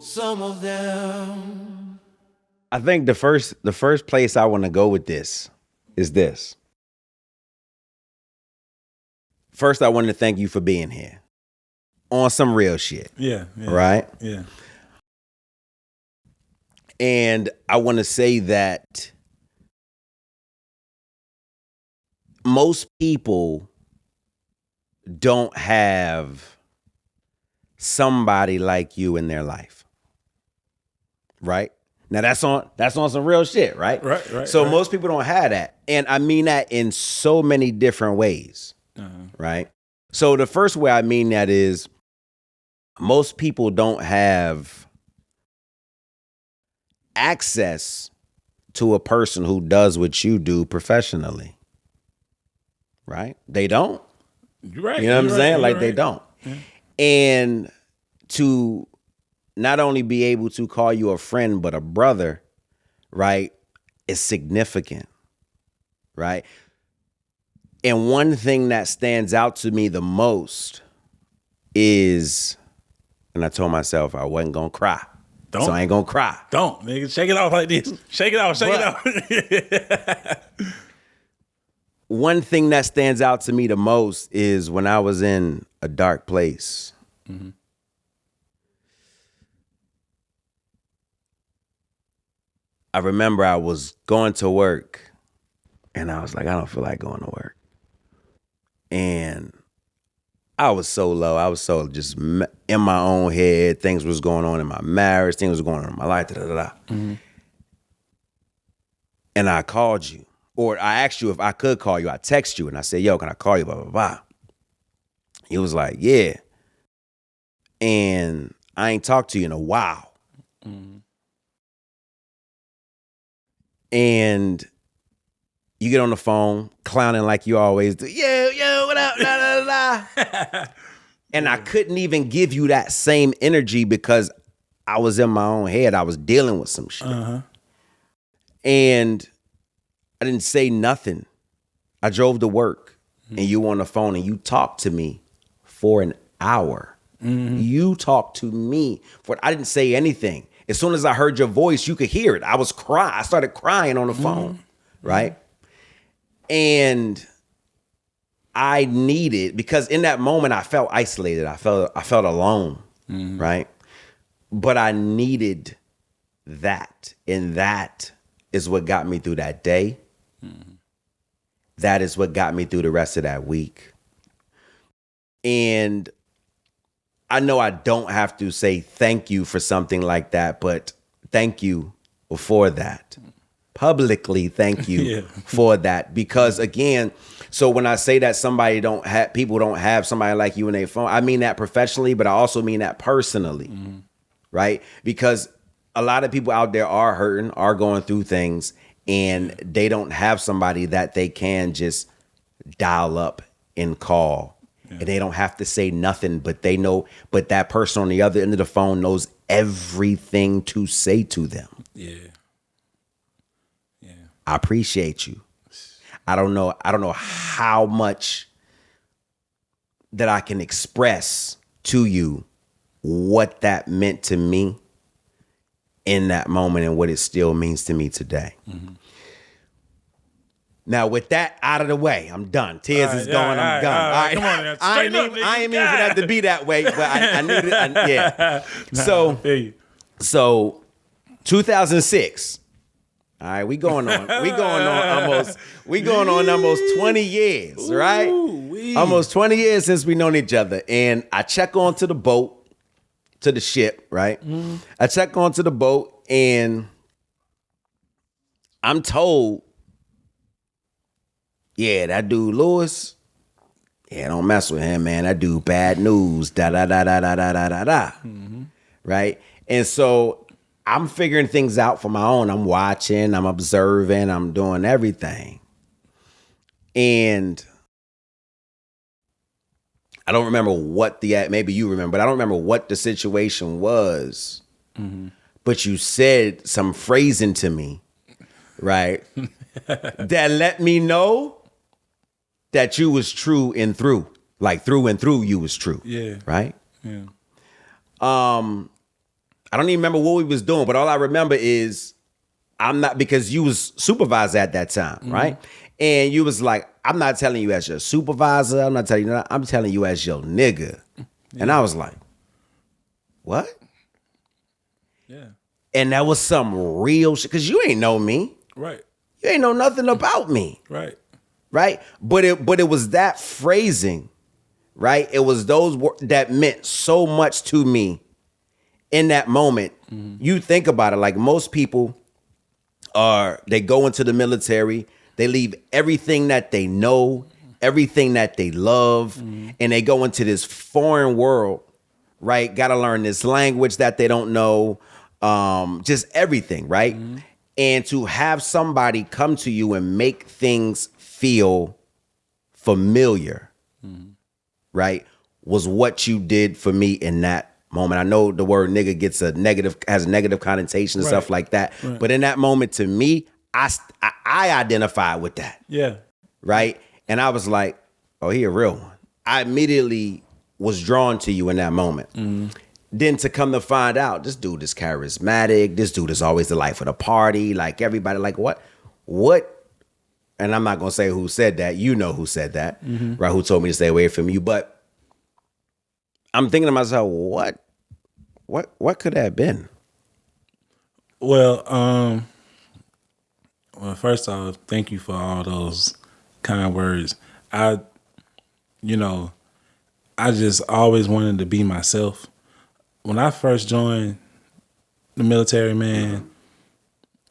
some of them. I think the first place I want to go with this is this. First, I want to thank you for being here on some real shit. Yeah. Right? Yeah. And I want to say that most people don't have somebody like you in their life. Right? Now that's on some real shit, right? Right. So most people don't have that. And I mean that in so many different ways. Right? So the first way I mean that is most people don't have access to a person who does what you do professionally. Right? They don't. You're right. You know what I'm saying? Like they right. don't. Yeah. And to not only be able to call you a friend, but a brother, right, is significant. Right? And one thing that stands out to me the most is, and I told myself I wasn't going to cry. Don't. So I ain't going to cry. Don't, nigga. Shake it off like this. Shake it off. One thing that stands out to me the most is when I was in a dark place. Mm-hmm. I remember I was going to work and I was like, I don't feel like going to work. And I was so low. I was so just in my own head. Things was going on in my marriage. Things was going on in my life. Mm-hmm. And I called you. Or I asked you if I could call you. I text you and I said, yo, can I call you? Blah, blah, blah. He was like, yeah. And I ain't talked to you in a while. Mm-hmm. And you get on the phone, clowning like you always do. Yo, what up? La, la, la. And I couldn't even give you that same energy because I was in my own head. I was dealing with some shit. Uh-huh. And I didn't say nothing. I drove to work and you on the phone and you talked to me for an hour. Mm-hmm. You talked to me I didn't say anything. As soon as I heard your voice, you could hear it. I was crying. I started crying on the phone, right? And I needed, because in that moment I felt isolated. I felt alone, right? But I needed that. And that is what got me through that day. Mm-hmm. That is what got me through the rest of that week. And I know I don't have to say thank you for something like that, but thank you for that. Publicly, thank you for that. Because again, so when I say that people don't have somebody like you in their phone, I mean that professionally, but I also mean that personally, right? Because a lot of people out there are hurting, are going through things, and they don't have somebody that they can just dial up and call. And they don't have to say nothing, but they know, but that person on the other end of the phone knows everything to say to them. Yeah. I appreciate you. I don't know how much that I can express to you what that meant to me in that moment and what it still means to me today. Mm-hmm. Now, with that out of the way, I'm done. Tears is going. I'm done. All right. Come on, man. I ain't mean for that to be that way, but I needed it. Yeah. So 2006. All right, we going on almost 20 years, right? Ooh-wee. Almost 20 years since we known each other. And I check onto the boat, to the ship, right? Mm-hmm. I check onto the boat and I'm told, yeah, that dude Lewis, don't mess with him, man. That dude bad news, da da da da da da da da da. Mm-hmm. Right? And so I'm figuring things out for my own. I'm watching, I'm observing, I'm doing everything. And I don't remember maybe you remember, but I don't remember what the situation was. Mm-hmm. But you said some phrasing to me, right? That let me know that you was true and through. Like through and through you was true. Yeah. Right? Yeah. I don't even remember what we was doing, but all I remember is I'm not, because you was supervisor at that time, right? And you was like, I'm not telling you as your supervisor. I'm not telling you that. I'm telling you as your nigga. Yeah. And I was like, what? Yeah. And that was some real shit, because you ain't know me. Right. You ain't know nothing about me. Right. Right? But it was that phrasing, right? It was those words that meant so much to me in that moment. You think about it, like most people they go into the military, they leave everything that they know, everything that they love, and they go into this foreign world, right? Got to learn this language that they don't know, just everything, right? And to have somebody come to you and make things feel familiar, right, was what you did for me in that moment. I know the word nigga has a negative connotation and stuff like that. Right. But in that moment, to me, I identified with that. Yeah. Right. And I was like, oh, he a real one. I immediately was drawn to you in that moment. Then to come to find out, this dude is charismatic. This dude is always the life of the party. Like everybody, like what? And I'm not going to say who said that. You know who said that, right? Who told me to stay away from you. But I'm thinking to myself, what could that have been? Well, first off, thank you for all those kind words. I just always wanted to be myself. When I first joined the military, man,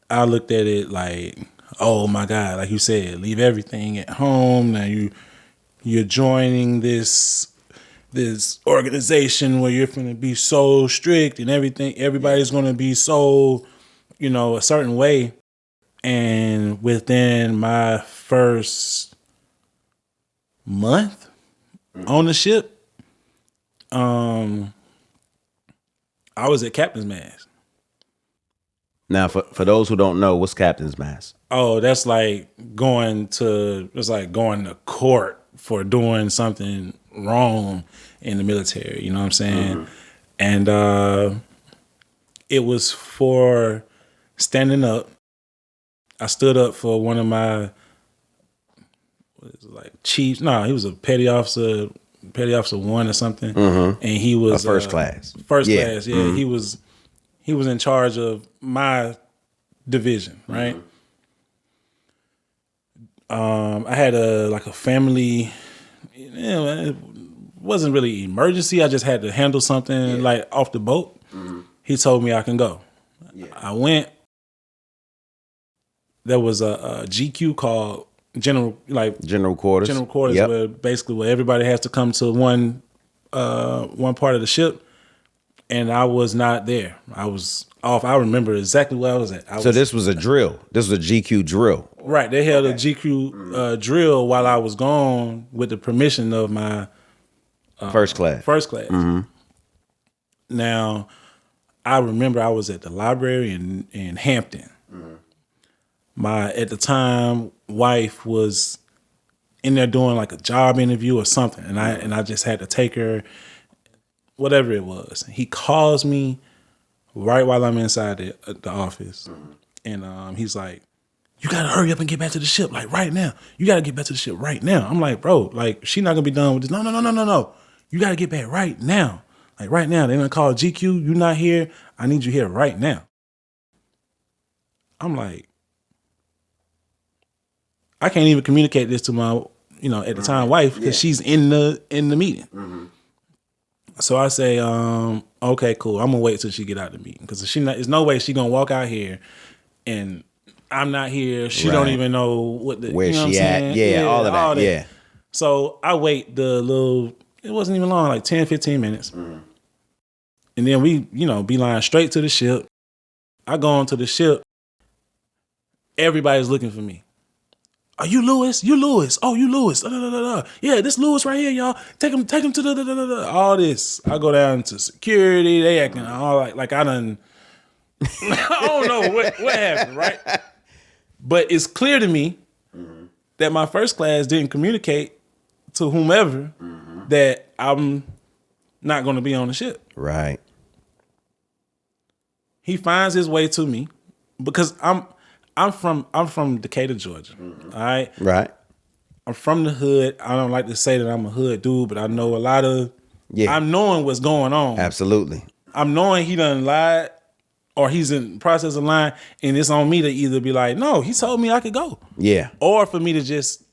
I looked at it like, oh my God, like you said, leave everything at home. Now you're joining this organization where you're going to be so strict and everything. Everybody's going to be so, a certain way. And within my first month on the ship, I was at Captain's Mast. Now, for those who don't know, what's Captain's Mast? Oh, that's like going to court for doing something wrong in the military. You know what I'm saying? And it was for standing up. I stood up for one of my chiefs. No, he was a petty officer 1 or something, and he was first class. First class, yeah. He was in charge of my division, right? I had a family. It wasn't really emergency. I just had to handle something like off the boat. He told me I can go. I went. There was a GQ called General Quarters. General Quarters, where everybody has to come to one part of the ship, and I was not there. I was off. I remember exactly where I was at. This was a drill. This was a GQ drill. Right. They held a GQ drill while I was gone with the permission of my first class. Now, I remember I was at the library in Hampton. My, at the time, wife was in there doing like a job interview or something, and I just had to take her, whatever it was. He calls me right while I'm inside the office, and he's like, "You gotta hurry up and get back to the ship, like right now. You gotta get back to the ship right now." I'm like, "Bro, like she not gonna be done with this. No. You gotta get back right now, like right now. They gonna call GQ. You not here. I need you here right now." I'm like, I can't even communicate this to my, at the time wife, because she's in the meeting. So I say, okay, cool. I'm gonna wait till she get out of the meeting, because there's no way she gonna walk out here and I'm not here. She don't even know where she at. Yeah, all of that. Yeah. So I wait it wasn't even long, like 10, 15 minutes. And then we, beeline straight to the ship. I go onto the ship. Everybody's looking for me. Are you Lewis? You Lewis. Oh, you Lewis. Yeah, this Lewis right here, y'all. Take him to all this. I go down to security. They acting all like I done. I don't know what happened, right? But it's clear to me that my first class didn't communicate to whomever that I'm not going to be on the ship. Right. He finds his way to me because I'm from Decatur, Georgia. All right. Right. I'm from the hood. I don't like to say that I'm a hood dude, but I know a lot of. Yeah. I'm knowing what's going on. Absolutely. I'm knowing he done lied, or he's in the process of lying, and it's on me to either be like, no, he told me I could go. Yeah. Or for me to just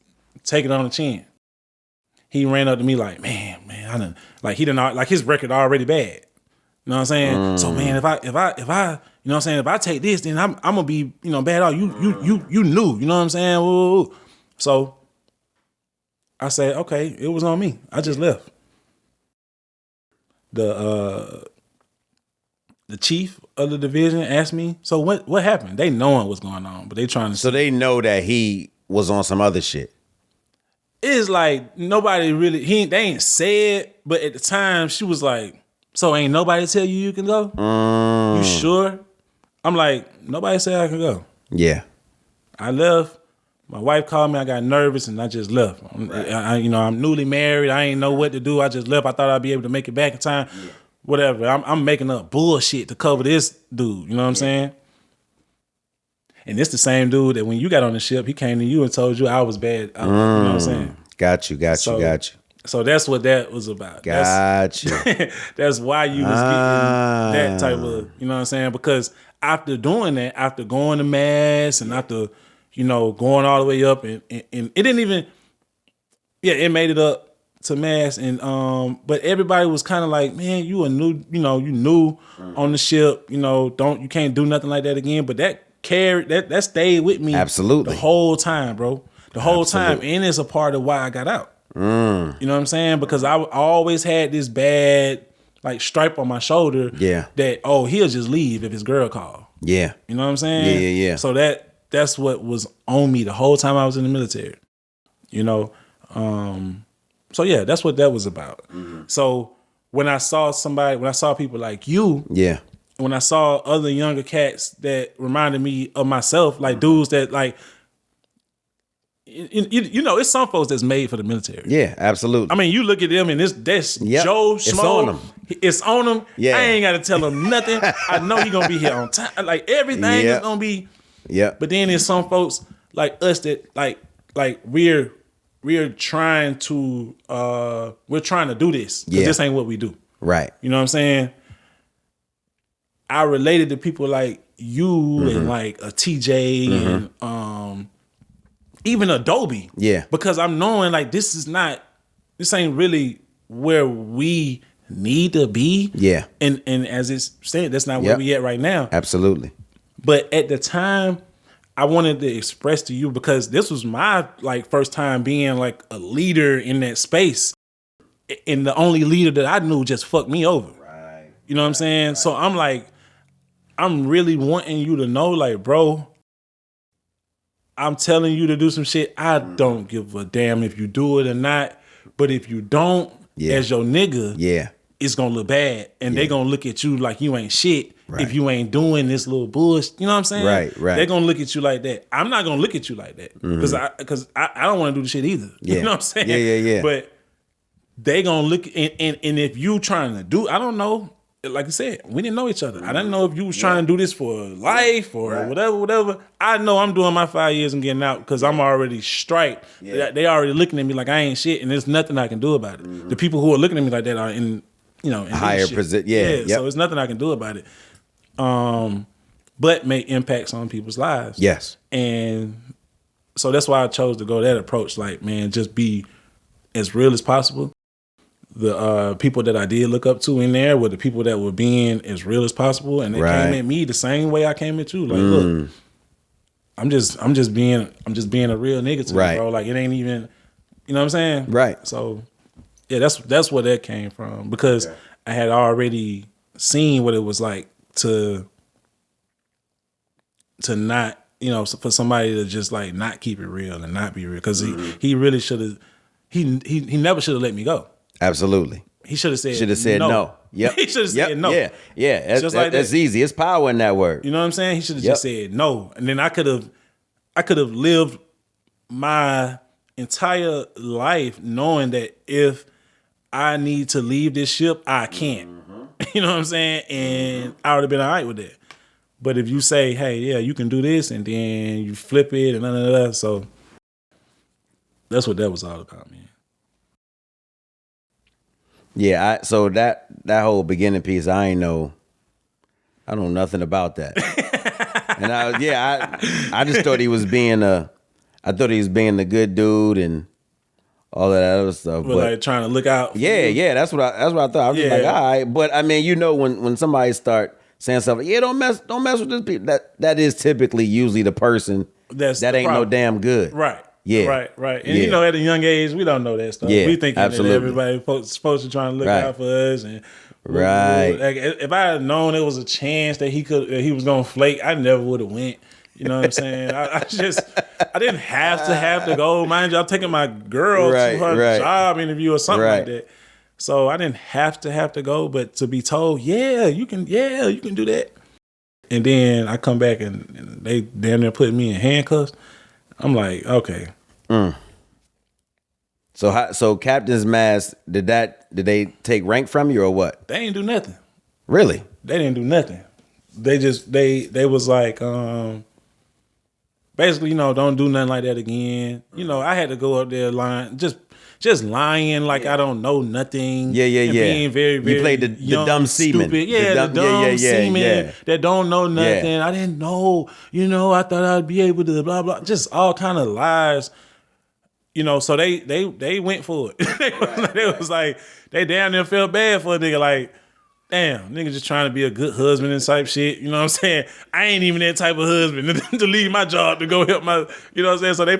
take it on the chin. He ran up to me like, man, I done, like he done, like his record already bad. You know what I'm saying? So man, if I, you know what I'm saying, if I take this, then I'm gonna be, bad out. You knew, you know what I'm saying? Woo. So I said, okay, it was on me. I just left. The chief of the division asked me, so what happened? They knowing what's going on, but they trying to. So they know that he was on some other shit. It's like nobody really, they ain't said, but at the time she was like, so ain't nobody tell you can go? You sure? I'm like, nobody said I can go. Yeah. I left. My wife called me. I got nervous and I just left. Right. I'm newly married. I ain't know what to do. I just left. I thought I'd be able to make it back in time. Yeah. Whatever. I'm making up bullshit to cover this dude. You know what I'm saying? And it's the same dude that when you got on the ship, he came to you and told you I was bad. You know what I'm saying? Got you. So that's what that was about. Got you. That's why you was getting that type of, you know what I'm saying? Because after doing that, after going to mass and after, going all the way up and it didn't even, it made it up to mass and but everybody was kind of like, man, you a new, you new on the ship, you can't do nothing like that again. But that carried that stayed with me absolutely the whole time, bro. The whole time. And it's a part of why I got out. You know what I'm saying? Because I always had this bad like stripe on my shoulder. Yeah. That he'll just leave if his girl call. Yeah. You know what I'm saying? Yeah. So that's what was on me the whole time I was in the military. So yeah, that's what that was about. Mm-hmm. So when I saw people like you, yeah. When I saw other younger cats that reminded me of myself, like dudes that like. It's some folks that's made for the military. Yeah, absolutely. I mean, you look at them and that's Joe Schmo. It's on them. It's on them. Yeah. I ain't got to tell him nothing. I know he gonna be here on time. Like everything is gonna be. Yeah. But then there's some folks like us that like we're trying to do this. Because this ain't what we do. Right. You know what I'm saying? I related to people like you and like a TJ and even Adobe. Yeah. Because I'm knowing like this ain't really where we need to be. Yeah. And as it's said, that's not where we at right now. Absolutely. But at the time, I wanted to express to you because this was my like first time being like a leader in that space. And the only leader that I knew just fucked me over. Right. You know what I'm saying? Right. So I'm like, I'm really wanting you to know, like, bro, I'm telling you to do some shit. I don't give a damn if you do it or not. But if you don't, as your nigga, it's gonna look bad. And they gonna look at you like you ain't shit if you ain't doing this little bullshit. You know what I'm saying? Right. They're gonna look at you like that. I'm not gonna look at you like that. Because I don't want to do the shit either. Yeah. You know what I'm saying? Yeah. But they gonna look and if you trying to do, I don't know. Like I said, we didn't know each other. I didn't know if you was trying to do this for life or whatever. I know I'm doing my 5 years and getting out because I'm already straight. Yeah. They already looking at me like I ain't shit, and there's nothing I can do about it. The people who are looking at me like that are in higher position. So there's nothing I can do about it. But make impacts on people's lives. Yes. And so that's why I chose to go that approach. Like, man, just be as real as possible. The people that I did look up to in there were the people that were being as real as possible, and they came at me the same way I came at you. Like, look, I'm just being a real nigga to you, bro. Like, it ain't even, you know what I'm saying? Right. So, yeah, that's where that came from because I had already seen what it was like to not, for somebody to just like not keep it real and not be real because he really should have, he never should have let me go. Absolutely. He should have said no. Yep. He should have said no. Yeah. That's easy. It's power in that word. You know what I'm saying? He should have just said no. And then I could have lived my entire life knowing that if I need to leave this ship, I can't. You know what I'm saying? And I would have been all right with that. But if you say, hey, yeah, you can do this, and then you flip it and da. So that's what that was all about, man. Yeah, so that whole beginning piece, I know nothing about that. And I just thought he was being a good dude and all of that other stuff. But like trying to look out. Yeah, that's what I thought. I was just like, all right. But I mean, when somebody start saying something, yeah, don't mess with this people. That is typically usually the person that ain't no damn good. Right. Yeah. Right. And at a young age, we don't know that stuff. Yeah, we thinking absolutely. that everybody's supposed to try and look out for us. And right. Like, if I had known there was a chance that he was gonna flake, I never would have went. You know what I'm saying? I didn't have to go. Mind you, I'm taking my girl to her job interview or something like that. So I didn't have to go, but to be told, you can do that. And then I come back and they damn near put me in handcuffs. I'm like, okay. So Captain's Mask, did they take rank from you or what? They didn't do nothing. Really? They didn't do nothing. They just they was like basically, don't do nothing like that again. I had to go up there lying, just lying like I don't know nothing. Yeah. Being very, very you played the young, dumb seaman. Stupid. Yeah, the dumb seaman that don't know nothing. Yeah. I didn't know. I thought I'd be able to blah blah. Just all kind of lies. So they went for it. They was like, they damn near felt bad for a nigga. Like, damn, nigga just trying to be a good husband and type shit. You know what I'm saying? I ain't even that type of husband to leave my job to go help my, you know what I'm saying? So they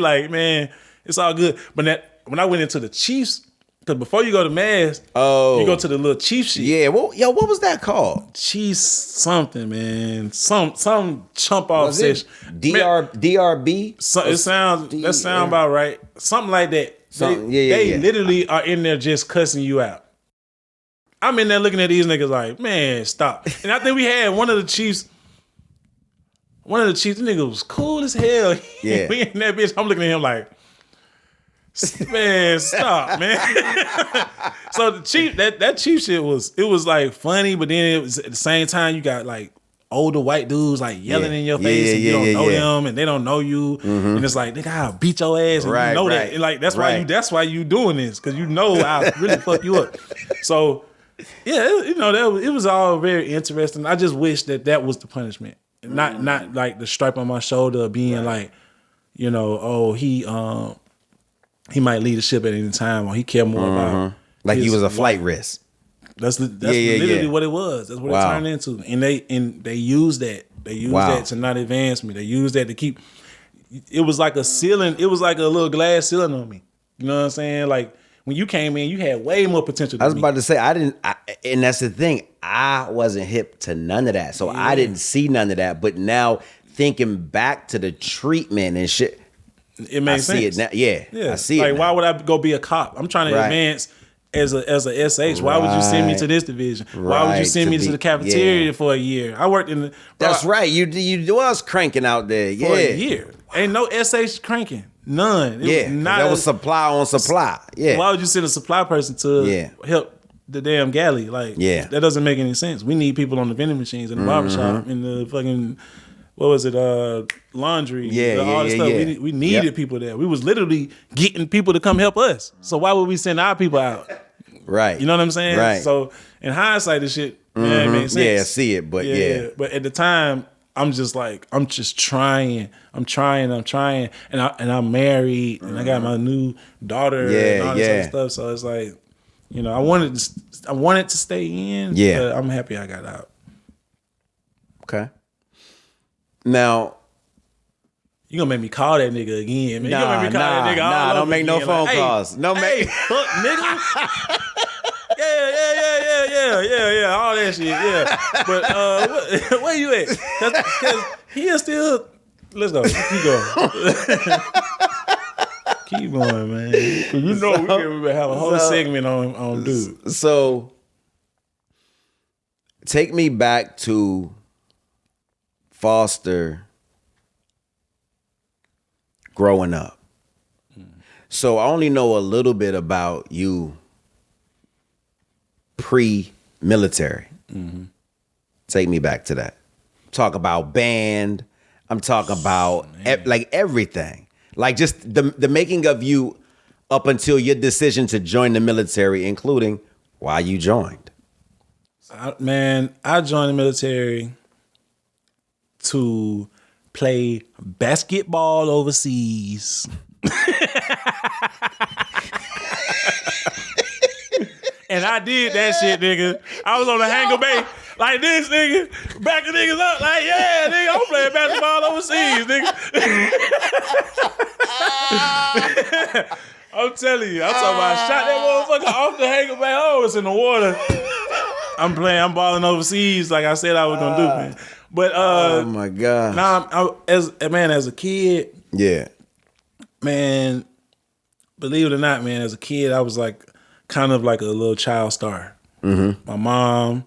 like, man, it's all good. But when I went into the Chiefs, because before you go to Mass, you go to the little Chief shit. Yeah, what was that called? Chiefs something, man. Some chump off session. DRB? That sounds about right. Something like that. They literally are in there just cussing you out. I'm in there looking at these niggas like, man, stop. And I think we had one of the Chiefs, the nigga was cool as hell. Yeah. We in that bitch, I'm looking at him like, man, stop, man. So the Chief, that Chief shit was like funny, but then it was at the same time you got like older white dudes like yelling in your face and you don't know them and they don't know you. Mm-hmm. And it's like, nigga, I'll beat your ass and you know that. And like that's why you doing this, because you know I'll really fuck you up. So yeah, it was all very interesting. I just wish that was the punishment. Not like the stripe on my shoulder being like, he might lead the ship at any time, or he care more about like he was a flight risk. That's literally what it was. That's what it turned into. And they used that. They used that to not advance me. They used that to keep. It was like a ceiling. It was like a little glass ceiling on me. You know what I'm saying? Like when you came in, you had way more potential. I was about to say and that's the thing. I wasn't hip to none of that, so I didn't see none of that. But now thinking back to the treatment and shit. It makes sense. I see it now. Yeah. I see like, it now. why would I go be a cop? I'm trying to advance as a SH. Why would you send me to this division? Why would you send me to the cafeteria for a year? I worked in the... That's right. You was cranking out there. For a year. Ain't no SH cranking. None. That was supply on supply. Yeah. Why would you send a supply person to help the damn galley? Like, that doesn't make any sense. We need people on the vending machines in the barbershop, in the fucking... What was it? Laundry. All the stuff. We needed people there. We was literally getting people to come help us. So why would we send our people out? Right. You know what I'm saying? Right. So in hindsight, this shit, it makes sense. Yeah, I see it, but But at the time, I'm just like, I'm just trying. I'm trying. And I'm married and I got my new daughter and all this other stuff. So it's like, I wanted to stay in. Yeah. But I'm happy I got out. Okay. Now, you gonna make me call that nigga again, man. You gonna make me call that nigga all don't make no phone calls. No, fuck, nigga. Yeah, all that shit, yeah. But where you at? Cause he is still. Let's go. Keep going. Keep going, man. We can have a whole segment on dude. So, take me back to Foster growing up. So I only know a little bit about you pre-military. Take me back to that. talk about band. I'm talking about like everything. Like just the making of you up until your decision to join the military, including why you joined. I joined the military to play basketball overseas. And I did that shit, nigga. I was on the hangar bay like this, nigga. Backing niggas up like, yeah, nigga, I'm playing basketball overseas, nigga. I'm telling you, I'm talking about I shot that motherfucker off the hangar bay. Oh, it's in the water. I'm balling overseas like I said I was gonna do, man. But Oh my God. now as a kid, Yeah. man, believe it or not, man, as a kid, I was like kind of like a little child star. Mm-hmm. My mom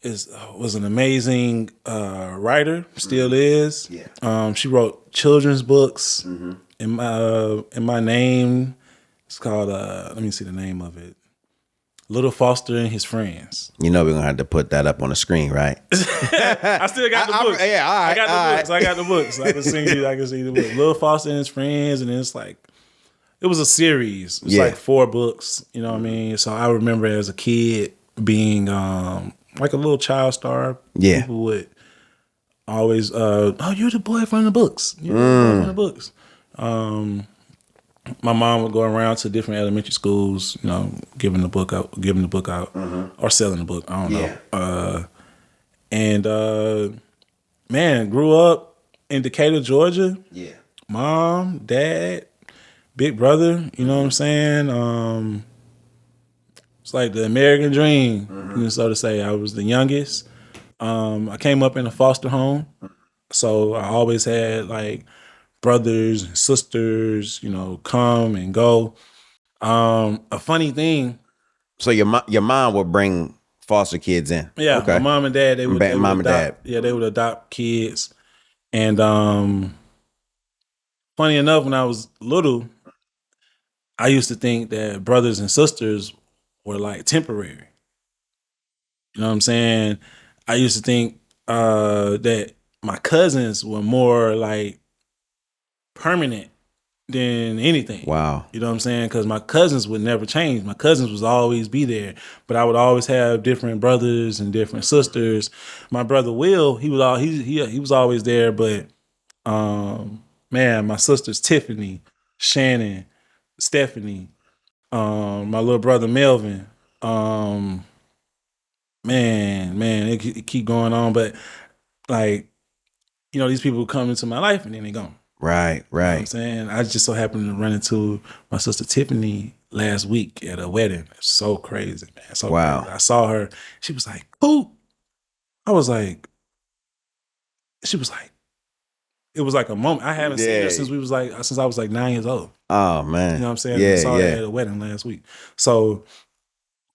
was an amazing writer, still is. Yeah. She wrote children's books. Mm-hmm. In my name, it's called. Let me see the name of it. Little Foster and His Friends. You know we're gonna have to put that up on the screen, right? I still got the books. Yeah, all right. I got the books. I can see the book. Little Foster and His Friends, and then it's like it was a series. It's like 4 books. You know what I mean? So I remember as a kid being like a little child star. Yeah. People would always, oh, you're the boy from the books. You're the boy from the books. My mom would go around to different elementary schools, you know, giving the book out, or selling the book. I don't know. Man, grew up in Decatur, Georgia. Yeah. Mom, dad, big brother. You know what I'm saying? It's like the American dream, so to say. I was the youngest. I came up in a foster home, so I always had like brothers and sisters, you know, come and go. A funny thing. So your mom would bring foster kids in. Yeah, Okay. my mom and dad, they would Mom and dad. adopt, yeah, they would adopt kids. And funny enough, when I was little, I used to think that brothers and sisters were like temporary. You know what I'm saying? I used to think that my cousins were more like permanent than anything. Wow. You know what I'm saying? Because my cousins would never change. My cousins would always be there, but I would always have different brothers and different sisters. My brother Will, he was always there, but man, my sisters Tiffany, Shannon, Stephanie, my little brother Melvin, man, it keep going on, but like, you know, these people come into my life and then they gone. Right. You know what I'm saying? I just so happened to run into my sister Tiffany last week at a wedding. It's so crazy, man. So Wow. crazy. I saw her. She was like, "Who?" I was like, she was like, it was like a moment. I haven't seen her since I was like 9 years old. Oh man. You know what I'm saying? Yeah, I saw her at a wedding last week. So,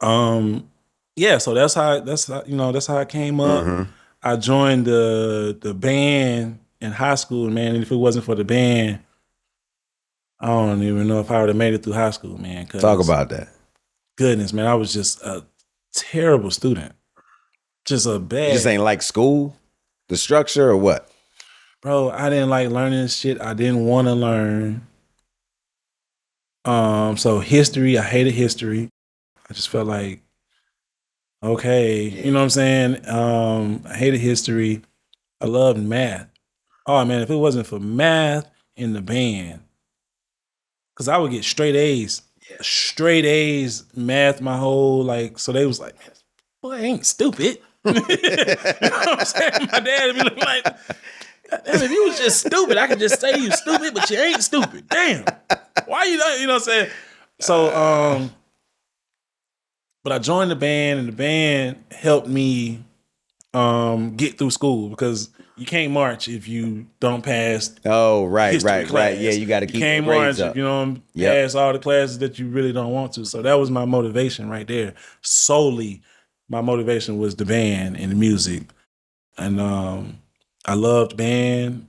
yeah. So that's how I came up. Mm-hmm. I joined the band in high school, man. And if it wasn't for the band, I don't even know if I would have made it through high school, man. Talk about that. Goodness, man. I was just a terrible student. Just a bad. You just ain't like school, the structure, or what? Bro, I didn't like learning shit I didn't want to learn. So history, I hated history. I just felt like, okay, you know what I'm saying? I hated history. I loved math. Oh man, if it wasn't for math in the band, because I would get straight A's. Straight A's, math, my whole so they was like, man, boy, I ain't stupid. You know what I'm saying? My dad would be looking like, damn, if you was just stupid, I could just say you stupid, but you ain't stupid. Damn. Why you know what I'm saying? So, but I joined the band, and the band helped me get through school, because you can't march if you don't pass. Oh, right. Class. Yeah, you got to keep you can't your grades march up. if you don't pass all the classes that you really don't want to. So that was my motivation right there. Solely, my motivation was the band and the music, and I loved band.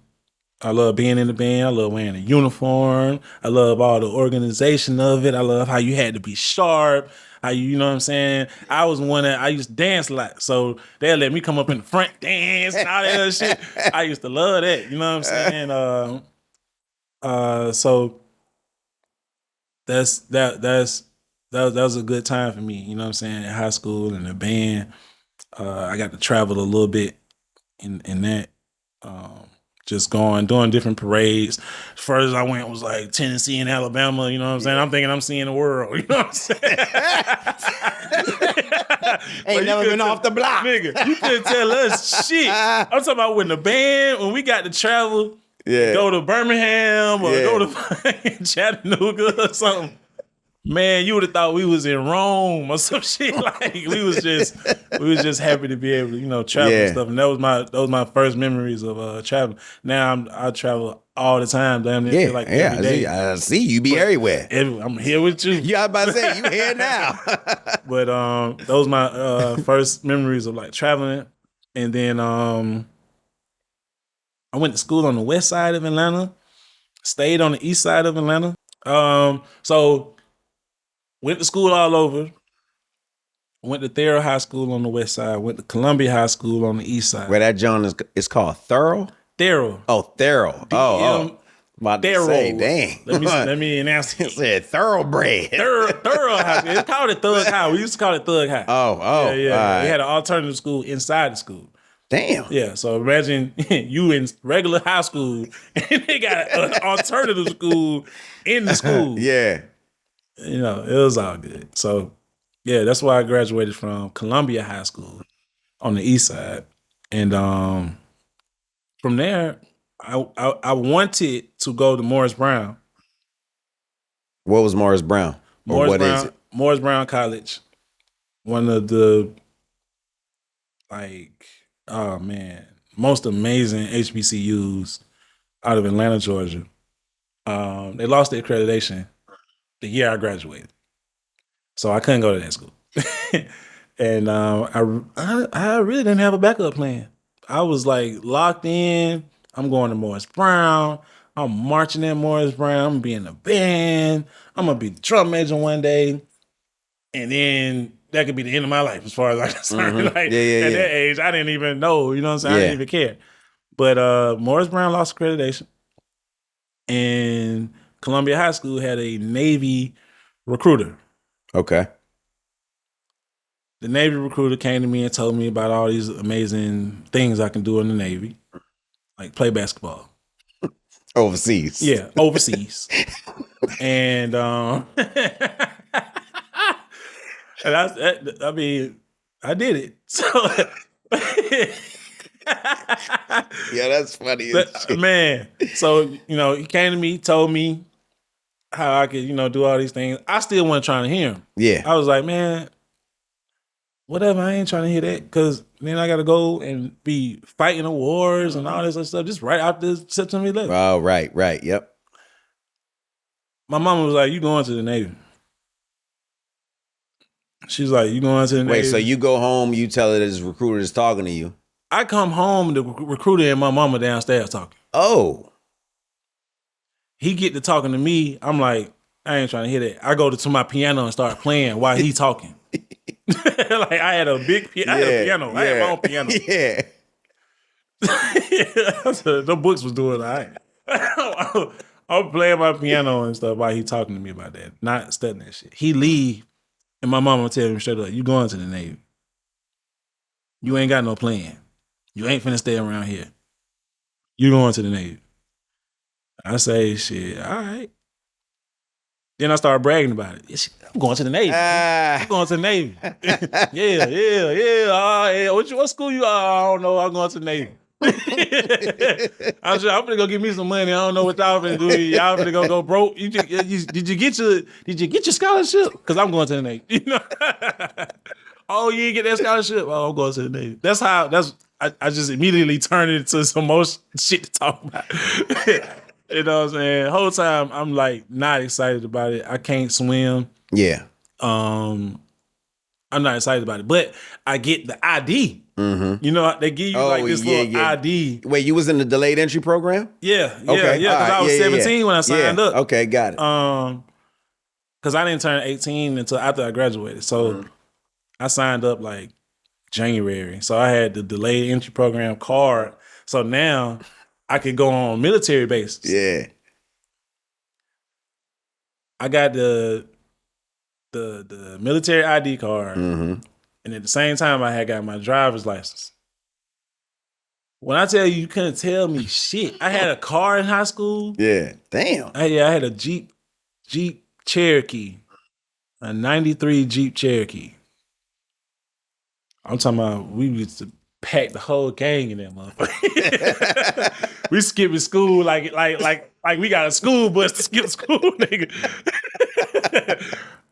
I love being in the band. I love wearing a uniform. I love all the organization of it. I love how you had to be sharp. How you know what I'm saying? I was one that I used to dance a lot. So they'll let me come up in the front dance and all that other shit. I used to love that. You know what I'm saying? So that was a good time for me. You know what I'm saying? In high school and the band. I got to travel a little bit in that. Just doing different parades. Furthest I went was like Tennessee and Alabama. You know what I'm saying? I'm thinking I'm seeing the world. You know what I'm saying? Ain't never been off the block. Nigga, you couldn't tell us shit. I'm talking about when we got to travel, go to Birmingham or go to Chattanooga or something. Man, you would have thought we was in Rome or some shit. Like we was just happy to be able to, travel and stuff. And that was my first memories of traveling. Now I travel all the time. Damn near like every day. I see you be everywhere. I'm here with you. Yeah, I was about to say you here now. But those my first memories of like traveling. And then I went to school on the west side of Atlanta. Stayed on the east side of Atlanta. So went to school all over. Went to Thurl High School on the west side. Went to Columbia High School on the east side. Where that John is called Thurl? Thurl. Oh, Thurl. About to say, dang. Let me announce it. Said thoroughbred. Thurl High School. It's called it Thug High. We used to call it Thug High. Oh. Yeah. We had an alternative school inside the school. Damn. Yeah, so imagine you in regular high school and they got an alternative school in the school. Yeah. It was all good. So, yeah, that's why I graduated from Columbia High School on the east side. And from there, I wanted to go to Morris Brown. What was Morris Brown? Is it? Morris Brown College. One of the, most amazing HBCUs out of Atlanta, Georgia. They lost their accreditation the year I graduated. So I couldn't go to that school. And I really didn't have a backup plan. I was like locked in. I'm going to Morris Brown. I'm marching in Morris Brown. I'm going to be in a band. I'm going to be the drum major one day. And then that could be the end of my life as far as I'm concerned. Mm-hmm. At that age, I didn't even know, you know what I'm saying? I didn't even care. But Morris Brown lost accreditation. And Columbia High School had a Navy recruiter. Okay. The Navy recruiter came to me and told me about all these amazing things I can do in the Navy, like play basketball. Overseas. Yeah, overseas. And and I did it. So yeah, that's funny. Man, so he came to me, told me how I could do all these things. I still wasn't trying to hear him. Yeah, I was like, man, whatever. I ain't trying to hear that because then I got to go and be fighting the wars and all this other stuff just right after September 11th. Oh, right, yep. My mama was like, "You going to the Navy?" She's like, "You going to the Navy?" Wait, so you go home, you tell her this recruiter is talking to you. I come home, the recruiter and my mama downstairs talking. Oh. He get to talking to me. I'm like, I ain't trying to hear that. I go to my piano and start playing while he talking. Like I had a big piano. I had my own piano. Yeah. The books was doing all right. I'm playing my piano and stuff while he talking to me about that. Not studying that shit. He leave and my mama tell him straight up, you going to the Navy. You ain't got no plan. You ain't finna stay around here. You going to the Navy. I say, shit, all right. Then I started bragging about it. I'm going to the Navy. I'm going to the Navy. Yeah. What school you are? I don't know. I'm going to the Navy. I'm gonna go get me some money. I don't know what y'all finna do. Y'all finna go broke. Did you get your scholarship? Because I'm going to the Navy. Oh, you didn't get that scholarship? Oh, I'm going to the Navy. I just immediately turned it into some more shit to talk about. You know what I'm saying? The whole time I'm like not excited about it. I can't swim. Yeah. I'm not excited about it. But I get the ID. You know, they give you like this little ID. Wait, you was in the delayed entry program? Yeah. Okay. Because I was 17 when I signed up. Okay, got it. Because I didn't turn 18 until after I graduated. So I signed up like January. So I had the delayed entry program card. So now I could go on military bases. Yeah. I got the military ID card. And at the same time, I had got my driver's license. When I tell you couldn't tell me shit, I had a car in high school. Yeah. Damn. I had a Jeep Cherokee, a 93 Jeep Cherokee. I'm talking about we used to pack the whole gang in that motherfucker. We skipping school like we got a school bus to skip school, nigga.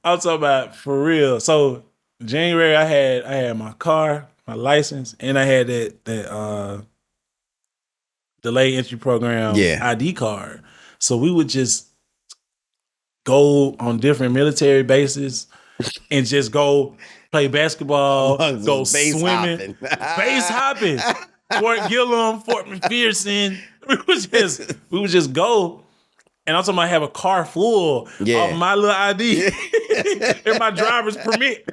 I'm talking about for real. So January I had my car, my license, and I had that delayed entry program ID card. So we would just go on different military bases and just go play basketball, go swimming, base hopping, Fort Gillum, Fort McPherson. We would just go. And I'm talking about have a car full of my little ID and my driver's permit.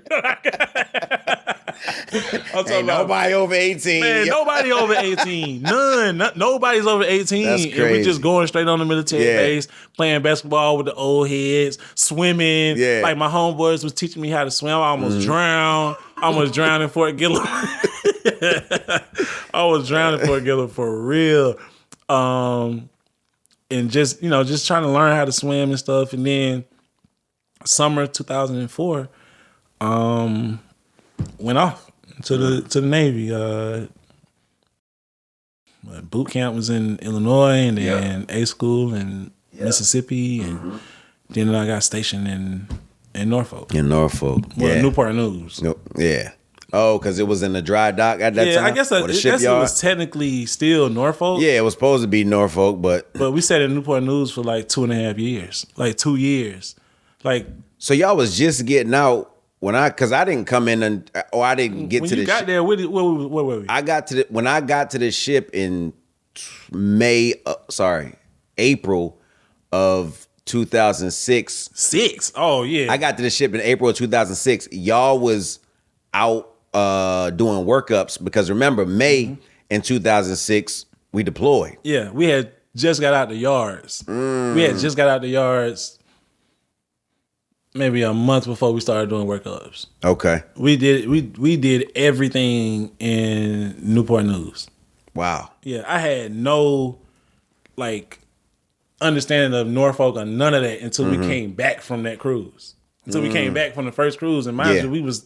Ain't nobody over 18. Man, nobody over 18. None. Nobody's over 18. That's And we crazy. just going straight on the military base, playing basketball with the old heads, swimming. Yeah. Like my homeboys was teaching me how to swim. I almost drowned. I almost drowned in Fort Gillum. I was drowning in Fort Gillum for real. And just, just trying to learn how to swim and stuff. And then summer 2004, went off to the Navy. Boot camp was in Illinois, and then A school in Mississippi, and then I got stationed in Norfolk. In Norfolk, Newport News. Yeah. Oh, because it was in the dry dock at that time? I guess it was technically still Norfolk. Yeah, it was supposed to be Norfolk, but we stayed in Newport News for like 2.5 years. Like 2 years. Like, so y'all was just getting out because I didn't come in I didn't get when to the you got there, where were we? I got to when I got to the ship in April of 2006. Oh yeah. I got to the ship in April of 2006. Y'all was out doing workups because remember May in 2006 we deployed. Yeah, we had just got out the yards. We had just got out the yards maybe a month before we started doing workups. Okay. We did everything in Newport News. Wow. Yeah, I had no understanding of Norfolk or none of that until we came back from that cruise. Until we came back from the first cruise, and mind you,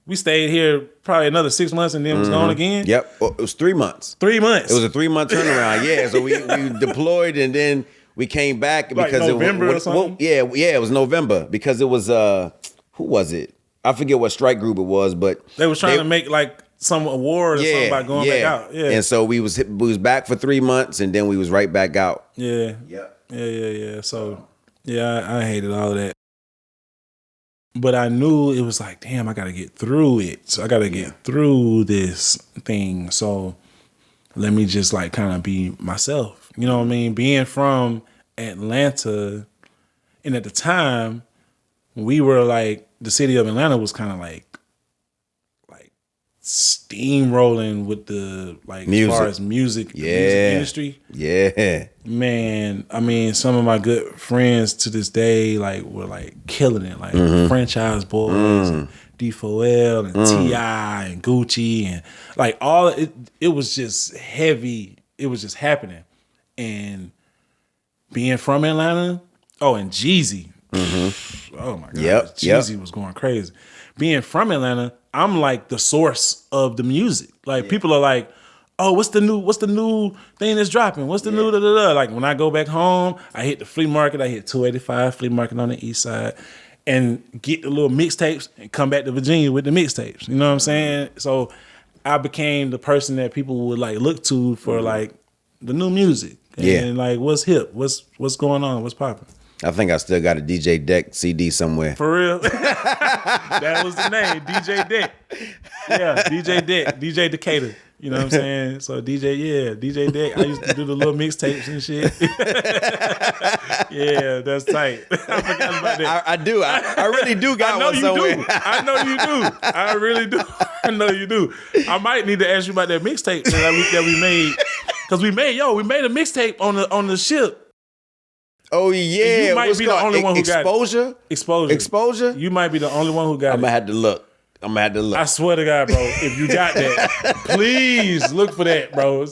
we stayed here probably another 6 months and then was gone again. Yep. It was 3 months. 3 months. It was a 3-month turnaround. Yeah. So we deployed and then we came back because November or something? It was November because it was who was it? I forget what strike group it was, but they was trying to make like some award or something by going back out. Yeah. And so we was back for 3 months and then we was right back out. Yeah. Yep. Yeah. So I hated all of that. But I knew it was like, damn, I got to get through it. So I got to get through this thing. So let me just like kind of be myself. You know what I mean? Being from Atlanta, and at the time, we were like, the city of Atlanta was kind of like steamrolling with the music. As far as music industry. Yeah. Man, I mean, some of my good friends to this day were killing it, Franchise Boys, and D4L, and T.I. and Gucci, and all it was just heavy. It was just happening, and being from Atlanta, and Jeezy, oh my God, Jeezy was going crazy. Being from Atlanta, I'm like the source of the music. People are like, oh, what's the new thing that's dropping? What's the new da-da-da? Like when I go back home, I hit the flea market. I hit 285 flea market on the east side and get the little mixtapes and come back to Virginia with the mixtapes. You know what I'm saying? So I became the person that people would look to for the new music. And what's hip? What's going on? What's popping? I think I still got a DJ Deck CD somewhere. For real? That was the name, DJ Deck. Yeah, DJ Deck, DJ Decatur. You know what I'm saying? So DJ Deck. I used to do the little mixtapes and shit. Yeah, that's tight. I forgot about that. I do. I really do got one somewhere. I know you do. I really do. I know you do. I might need to ask you about that mixtape that we made. Because we made a mixtape on the ship. Oh yeah. You might be the only one who got it. Exposure? You might be the only one who got it. I'm gonna have to look. I swear to God, bro, if you got that, please look for that, bro.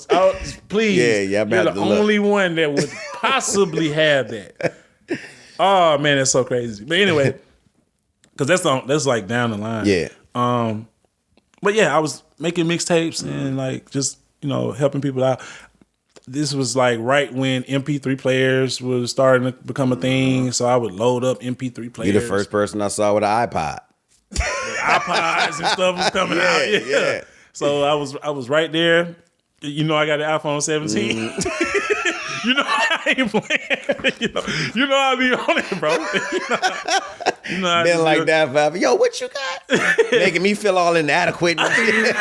Please. Yeah, you're the only one that would possibly have that. Oh man, that's so crazy. But anyway, because that's like down the line. Yeah. But yeah, I was making mixtapes and like just helping people out. This was like right when MP3 players was starting to become a thing, so I would load up MP3 players. You're the first person I saw with an iPod. iPods and stuff was coming out. Yeah. So I was right there. I got the iPhone 17. I ain't playing. I be on it, bro. Been like that forever. Yo, what you got? Making me feel all inadequate. Yeah, you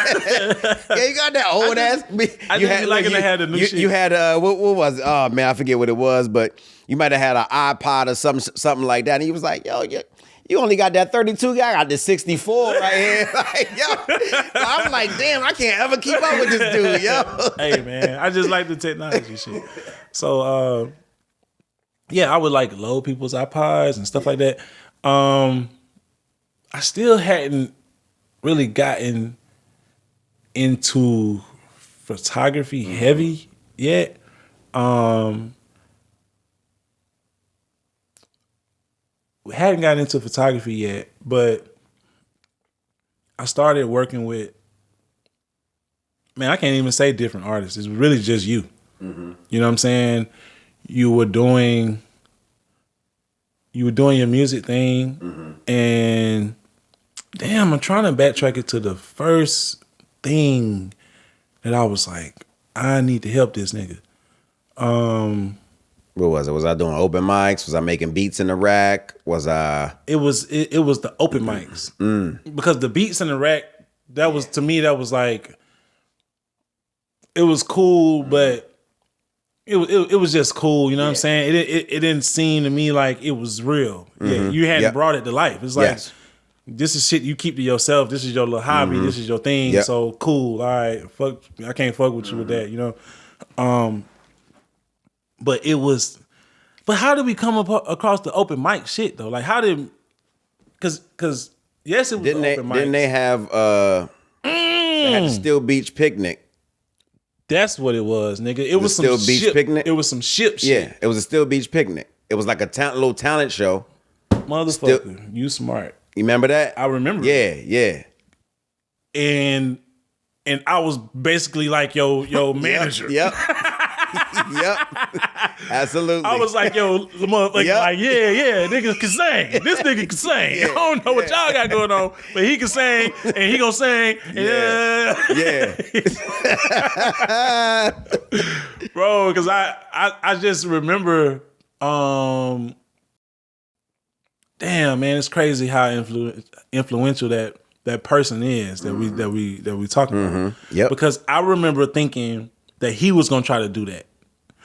got that old ass. I had the new shit. You had what was it? Oh man, I forget what it was, but you might have had an iPod or something like that. And he was like, yo, you only got that 32 guy. I got this 64 right here. Like, yo. I'm like, damn, I can't ever keep up with this dude, yo. Hey, man, I just like the technology shit. So, I would like load people's iPods and stuff like that. I still hadn't really gotten into photography heavy yet. We hadn't gotten into photography yet, but I started working with, man, I can't even say different artists. It's really just you. Mm-hmm. You know what I'm saying? You were doing your music thing, and damn, I'm trying to backtrack it to the first thing that I was like, I need to help this nigga. What was it? Was I doing open mics? Was I making beats in the rack? Was I? It was the open mics because the beats in the rack, that was to me, that was like, it was cool, but it was just cool. You know what I'm saying? It didn't seem to me like it was real. Yeah, you hadn't brought it to life. It's like, this is shit you keep to yourself. This is your little hobby. This is your thing. Yep. So cool. All right, fuck. I can't fuck with you with that. But it was. But how did we come across the open mic shit though? Like how did? Because yes, it was open mic. Didn't they have they had the Still Beach Picnic? That's what it was, nigga. It was some Still Beach ship. Picnic. It was some ship shit. Yeah, it was a Still Beach Picnic. It was like a little talent show. Motherfucker, you smart. You remember that? I remember. Yeah. And I was basically like yo manager. Yep. Yep. Absolutely. I was like, yo, the motherfucker, like, yeah, niggas can sing. This nigga can sing. I don't know what y'all got going on, but he can sing, and he gonna sing. Yeah. Bro, because I just remember, damn, man, it's crazy how influential that person is that we talking about. Yep. Because I remember thinking that he was gonna try to do that.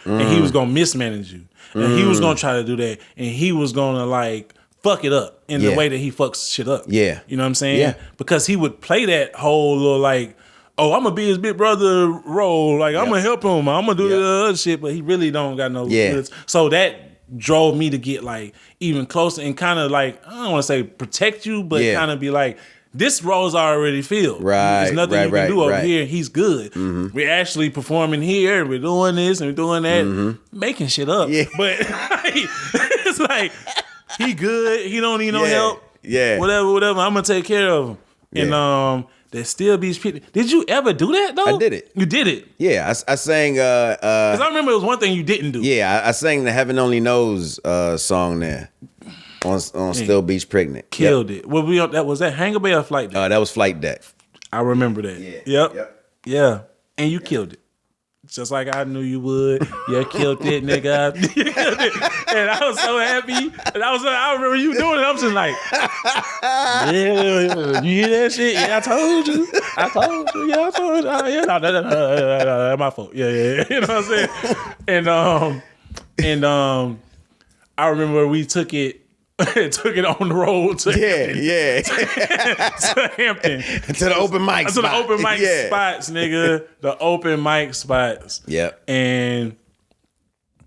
And he was gonna mismanage you. And he was gonna try to do that. And he was gonna like fuck it up in the way that he fucks shit up. Yeah. You know what I'm saying? Yeah. Because he would play that whole little like, oh, I'm gonna be his big brother role. Like I'm gonna help him. I'm gonna do the other shit, but he really don't got no goods. So that drove me to get like even closer and kind of like, I don't wanna say protect you, but kind of be like, this role's already filled. Right. There's nothing you can do over right. here. He's good. We're actually performing here, and we're doing this, and we're doing that, making shit up. Yeah. But it's like, he good. He don't need no help. Yeah. Whatever. I'm going to take care of him. Yeah. And there still be people. Did you ever do that, though? I did it. You did it? Yeah. I sang. Because I remember it was one thing you didn't do. Yeah. I sang the Heaven Only Knows song there. On Still Beach Picnic. Killed it. Was that Hangar Bay or Flight Deck? That was Flight Deck. I remember that. Yeah. Yep. Yeah. And you killed it. just like I knew you would. You killed it, nigga. You killed it. And I was so happy. And I remember you doing it. I'm just like, yeah, you hear that shit? Yeah, I told you. Yeah, I told you. Yeah, no, my fault. Yeah. You know what I'm saying? And I remember we took it on the road to Hampton. To the open mic To the open mic spots, nigga. The open mic spots. Yep. And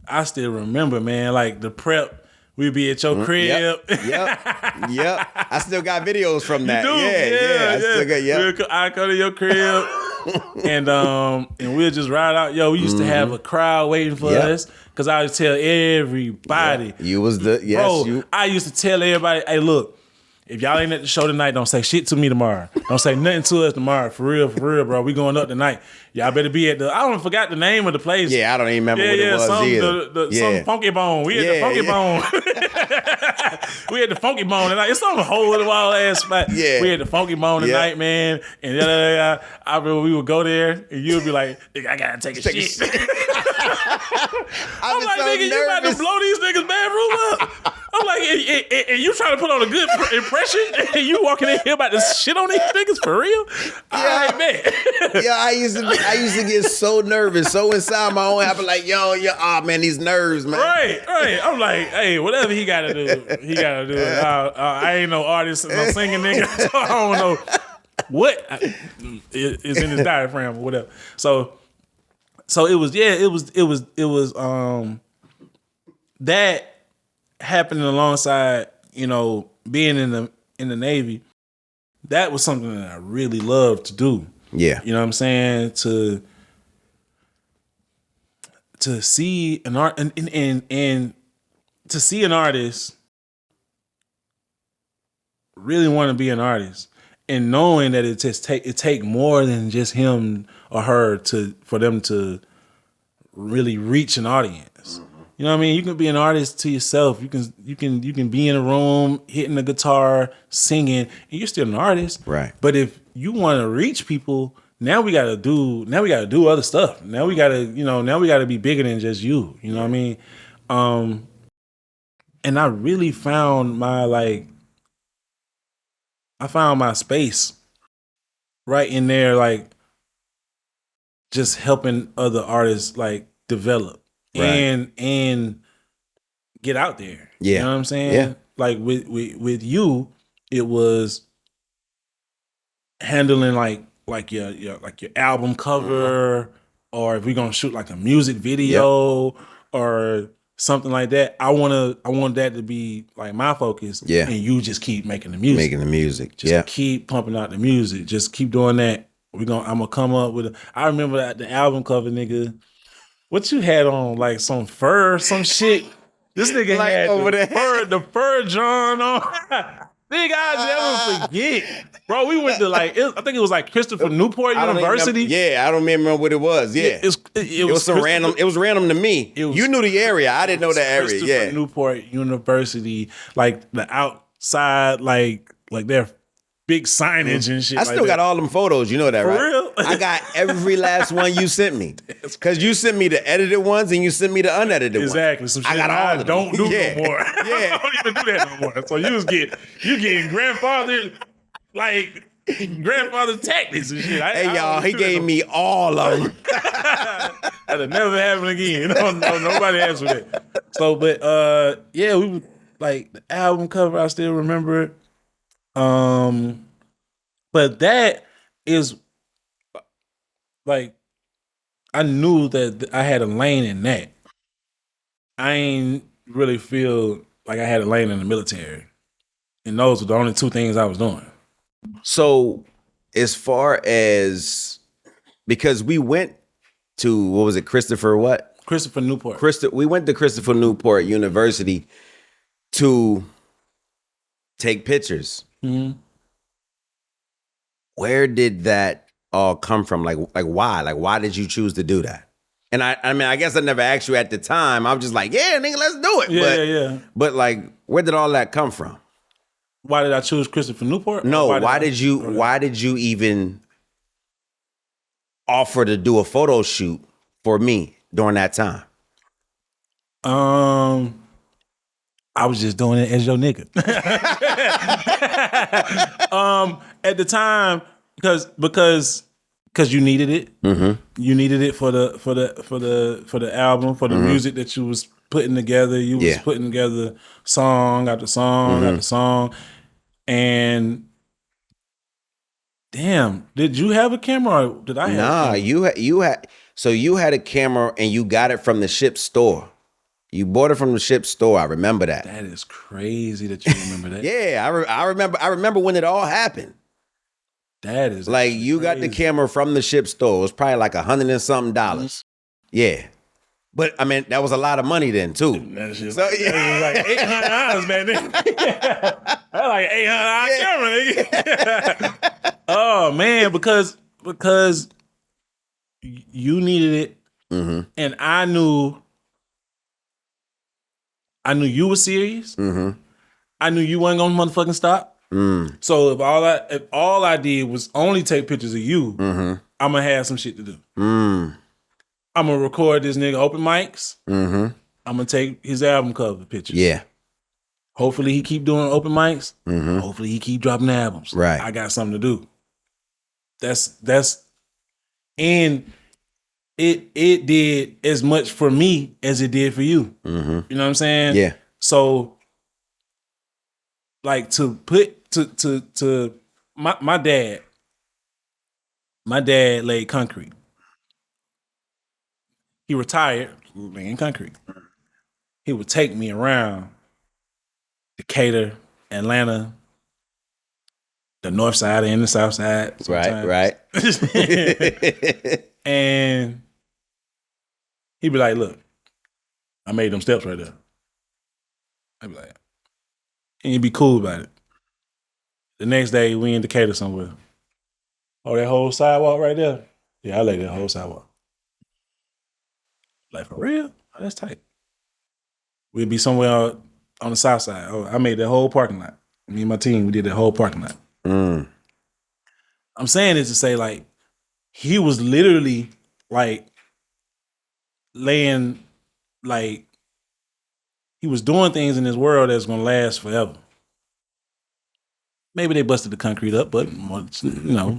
I still remember, man, like the prep. We'd be at your crib. Yep. I still got videos from that. You do? Yeah. I still got, I come to your crib and we'll just ride out. Yo, we used to have a crowd waiting for us because I would tell everybody. Yep. You was the I used to tell everybody, hey, look, if y'all ain't at the show tonight, don't say shit to me tomorrow. Don't say nothing to us tomorrow. For real, bro. We going up tonight. Y'all better be at I don't forgot the name of the place. Yeah, I don't even remember what it was either. Some Funky Bone. We at the Funky Bone. We had the Funky Bone tonight. It's on a whole little wild ass spot. Yeah. We had the Funky Bone tonight, man. And I remember we would go there and you would be like, I gotta take a shit. I'm like, nigga, you about to blow these niggas' bathroom up. I'm like, and you trying to put on a good impression, and you walking in here about to shit on these niggas for real? Yeah, man. Yeah, I used to get so nervous, so inside my own head, like, yo, man, these nerves, man. Right. I'm like, hey, whatever he gotta do, he gotta do it. I ain't no artist, no singing nigga, so I don't know what is in his diaphragm or whatever. So it was that happening alongside, being in the Navy. That was something that I really loved to do. Yeah. You know what I'm saying? To see an art and to see an artist really want to be an artist and knowing that it take more than just him or her for them to really reach an audience. You know what I mean? You can be an artist to yourself. You can be in a room hitting the guitar, singing, and you're still an artist. Right. But if you want to reach people, now we gotta do other stuff. Now we gotta be bigger than just you. You know what I mean? And I really found my space right in there, like just helping other artists like develop. Right. And get out there. Yeah. You know what I'm saying? Yeah. Like with you, it was handling like your album cover, or if we're gonna shoot like a music video or something like that. I want that to be like my focus. Yeah. And you just keep making the music. Just keep pumping out the music. Just keep doing that. I'm gonna come up with I remember that the album cover, nigga. What you had on, like some fur, some shit? This nigga like had over the fur John on. Nigga, I never forget. Bro, we went to I think it was like Christopher Newport University. I don't remember what it was. Yeah. It was some random. It was random to me. You knew the area. I didn't know the area. Christopher Newport University, like the outside, like their big signage and shit. I still got all them photos. You know that, right? For real? I got every last one you sent me. Because you sent me the edited ones and you sent me the unedited ones. Exactly. Some shit I got all of them. don't do no more. Yeah. I don't even do that no more. So you getting grandfather tactics and shit. Hey y'all, he gave me all of them. That'll never happen again. No, nobody asked for that. So, but we would like the album cover. I still remember it. But that is like, I knew that I had a lane in that. I ain't really feel like I had a lane in the military. And those were the only two things I was doing. So as far as, because we went to, what was it, Christopher Newport. We went to Christopher Newport University to take pictures. Mm-hmm. Where did that all come from? Like why? Like, why did you choose to do that? And I mean, I guess I never asked you at the time. I was just like, yeah, nigga, let's do it. Yeah. But like, where did all that come from? Why did I choose Christopher Newport? No, why did you even offer to do a photo shoot for me during that time? I was just doing it as your nigga. At the time, because you needed it. Mm-hmm. You needed it for the album, for the music that you was putting together. You was putting together song after song after song. And damn, did you have a camera or did I have a camera? you had a camera and you got it from the ship store. You bought it from the ship store. I remember that. That is crazy that you remember that. Yeah, I remember when it all happened. That is like you crazy. got the camera from the ship store. It was probably like $100 and something. Yeah. But I mean, that was a lot of money then too. That shit, So that was like $800 back then. That's like $800 camera, nigga. Oh man, because you needed it, and I knew you were serious. I knew you wasn't gonna motherfucking stop. So if all I did was only take pictures of you, I'm gonna have some shit to do. I'm gonna record this nigga open mics. I'm gonna take his album cover pictures. Yeah. Hopefully he keep doing open mics. Hopefully he keep dropping albums. Right. I got something to do. That's and it did as much for me as it did for you. You know what I'm saying? Yeah. So like to my dad laid concrete. He retired laying concrete. He would take me around Decatur, Atlanta, the north side and the south side. Sometimes. Right. And he'd be like, look, I made them steps right there. I'd be like, and he'd be cool about it. The next day, we in Decatur somewhere. Oh, that whole sidewalk right there? Yeah, I laid that whole sidewalk. Like, for real? Oh, that's tight. We'd be somewhere on the south side. Oh, I made that whole parking lot. Me and my team, we did that whole parking lot. I'm saying this to say, like, he was literally, like, laying, like, he was doing things in this world that's going to last forever. Maybe they busted the concrete up, but,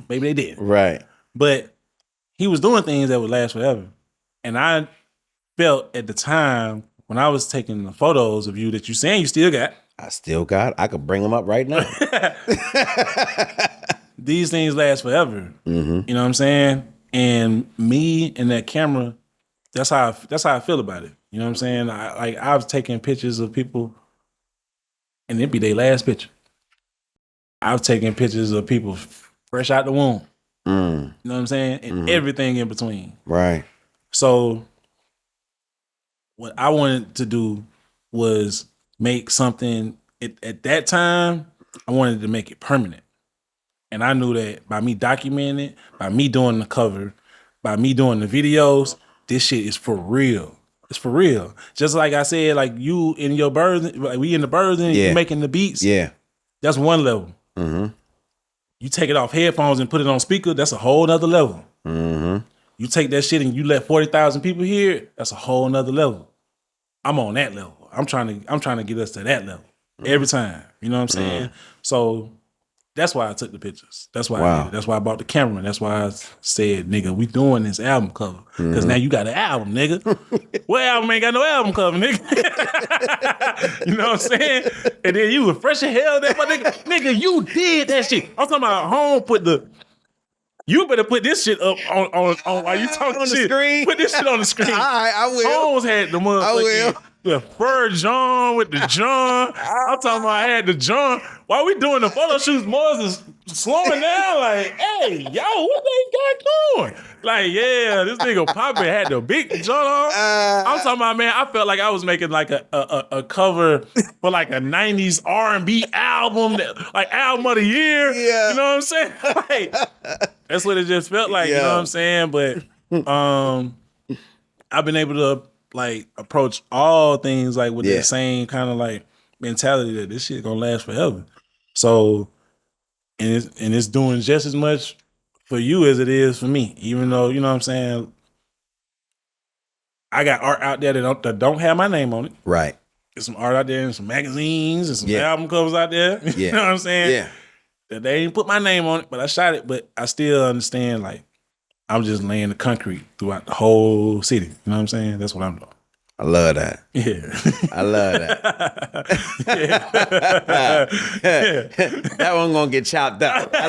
maybe they did. Right. But he was doing things that would last forever. And I felt at the time when I was taking the photos of you that you saying you still got. I still got. I could bring them up right now. These things last forever. You know what I'm saying? And me and that camera, that's how I feel about it. You know what I'm saying? I've taken pictures of people, and it'd be their last picture. I've taken pictures of people fresh out the womb. You know what I'm saying? And everything in between. Right. So what I wanted to do was make something at that time, I wanted to make it permanent. And I knew that by me documenting it, by me doing the cover, by me doing the videos, this shit is for real. It's for real. Just like I said, like you in your birds, like we in the birds and you making the beats. Yeah. That's one level. You take it off headphones and put it on speaker, that's a whole nother level. You take that shit and you let 40,000 people hear it, that's a whole nother level. I'm on that level. I'm trying to get us to that level every time. You know what I'm saying? So that's why I took the pictures. That's why I did it. That's why I bought the camera. That's why I said, nigga, we doing this album cover. Because now you got an album, nigga. What album ain't got no album cover, nigga? You know what I'm saying? And then you were fresh as hell there, but nigga, you did that shit. I'm talking about home you better put this shit up on while you talking on the shit. screen. Put this shit on the screen. All right, I will. Holmes had the motherfucking I will. the fur John with the John. I'm talking about I had the John. While we doing the photo shoots, Mars is slowing down like, hey, yo, what they got going? Like, yeah, this nigga Poppy had the big John on. I'm talking about, man, I felt like I was making like a cover for like a 90s R&B album, like album of the year. Yeah. You know what I'm saying? Like, that's what it just felt like, you know what I'm saying? But I've been able to like approach all things like with that same kind of like mentality that this shit gonna last forever. So and it's doing just as much for you as it is for me. Even though, you know what I'm saying, I got art out there that don't have my name on it. Right. There's some art out there and some magazines and some Yeah. album covers out there. You Yeah. know what I'm saying? Yeah. That they didn't put my name on it, but I shot it. But I still understand, like, I'm just laying the concrete throughout the whole city. You know what I'm saying? That's what I'm doing. I love that. Yeah. I love that. That one gonna get chopped up. I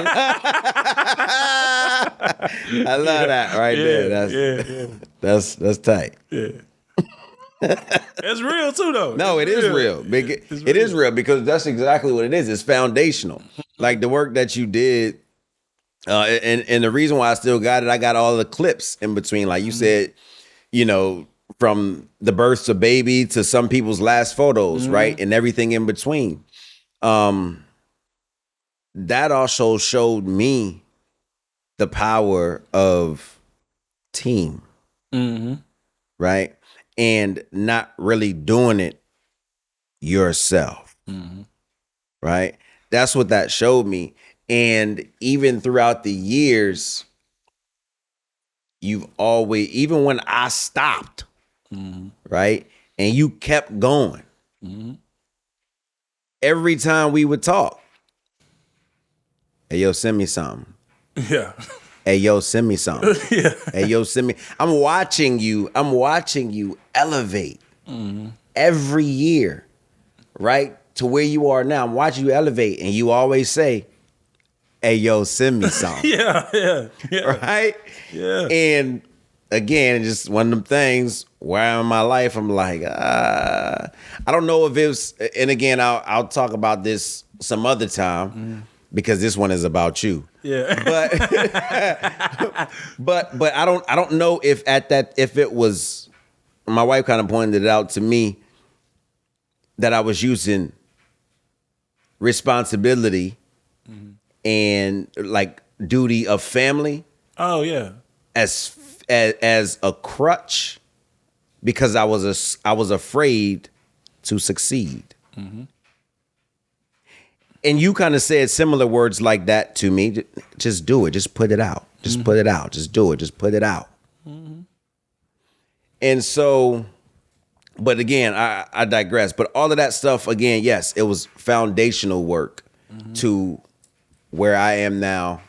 love that right there. That's tight. Yeah. It's real too, though. No, it is real. It is real because that's exactly what it is. It's foundational. Like the work that you did, and the reason why I still got it, I got all the clips in between. Like you said, you know, from the births of baby to some people's last photos, right? And everything in between. That also showed me the power of team, right? And not really doing it yourself, right? That's what that showed me. And even throughout the years, you've always, even when I stopped, right? And you kept going. Every time we would talk, hey, yo, send me something. Yeah. Hey, yo, send me something. Yeah. Hey, yo, send me. I'm watching you elevate every year, right? To where you are now. I'm watching you elevate, and you always say, hey, yo, send me something. Yeah. Right? Yeah. And again, just one of them things where in my life, I'm like, I don't know if it was, and again, I'll talk about this some other time because this one is about you. Yeah. But I don't know if if it was, my wife kind of pointed it out to me that I was using responsibility and like duty of family Oh, yeah. as a crutch because I was afraid to succeed. And you kind of said similar words like that to me. Just do it. Just put it out. Just put it out. Just do it. Just put it out. And so, but again, I digress. But all of that stuff, again, yes, it was foundational work to where I am now.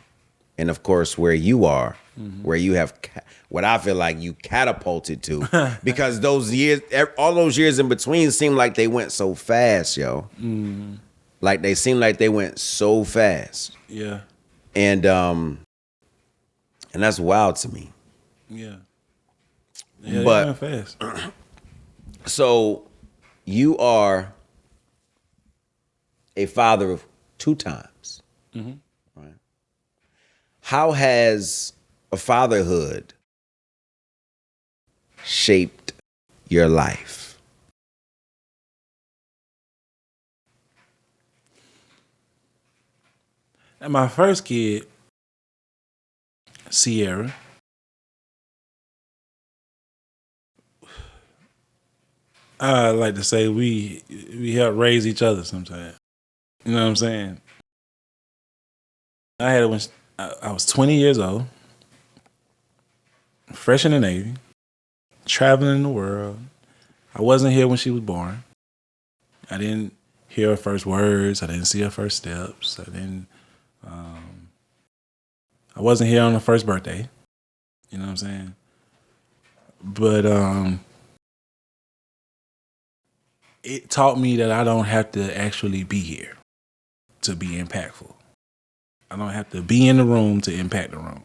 And of course, where you are, where you have what I feel like you catapulted to. Because those years, all those years in between seemed like they went so fast, yo. Like they seemed like they went so fast. Yeah. And that's wild to me. Yeah. Yeah, But they went fast. so you are a father of 2 times. Right? How has a fatherhood shaped your life? And my first kid, Sierra, I like to say we help raise each other sometimes. You know what I'm saying? I had it when I was 20 years old, fresh in the Navy, traveling the world. I wasn't here when she was born. I didn't hear her first words. I didn't see her first steps. I wasn't here on her first birthday. You know what I'm saying? But it taught me that I don't have to actually be here to be impactful. I don't have to be in the room to impact the room.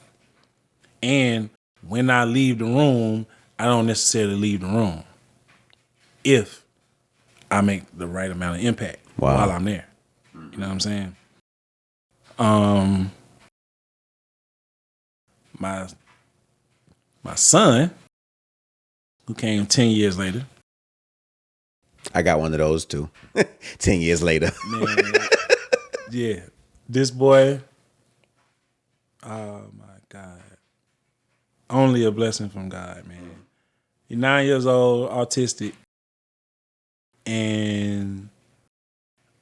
And when I leave the room, I don't necessarily leave the room if I make the right amount of impact while I'm there. You know what I'm saying? My son, who came 10 years later. I got one of those too. 10 years later. Man, yeah. This boy, oh my God. Only a blessing from God, man. He's 9 years old, autistic. And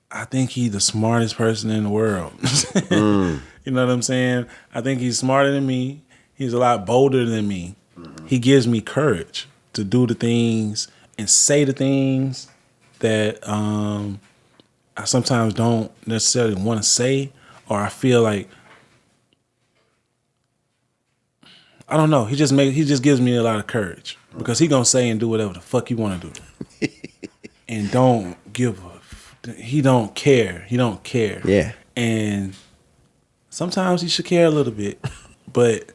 I think he's the smartest person in the world. You know what I'm saying? I think he's smarter than me. He's a lot bolder than me. He gives me courage. to do the things and say the things that I sometimes don't necessarily want to say, or I feel like I don't know. He just gives me a lot of courage because he gonna say and do whatever the fuck you want to do, and don't give a. He don't care. He don't care. Yeah. And sometimes he should care a little bit, but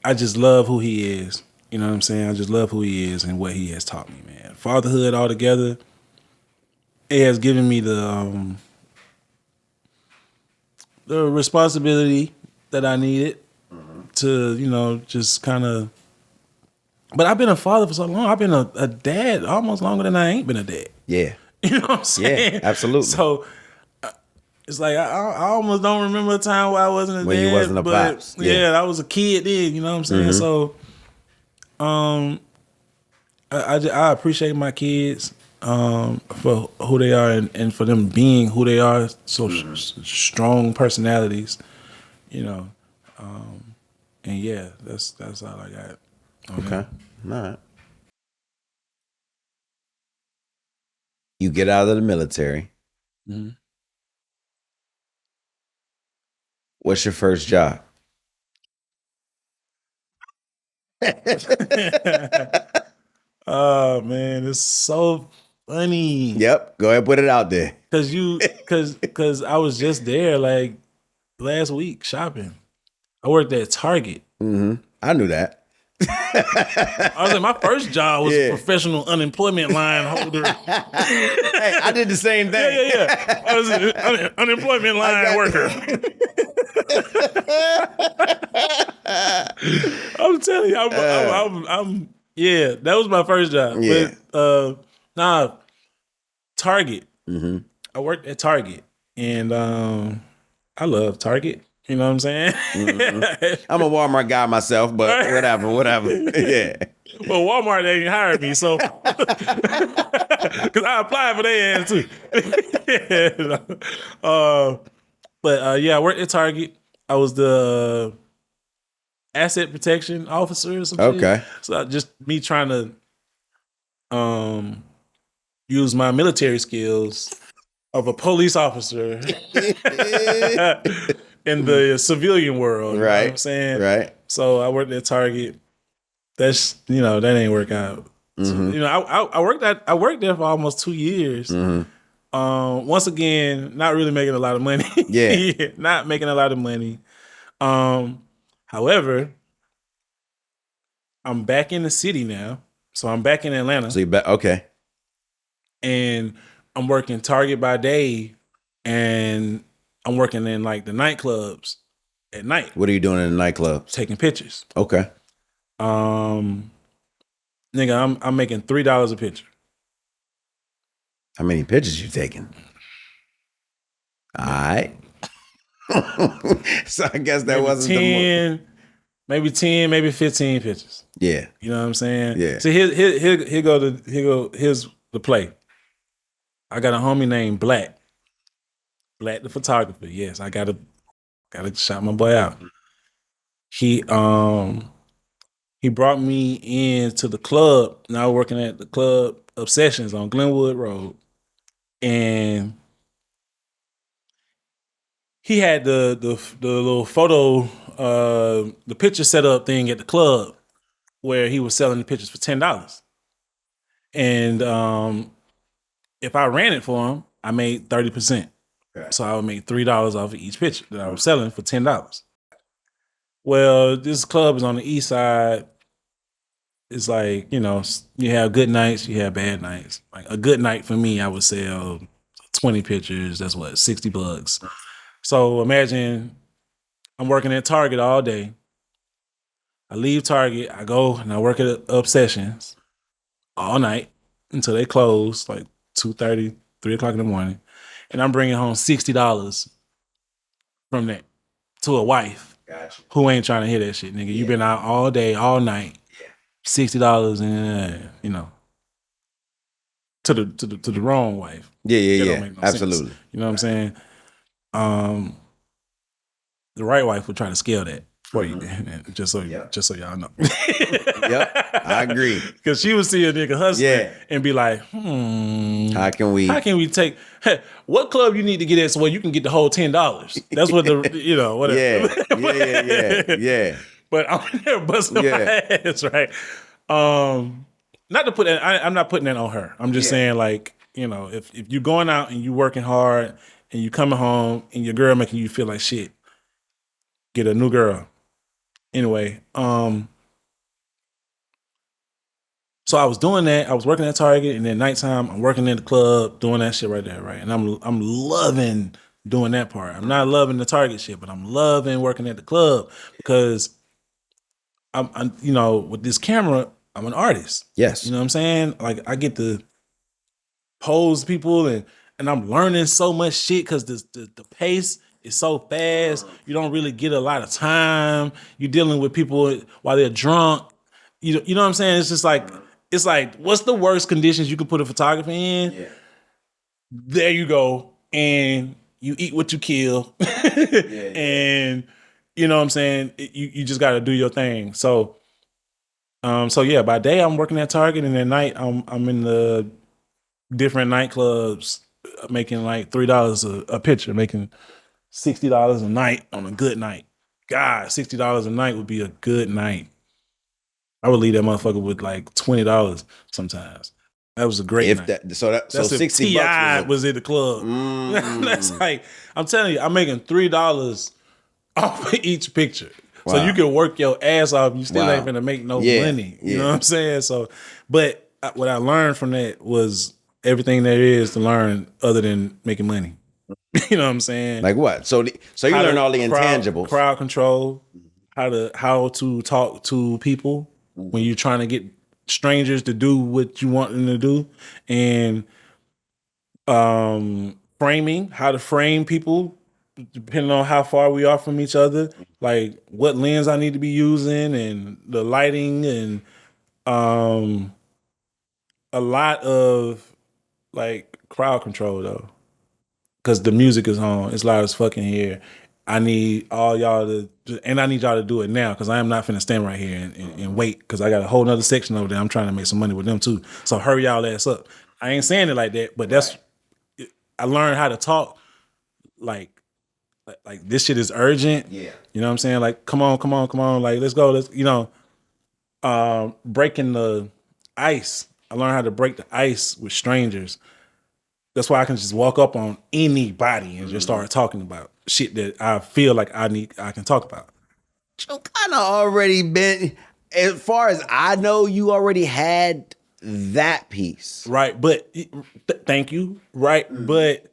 I just love who he is. You know what I'm saying? I just love who he is and what he has taught me, man. Fatherhood altogether, it has given me the responsibility that I needed to, just kind of. But I've been a father for so long. I've been a dad almost longer than I ain't been a dad. Yeah. You know what I'm saying? Yeah, absolutely. So it's like I almost don't remember a time where I wasn't a dad. When you wasn't a but pops. Yeah, I was a kid then. You know what I'm saying? So, I appreciate my kids for who they are and for them being who they are. So strong personalities. And yeah, that's all I got. Okay. All right. You get out of the military. Mhm. What's your first job? Oh man, it's so funny. Yep. Go ahead and put it out there. Cause I was just there like last week shopping. I worked at Target. I knew that. I was like, my first job was Yeah. professional unemployment line holder. Hey, I did the same thing. Yeah. I was an unemployment line worker. I'm telling you, I'm yeah, that was my first job. Yeah. But Target. I worked at Target, and I love Target. You know what I'm saying? I'm a Walmart guy myself, but whatever. Yeah. Well, Walmart ain't hired me, so because I applied for their ass too. Yeah, I worked at Target. I was the asset protection officer or something. Okay. So just me trying to use my military skills of a police officer in the civilian world. You know what I'm saying? Right. So I worked at Target. That ain't work out. So, I worked there for almost 2 years. Once again, not really making a lot of money. Yeah. Not making a lot of money. However, I'm back in the city now. So I'm back in Atlanta. So you bet. Okay. And I'm working Target by day, and I'm working in like the nightclubs at night, What are you doing in the nightclubs? taking pictures. Okay. Nigga, I'm making $3 a picture. How many pictures you taking? All right. So I guess that Maybe wasn't 10, maybe 10, maybe 15 pictures. Yeah. You know what I'm saying? Yeah. So here's the play. I got a homie named Black. Black the photographer. Yes, I gotta shout my boy out. He brought me into the club. Now working at the club Obsessions on Glenwood Road. And he had the little photo, the picture setup thing at the club where he was selling the pictures for $10. And if I ran it for him, I made 30%. Okay. So I would make $3 off of each picture that I was selling for $10. Well, this club is on the east side. It's like, you have good nights, you have bad nights. Like a good night for me, I would sell 20 pictures. That's what, $60. So imagine I'm working at Target all day. I leave Target, I go and I work at Obsessions all night until they close, like 2:30, 3 o'clock in the morning. And I'm bringing home $60 from that to a wife. Gotcha. Who ain't trying to hear that shit, nigga. Yeah. You been out all day, all night. Yeah. $60 and to the wrong wife. Yeah. That Yeah. don't make no Absolutely. sense. You know what I'm saying? The right wife would try to scale that. for you, just so y'all know. Yep, I agree. Because she would see a nigga hustling Yeah. and be like, How can we take what club you need to get at so you can get the whole $10? That's what the whatever. Yeah. But I'm there busting my ass, right? Not to put that. I'm not putting that on her. I'm just saying, like, if you're going out and you working hard and you coming home and your girl making you feel like shit, get a new girl. Anyway, so I was doing that. I was working at Target, and then nighttime I'm working in the club, doing that shit right there, right? And I'm loving doing that part. I'm not loving the Target shit, but I'm loving working at the club because I'm with this camera, I'm an artist. Yes. You know what I'm saying? Like, I get to pose people and I'm learning so much shit because the pace is so fast. You don't really get a lot of time. You're dealing with people while they're drunk. You know what I'm saying? It's just like, what's the worst conditions you can put a photographer in? Yeah. There you go. And you eat what you kill. And you know what I'm saying? You just got to do your thing. So yeah, by day I'm working at Target, and at night I'm in the different nightclubs making like $3 a picture, making $60 a night on a good night. God, $60 a night would be a good night. I would leave that motherfucker with like $20 sometimes. That was a great night. So $60 T.I. was in the club. That's like, I'm telling you, I'm making $3 off of each picture. Wow. So you can work your ass off. You still ain't gonna make no money. You know what I'm saying? So, but what I learned from that was everything there is to learn other than making money. You know what I'm saying? Like what? So you learn all the intangibles. Crowd control, how to talk to people when you're trying to get strangers to do what you want them to do, and framing, how to frame people depending on how far we are from each other, like what lens I need to be using and the lighting, and a lot of like crowd control though, because the music is on. It's loud as fucking here. I need all y'all and I need y'all to do it now, because I am not finna stand right here and wait, because I got a whole nother section over there. I'm trying to make some money with them too. So hurry y'all ass up. I ain't saying it like that, but that's, I learned how to talk like this shit is urgent. Yeah. You know what I'm saying? Like, come on. Like, let's go. Breaking the ice. I learned how to break the ice with strangers. That's why I can just walk up on anybody and just start talking about shit that I feel like I can talk about. You kind of already been, as far as I know, you already had that piece. Right. But thank you. Right. But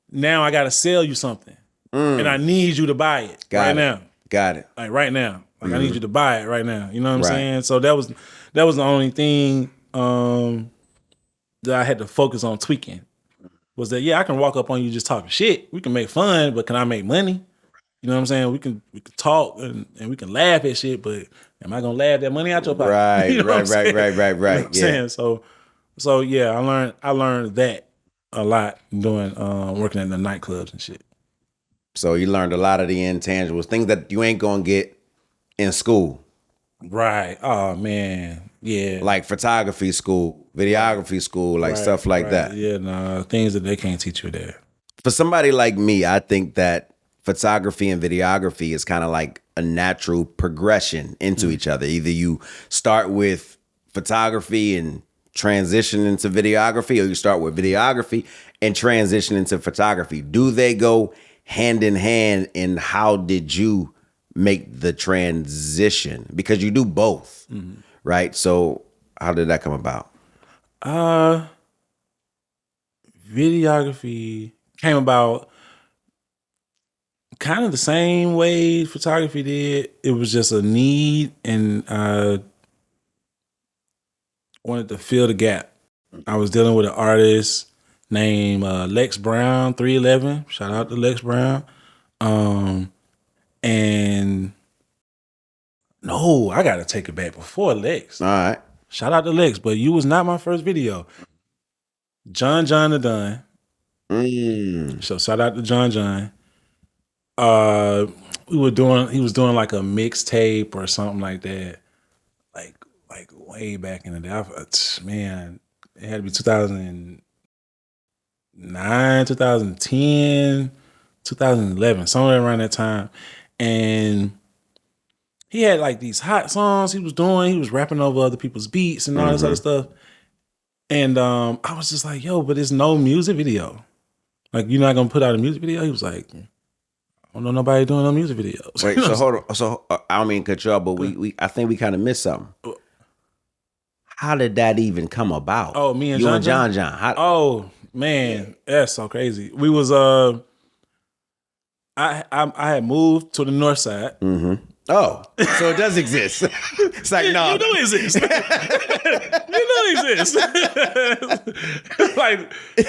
now I got to sell you something. And I need you to buy it now. Got it. Like right now. Like I need you to buy it right now. You know what I'm saying? So that was the only thing that I had to focus on tweaking. Was that, I can walk up on you just talking shit. We can make fun, but can I make money? You know what I'm saying? We can talk and we can laugh at shit, but am I gonna laugh that money out your pocket? Right, you know right. You know what I'm saying? So yeah, I learned that a lot doing working in the nightclubs and shit. So you learned a lot of the intangibles, things that you ain't gonna get in school. Right. Oh man. Yeah. Like photography school, videography school, like stuff like that. Yeah, nah, things that they can't teach you there. For somebody like me, I think that photography and videography is kind of like a natural progression into each other. Either you start with photography and transition into videography, or you start with videography and transition into photography. Do they go hand in hand, and how did you make the transition? Because you do both, right? So how did that come about? Videography came about kind of the same way photography did. It was just a need, and I wanted to fill the gap. I was dealing with an artist named Lex Brown, 311. Shout out to Lex Brown. And no, I gotta take it back before Lex. All right. Shout out to Lex, but you was not my first video. John the Dunn. So shout out to John. he was doing like a mixtape or something like that. Like way back in the day. Man, it had to be 2009, 2010, 2011, somewhere around that time. And he had like these hot songs he was doing. He was rapping over other people's beats and all this other stuff. And I was just like, yo, but there's no music video. Like, you're not gonna put out a music video? He was like, I don't know nobody doing no music videos. Wait, so hold on. So I don't mean to cut you off, but I think we kind of missed something. How did that even come about? Oh, me and you John and John. How, Oh man, that's so crazy. We was I had moved to the north side. Oh, so it does exist. It's like, no. You know it exists. You know it exists.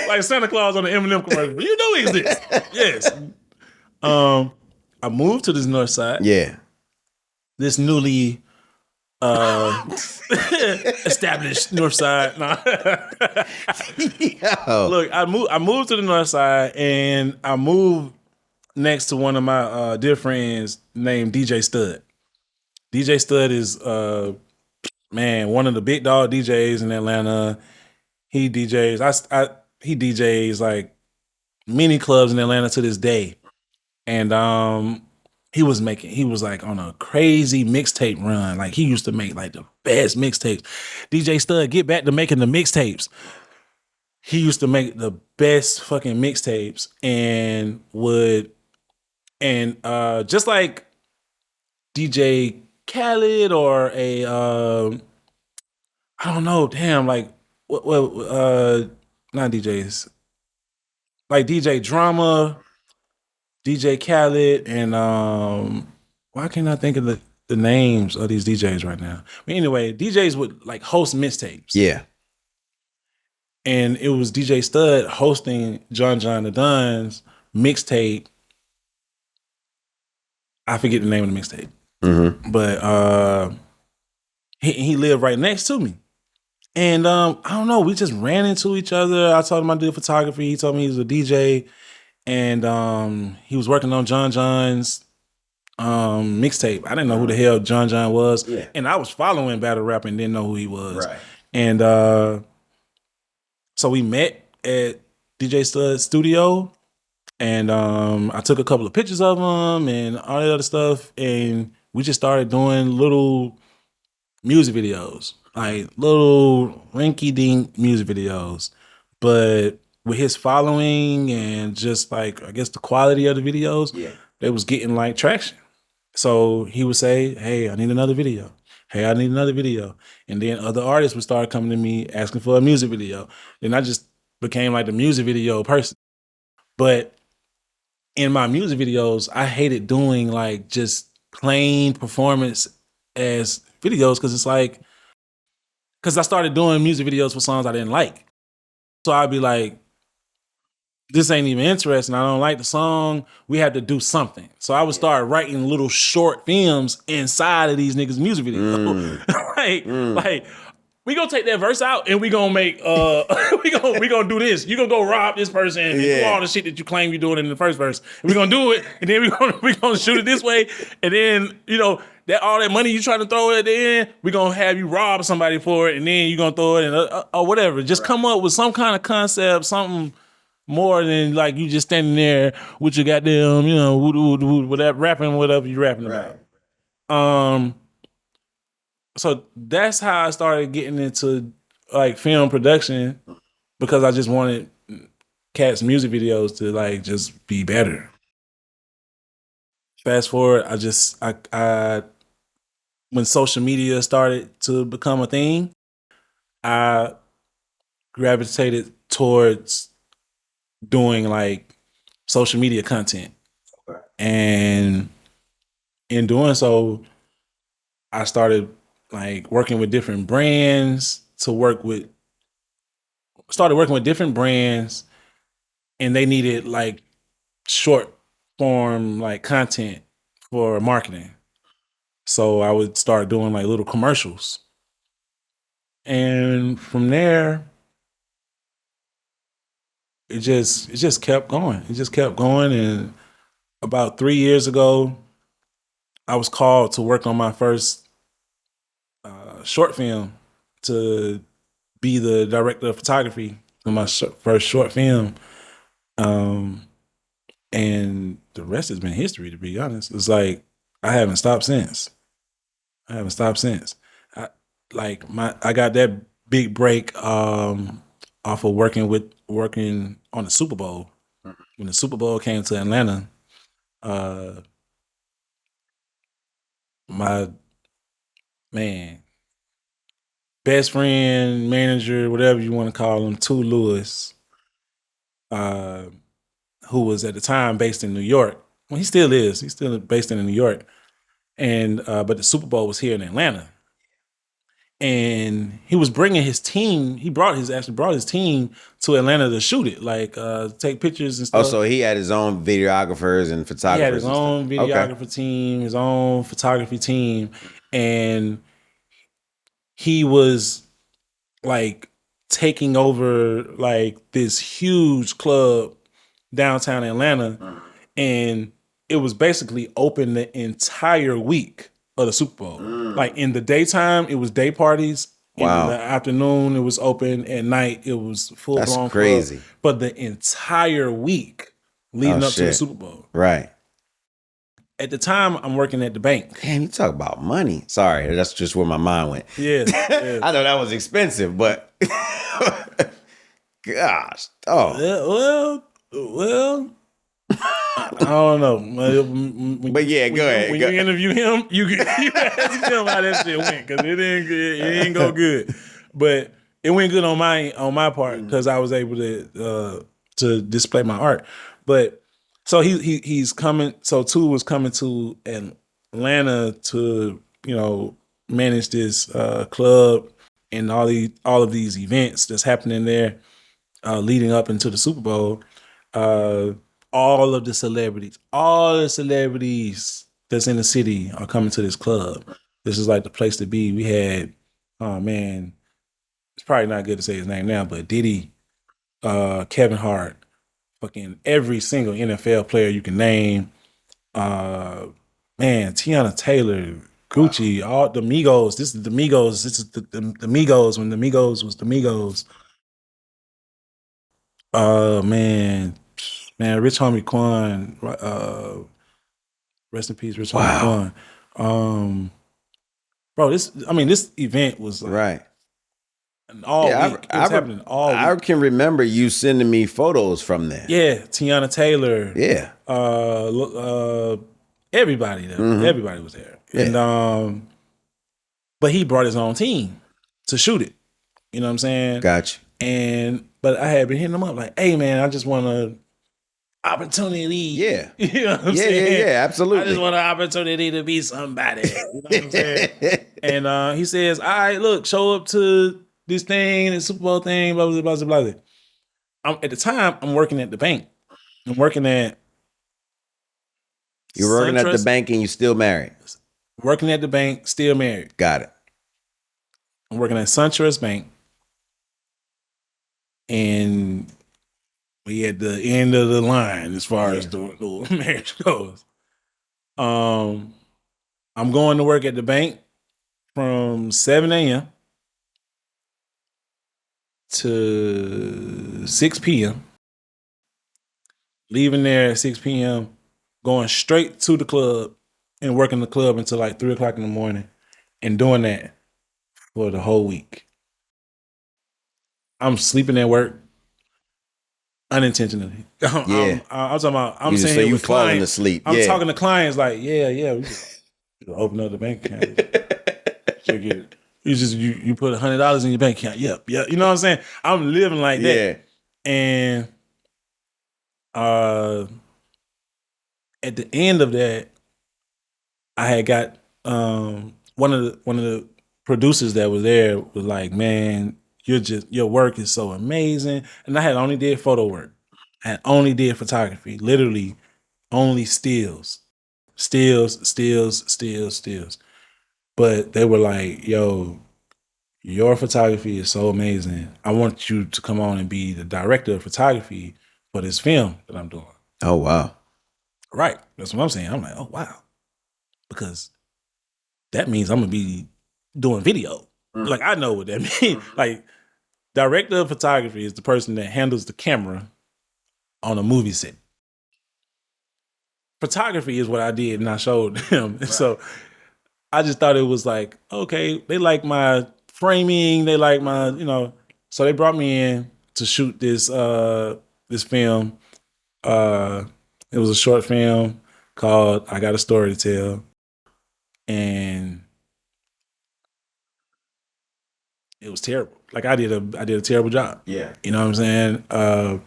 like Santa Claus on the Eminem commercial. You know it exists. Yes. I moved to this north side. Yeah. This newly established north side. Nah. Look, I moved to the north side, and I moved next to one of my dear friends named DJ Stud. DJ Stud is one of the big dog DJs in Atlanta. He DJs. He DJs like many clubs in Atlanta to this day. And he was like on a crazy mixtape run. Like, he used to make like the best mixtapes. DJ Stud, get back to making the mixtapes. He used to make the best fucking mixtapes and just like DJ Khaled or I don't know, damn, like not DJs, like DJ Drama, DJ Khaled, and why can't I think of the names of these DJs right now? But anyway, DJs would like host mixtapes. Yeah. And it was DJ Stud hosting John the Don's mixtape. I forget the name of the mixtape. But he lived right next to me. And I don't know, we just ran into each other. I told him I did photography. He told me he was a DJ. And he was working on John's mixtape. I didn't know who the hell John was. Yeah. And I was following battle rap and didn't know who he was. Right. And so we met at DJ Stud's studio, and I took a couple of pictures of him and all that other stuff, and we just started doing little music videos, like little rinky-dink music videos. But with his following and just like, I guess, the quality of the videos, they was getting like traction. So he would say, hey, I need another video. Hey, I need another video. And then other artists would start coming to me asking for a music video. Then I just became like the music video person. But in my music videos, I hated doing like just plain performance as videos, because it's like, because I started doing music videos for songs I didn't like. So I'd be like, this ain't even interesting. I don't like the song. We had to do something. So I would start writing little short films inside of these niggas' music videos. Like, we gonna take that verse out and we gonna make we gonna do this. You gonna go rob this person and do all the shit that you claim you're doing in the first verse. And we gonna do it, and then we gonna shoot it this way, and then that all that money you trying to throw at the end, we gonna have you rob somebody for it, and then you gonna throw it in or whatever. Just come up with some kind of concept, something more than like you just standing there with your goddamn, whatever, rapping whatever you rapping about. So that's how I started getting into like film production, because I just wanted cats' music videos to like just be better. Fast forward, I when social media started to become a thing, I gravitated towards doing like social media content. Okay. And in doing so, I started like working with different brands started working with different brands, and they needed like short form like content for marketing. So I would start doing like little commercials. And from there, it just kept going. It just kept going. And about 3 years ago, I was called to work on my first short film, to be the director of photography for my first short film. And the rest has been history, to be honest. It's like I haven't stopped since. I, I got that big break off of working on the Super Bowl. When the Super Bowl came to Atlanta, my man, best friend, manager, whatever you want to call him, Tu Lewis, who was at the time based in New York. Well, he still is. He's still based in New York. And but the Super Bowl was here in Atlanta. And he was bringing his team. He actually brought his team to Atlanta to shoot it, like take pictures and stuff. Oh, so he had his own videographers and photographers. He had his and own stuff. videographer team, his own photography team, and he was like taking over like this huge club downtown Atlanta, and it was basically open the entire week of the Super Bowl. Like in the daytime, it was day parties. Wow. In the afternoon, it was open. At night, it was full blown. That's crazy. Club. But the entire week leading up to the Super Bowl. Right. At the time, I'm working at the bank. Damn, you talk about money. Sorry, that's just where my mind went. Yes. I know that was expensive, but gosh. Oh. Well, I don't know. But yeah, go ahead. When you interview him, you ask him how that shit went, because it didn't go good. But it went good on my part, because I was able to display my art. But so he's coming. So Tu was coming to Atlanta to manage this club and all of these events that's happening there leading up into the Super Bowl. All the celebrities that's in the city are coming to this club. This is like the place to be. We had, oh man, it's probably not good to say his name now, but Diddy, Kevin Hart, fucking every single NFL player you can name. Man, Tiana Taylor, Gucci, all the Migos. This is the Migos. This is the Migos when the Migos was the Migos. Man, Rich Homie Quan, rest in peace, Rich Homie Quan. Bro, this event was like Right. all week. It was happening all week. I can remember you sending me photos from there. Yeah, Tiana Taylor. Yeah. Everybody there. Mm-hmm. Everybody was there. Yeah. And but he brought his own team to shoot it. You know what I'm saying? Gotcha. But I had been hitting him up like, hey man, I just want an opportunity. Yeah. You know what I'm saying? Yeah, absolutely. I just want an opportunity to be somebody. You know what I'm saying? And he says, all right, look, show up to this thing, this Super Bowl thing, blah, blah, blah, blah, blah. At the time, I'm working at the bank. I'm working at You're working at the bank and you're still married? Working at the bank, still married. Got it. I'm working at SunTrust Bank. And we at the end of the line as far as the marriage goes. I'm going to work at the bank from 7 a.m. to 6 p.m. Leaving there at 6 p.m., going straight to the club and working the club until like 3 o'clock in the morning, and doing that for the whole week. I'm sleeping at work unintentionally. Yeah. I'm talking about, I'm saying so you with falling clients, asleep. I'm talking to clients like, we just open up the bank account. Check it. You put $100 in your bank account. Yep. You know what I'm saying? I'm living like that. Yeah. And at the end of that, I had got one of the producers that was there was like, man, your work is so amazing. And I had only did photo work. I had only did photography, literally only stills. But they were like, yo, your photography is so amazing. I want you to come on and be the director of photography for this film that I'm doing. Oh, wow. Right. That's what I'm saying. I'm like, oh, wow. because that means I'm gonna be doing video. Like I know what that means. Like director of photography is the person that handles the camera on a movie set. Photography is what I did and I showed them. Right. So I just thought it was like, okay, they like my framing, they like my, so they brought me in to shoot this film. It was a short film called I Got a Story to Tell. And it was terrible. Like I did a terrible job. Yeah. You know what I'm saying?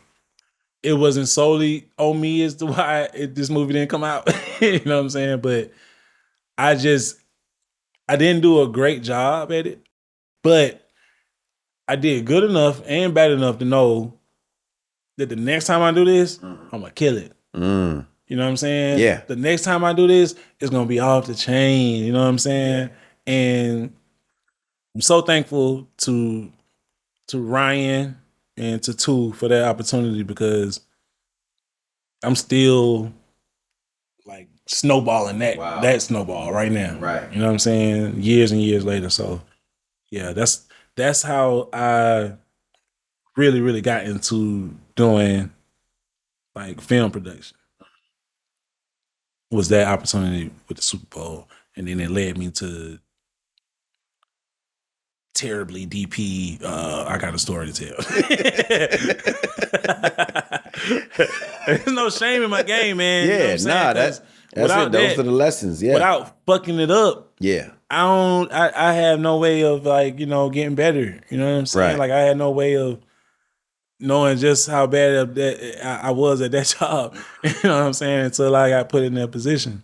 It wasn't solely on me as to why this movie didn't come out. You know what I'm saying? But I didn't do a great job at it, but I did good enough and bad enough to know that the next time I do this, I'm gonna kill it. Mm. You know what I'm saying? Yeah. The next time I do this, it's gonna be off the chain. You know what I'm saying? And I'm so thankful to Ryan and to Two for that opportunity because I'm still like snowballing that snowball right now. Right. You know what I'm saying? Years and years later. So yeah, that's how I really, really got into doing like film production. Was that opportunity with the Super Bowl. And then it led me to terribly DP, I Got a Story to Tell. There's no shame in my game, man. Yeah, you know what I'm saying? that's it. Those are the lessons. Yeah. Without fucking it up. Yeah. I have no way of like, getting better. You know what I'm saying? Right. Like I had no way of knowing just how bad I was at that job. You know what I'm saying? Until I got put in that position.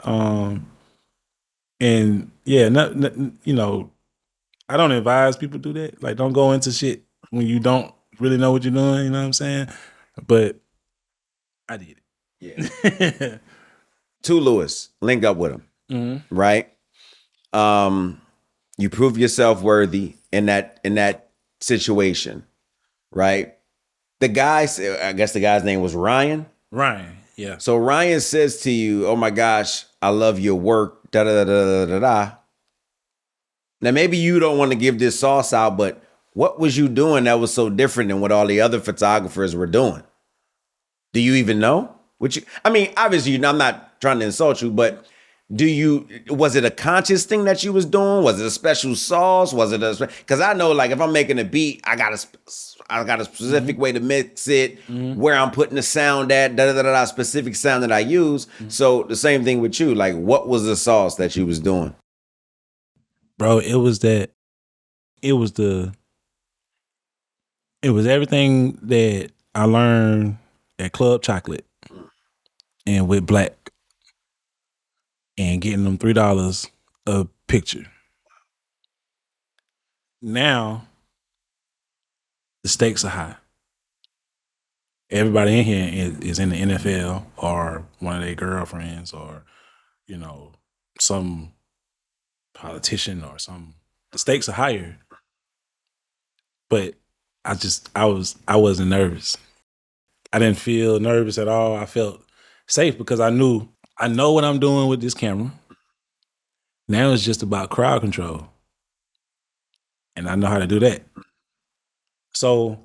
And yeah, I don't advise people do that. Like, don't go into shit when you don't really know what you're doing. You know what I'm saying? But I did it. Yeah. To Lewis, link up with him, right? You prove yourself worthy in that situation, right? The guy, I guess the guy's name was Ryan. Ryan, yeah. So Ryan says to you, "Oh my gosh, I love your work." Da da da da da da. Now maybe you don't want to give this sauce out, but what was you doing that was so different than what all the other photographers were doing? Do you even know? Obviously, I'm not trying to insult you, but was it a conscious thing that you was doing? Was it a special sauce? Was it because I know, like, if I'm making a beat, I got a specific way to mix it, where I'm putting the sound at, specific sound that I use. So the same thing with you. Like, what was the sauce that you was doing? Bro, it was everything that I learned at Club Chocolate and with Black and getting them $3 a picture. Now the stakes are high. Everybody in here is in the NFL or one of their girlfriends or, some politician or some. The stakes are higher. But I wasn't nervous. I didn't feel nervous at all. I felt safe because I know what I'm doing with this camera. Now it's just about crowd control. And I know how to do that. So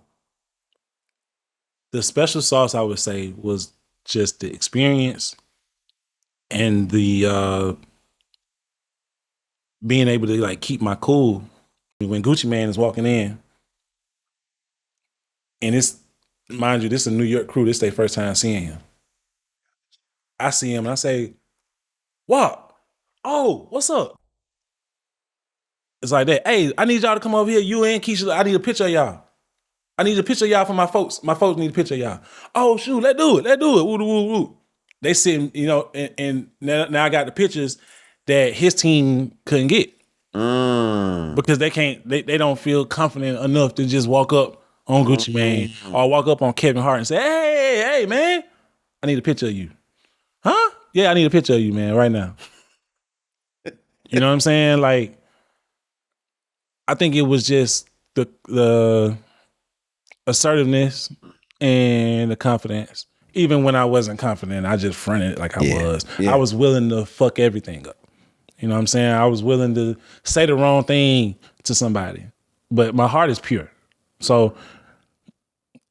the special sauce, I would say, was just the experience and the being able to like keep my cool. When Gucci Mane is walking in, and mind you, this is a New York crew, this is their first time seeing him. I see him and I say, "What? Oh, what's up?" It's like that. "Hey, I need y'all to come over here. You and Keisha, I need a picture of y'all. I need a picture of y'all for my folks. My folks need a picture of y'all." "Oh, shoot, let's do it. Woo, woo, woo." They sitting, and now I got the pictures that his team couldn't get. Because they don't feel confident enough to just walk up on Gucci Mane or walk up on Kevin Hart and say, hey, man, I need a picture of you." "Huh? Yeah, I need a picture of you, man, right now." You know what I'm saying? Like, I think it was just the assertiveness and the confidence. Even when I wasn't confident, I just fronted it like I was. Yeah. I was willing to fuck everything up. You know what I'm saying? I was willing to say the wrong thing to somebody, but my heart is pure. So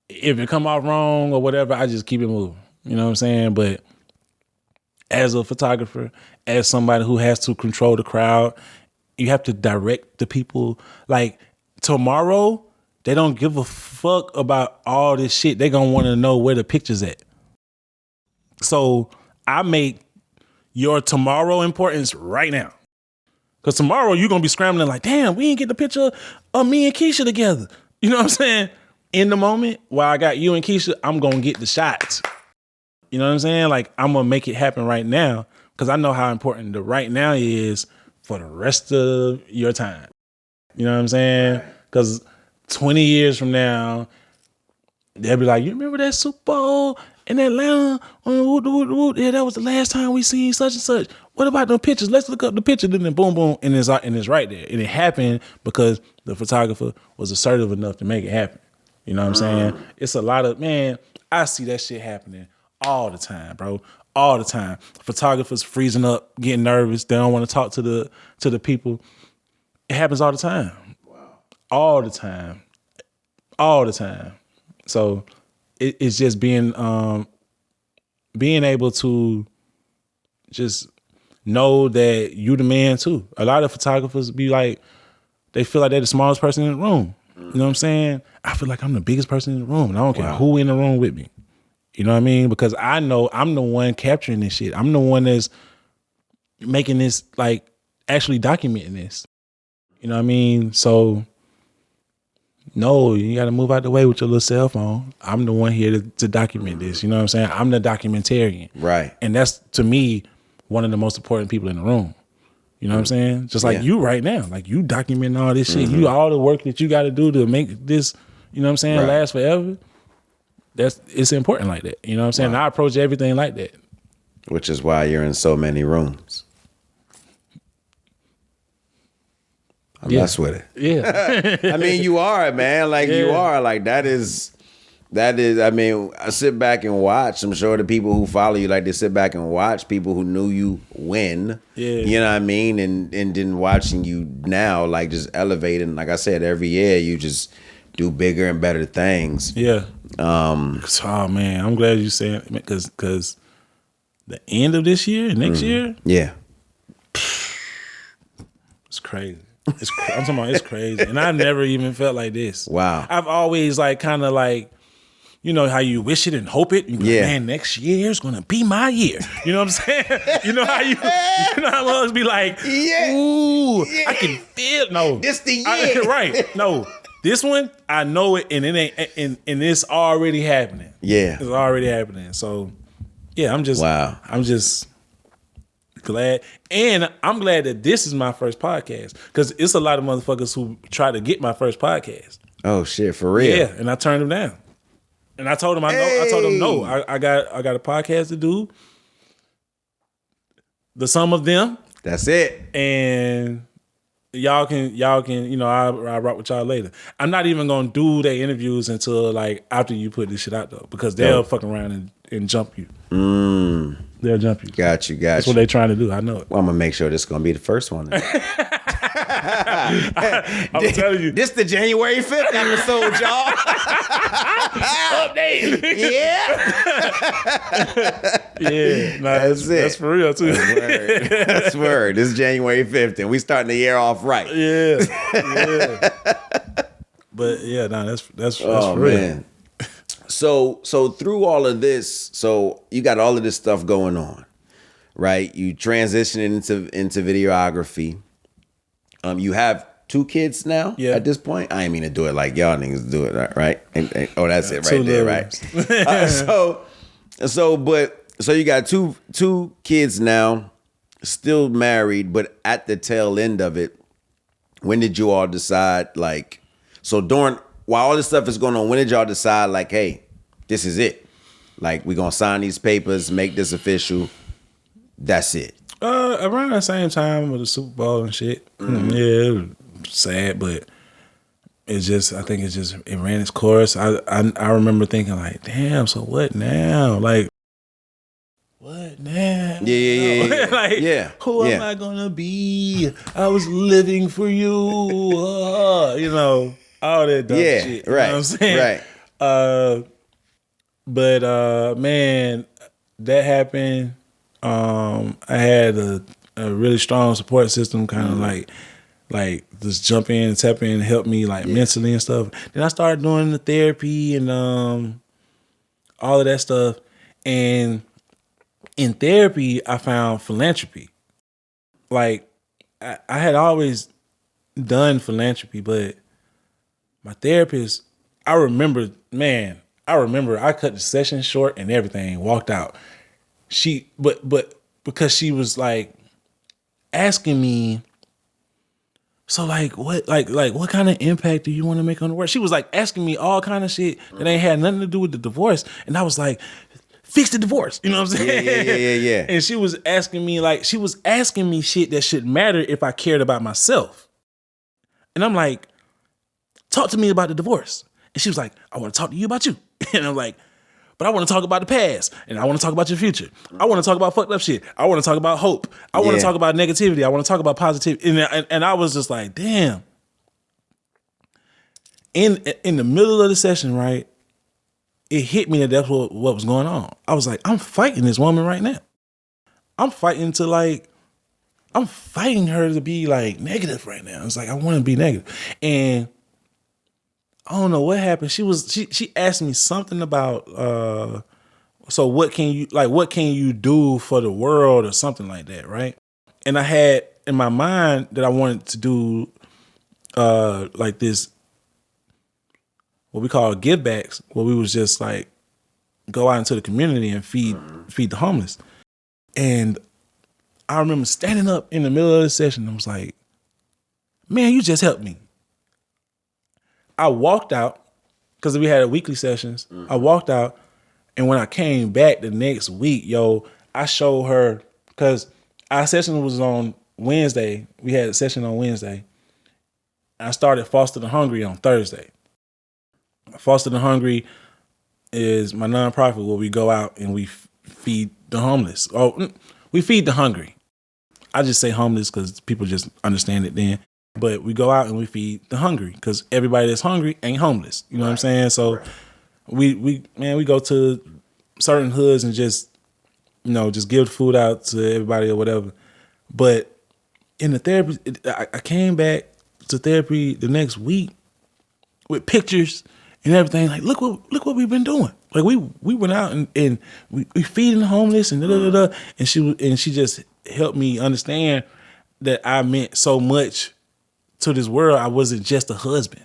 if it come out wrong or whatever, I just keep it moving. You know what I'm saying? But as a photographer, as somebody who has to control the crowd, you have to direct the people. Like tomorrow, they don't give a fuck about all this shit. They gonna want to know where the picture's at. So I make your tomorrow importance right now. Because tomorrow you're gonna be scrambling like, damn, we didn't get the picture of me and Keisha together. You know what I'm saying? In the moment, while I got you and Keisha, I'm gonna get the shots. You know what I'm saying? Like, I'm gonna make it happen right now because I know how important the right now is for the rest of your time. You know what I'm saying? Because 20 years from now, they'll be like, you remember that Super Bowl in Atlanta? Yeah, that was the last time we seen such and such. What about the pictures? Let's look up the picture. Then boom, boom, and it's right there. And it happened because the photographer was assertive enough to make it happen. You know what I'm saying? It's a lot of, man, I see that shit happening all the time, bro. All the time. Photographers freezing up, getting nervous. They don't want to talk to the people. It happens all the time. Wow. All the time. All the time. So it's just being able to just know that you the man too. A lot of photographers be like, they feel like they're the smallest person in the room. You know what I'm saying? I feel like I'm the biggest person in the room, and I don't care who in the room with me. You know what I mean? Because I know I'm the one capturing this shit. I'm the one that's making this, like, actually documenting this. You know what I mean? So, no, you got to move out the way with your little cell phone. I'm the one here to document this. You know what I'm saying? I'm the documentarian. Right. And that's, to me, one of the most important people in the room. You know what I'm saying? Just like you right now. Like, you documenting all this shit. You all the work that you got to do to make this, you know what I'm saying, last forever. It's important like that. You know what I'm saying? Wow. I approach everything like that. Which is why you're in so many rooms. I mess with it. Yeah. I mean, you are, man. Like, you are. Like, that is, I mean, I sit back and watch. I'm sure the people who follow you, like, they sit back and watch people who knew you when. Yeah. You know what I mean? And then watching you now, like, just elevating. Like I said, every year you just do bigger and better things. Yeah. Oh, man, I'm glad you said it, because the end of this year, next year, it's crazy. I'm talking about it's crazy, and I've never even felt like this. Wow. I've always like kind of like, you know how you wish it and hope it. You be like, man, next year is gonna be my year. You know what I'm saying? You know how motherfuckers be like, ooh, I can feel. No, this the year, right? No. This one, I know it, and it ain't, and it's already happening. Yeah, it's already happening. So, yeah, I'm just glad, and I'm glad that this is my first podcast because it's a lot of motherfuckers who try to get my first podcast. Oh shit, for real? Yeah, and I turned them down, and I told them I told them no. I got a podcast to do. The sum of them. That's it. And y'all can, you know, I'll rock with y'all later. I'm not even gonna do their interviews until like after you put this shit out though, because they'll fuck around and jump you. They'll jump you. Got you. That's what they're trying to do. I know it. Well, I'm gonna make sure this is gonna be the first one. I'm telling you, this the January 5th episode, y'all. Update. Yeah. Nah, that's it. That's for real too. That's word. That's word. This is January 5th, and we starting the year off right. Yeah. But yeah, that's for real. Man. So through all of this, so you got all of this stuff going on, right? You transitioning into videography. You have 2 kids now at this point. I ain't mean to do it like y'all niggas do it, right? Oh, that's it right there, right? So you got two kids now, still married, but at the tail end of it, when did you all decide, like, so while all this stuff is going on, when did y'all decide, like, hey, this is it? Like, we gonna sign these papers, make this official. That's it. Around the same time with the Super Bowl and shit. Mm-hmm. Yeah, it was sad, but it ran its course. I remember thinking like, damn, so what now? Like, what now? Yeah. Like, Yeah. who am I gonna be? I was living for you. All that dumb Yeah, shit. You know right, what I'm saying? right. But man, that happened. I had a really strong support system, kind of like just jump in and tap in and help me like mentally and stuff. Then I started doing the therapy and all of that stuff. And in therapy, I found philanthropy. Like I had always done philanthropy, but my therapist, I remember I cut the session short and everything, walked out. But because she was like asking me, so like what kind of impact do you want to make on the world? She was like asking me all kind of shit that ain't had nothing to do with the divorce, and I was like, fix the divorce. You know what I'm saying? Yeah. And she was asking me shit that should matter if I cared about myself. And I'm like, talk to me about the divorce. And she was like, I want to talk to you about you. And I'm like, but I want to talk about the past, and I want to talk about your future. I want to talk about fucked up shit. I want to talk about hope. I want to talk about negativity. I want to talk about positivity. And I was just like, damn. In the middle of the session, right, it hit me that that's what was going on. I was like, I'm fighting this woman right now. I'm fighting her to be like negative right now. It's like, I want to be negative. And I don't know what happened. She asked me something about so what can you do for the world or something like that, right? And I had in my mind that I wanted to do like this, what we call give backs, where we was just like go out into the community and feed the homeless. And I remember standing up in the middle of the session and I was like, man, you just helped me. I walked out because we had weekly sessions. I walked out, and when I came back the next week, I showed her, because our session was on Wednesday. We had a session on Wednesday. I started Foster the Hungry on Thursday. Foster the Hungry is my nonprofit where we go out and we feed the homeless. We feed the hungry. I just say homeless because people just understand it then. But we go out and we feed the hungry because everybody that's hungry ain't homeless. You know what I'm saying? So we go to certain hoods and just give food out to everybody or whatever. But in the therapy, I came back to therapy the next week with pictures and everything. Like, look what we've been doing. Like we went out and we feeding the homeless and and she just helped me understand that I meant so much to this world. I wasn't just a husband.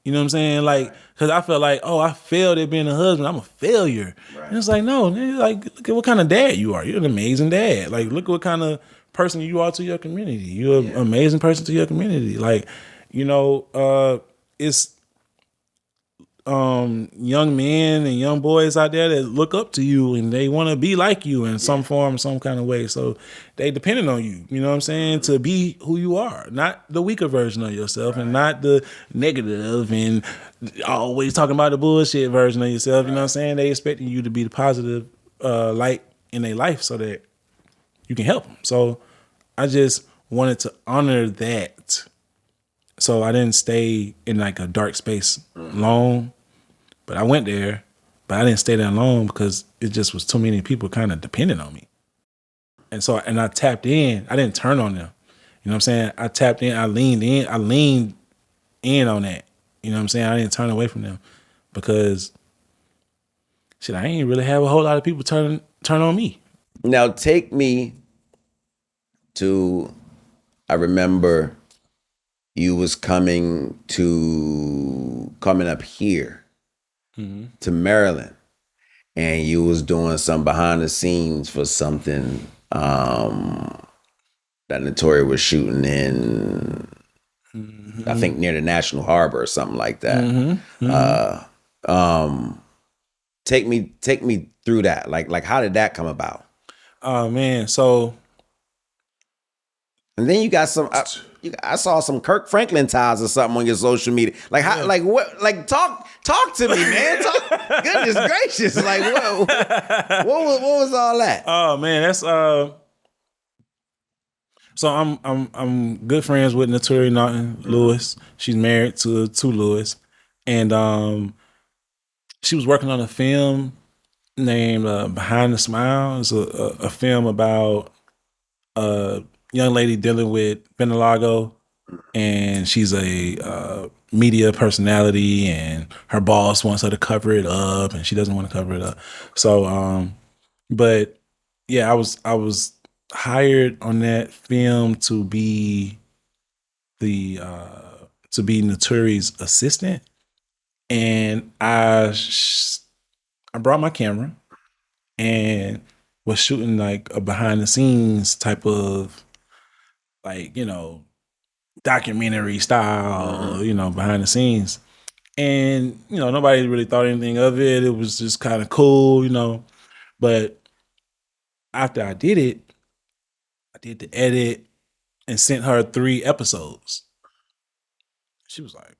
You know what I'm saying? Like, because I felt like, I failed at being a husband. I'm a failure. Right. And it's like, no, like, look at what kind of dad you are. You're an amazing dad. Like, look what kind of person you are to your community. You're an amazing person to your community. Like, it's young men and young boys out there that look up to you and they want to be like you in some form, some kind of way. So they depending on you, you know what I'm saying, to be who you are, not the weaker version of yourself and not the negative and always talking about the bullshit version of yourself. You know what I'm saying? They expecting you to be the positive light in their life so that you can help them. So I just wanted to honor that. So I didn't stay in like a dark space long, but I went there, but I didn't stay there long because it just was too many people kind of dependent on me. And so, I tapped in. I didn't turn on them. You know what I'm saying? I tapped in, I leaned in on that. You know what I'm saying? I didn't turn away from them because shit, I ain't really have a whole lot of people turn on me. Now take me to, I remember you was coming up here to Maryland, and you was doing some behind the scenes for something that Notori was shooting in, I think near the National Harbor or something like that. Take me through that. Like how did that come about? Oh man, so. And then you got some. I saw some Kirk Franklin ties or something on your social media. Like how? Like what? Like talk to me, man. Goodness gracious! Like what was all that? Oh man, that's So I'm good friends with Naturi Norton Lewis. She's married to Lewis, and she was working on a film named Behind the Smile. It's a film about a young lady dealing with vitiligo, and she's a media personality, and her boss wants her to cover it up, and she doesn't want to cover it up. So, but yeah, I was hired on that film to be Naturi's assistant, and I brought my camera and was shooting like a behind the scenes type of like, documentary style, behind the scenes. And, nobody really thought anything of it. It was just kind of cool. But after I did it, I did the edit and sent her 3 episodes. She was like,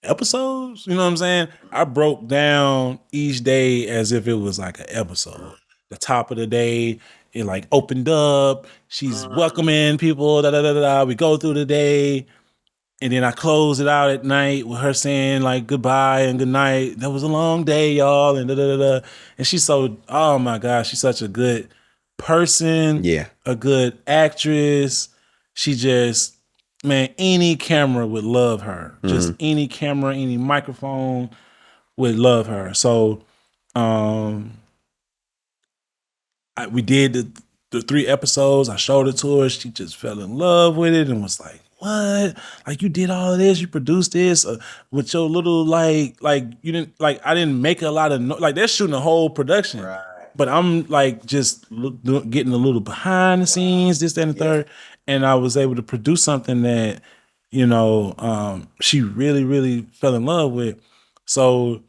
episodes? You know what I'm saying? I broke down each day as if it was like an episode. The top of the day, it like opened up. She's welcoming people. Da da da da. We go through the day, and then I close it out at night with her saying like goodbye and good night. That was a long day, y'all, and da da da da. And she's so, oh my gosh, she's such a good person. Yeah. A good actress. She just, man, any camera would love her. Just any camera, any microphone would love her. So we did the 3 episodes. I showed it to her. She just fell in love with it and was like, what? Like, you did all of this? You produced this with your little, like you didn't, like, I didn't make a lot of, like, they're shooting a whole production. Right. But I'm like just getting a little behind the scenes, this, that, and the third. And I was able to produce something that, she really, really fell in love with. So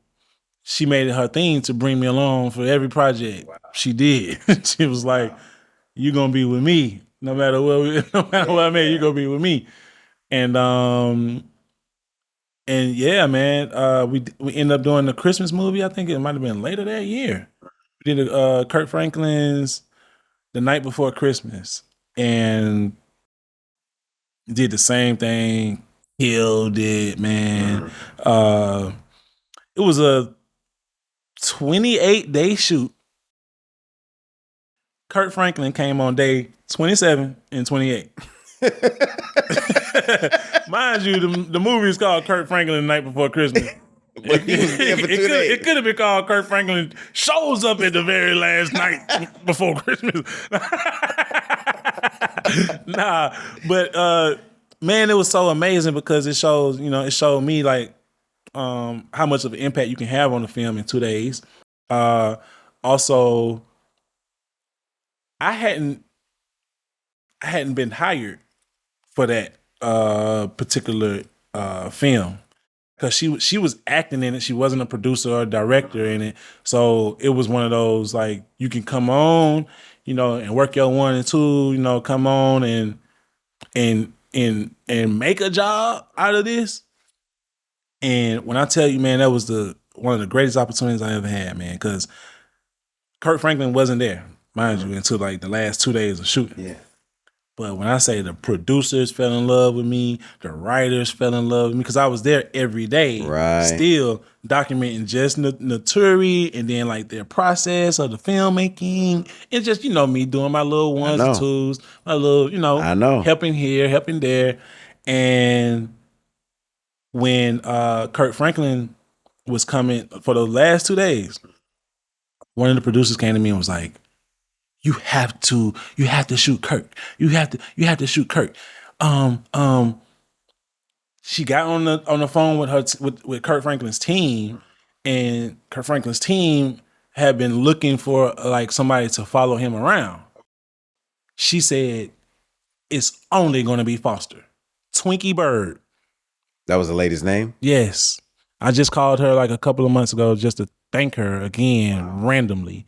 she made it her thing to bring me along for every project. Wow. She did. She was like, "You're gonna be with me, no matter what. No matter what I made, you're gonna be with me." And yeah, man, we ended up doing the Christmas movie. I think it might have been later that year. We did Kirk Franklin's The Night Before Christmas, and did the same thing. Killed it, man. It was a 28-day shoot. Kirk Franklin came on day 27 and 28. Mind you, the movie is called Kirk Franklin The Night Before Christmas. But he was there for 2 days. It could have been called Kirk Franklin Shows Up at the Very Last Night Before Christmas. Nah, but man, it was so amazing because it shows, it showed me like how much of an impact you can have on the film in 2 days. Also, I hadn't been hired for that particular film because she was acting in it. She wasn't a producer or a director in it, so it was one of those like you can come on, and work your 1 and 2, come on and make a job out of this. And when I tell you, man, that was one of the greatest opportunities I ever had, man, because Kirk Franklin wasn't there, mind you, until like the last 2 days of shooting. Yeah. But when I say the producers fell in love with me, the writers fell in love with me, because I was there every day, Right. still documenting just Naturi and then like their process of the filmmaking. And just, me doing my little 1s and 2s, my little, I know. helping here, helping there. And when Kirk Franklin was coming for the last 2 days, one of the producers came to me and was like, you have to shoot Kirk. You have to shoot Kirk. She got on the phone with Kirk Franklin's team, and Kirk Franklin's team had been looking for like somebody to follow him around. She said, it's only going to be Foster. Twinkie Bird. That was the lady's name? Yes. I just called her like a couple of months ago just to thank her again randomly.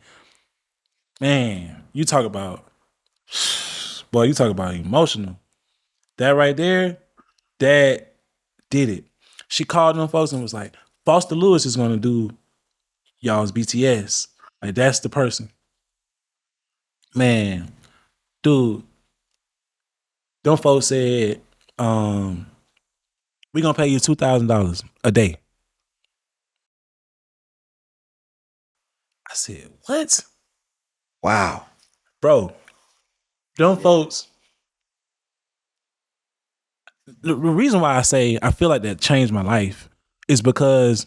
Man, you talk about emotional. That right there, that did it. She called them folks and was like, Foster Lewis is gonna do y'all's BTS. Like, that's the person. Man, dude, them folks said, we gonna pay you $2,000 a day. I said, what? Wow. Bro, them folks, the reason why I say I feel like that changed my life is because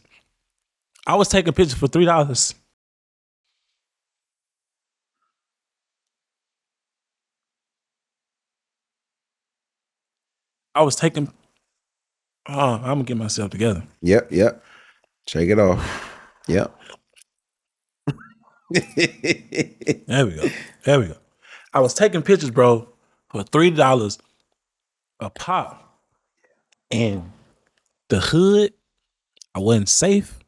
I was taking pictures for $3. I was taking, I'm gonna get myself together. Yep. Shake it off. Yep. There we go. I was taking pictures, bro, for $3 a pop. And the hood, I wasn't safe.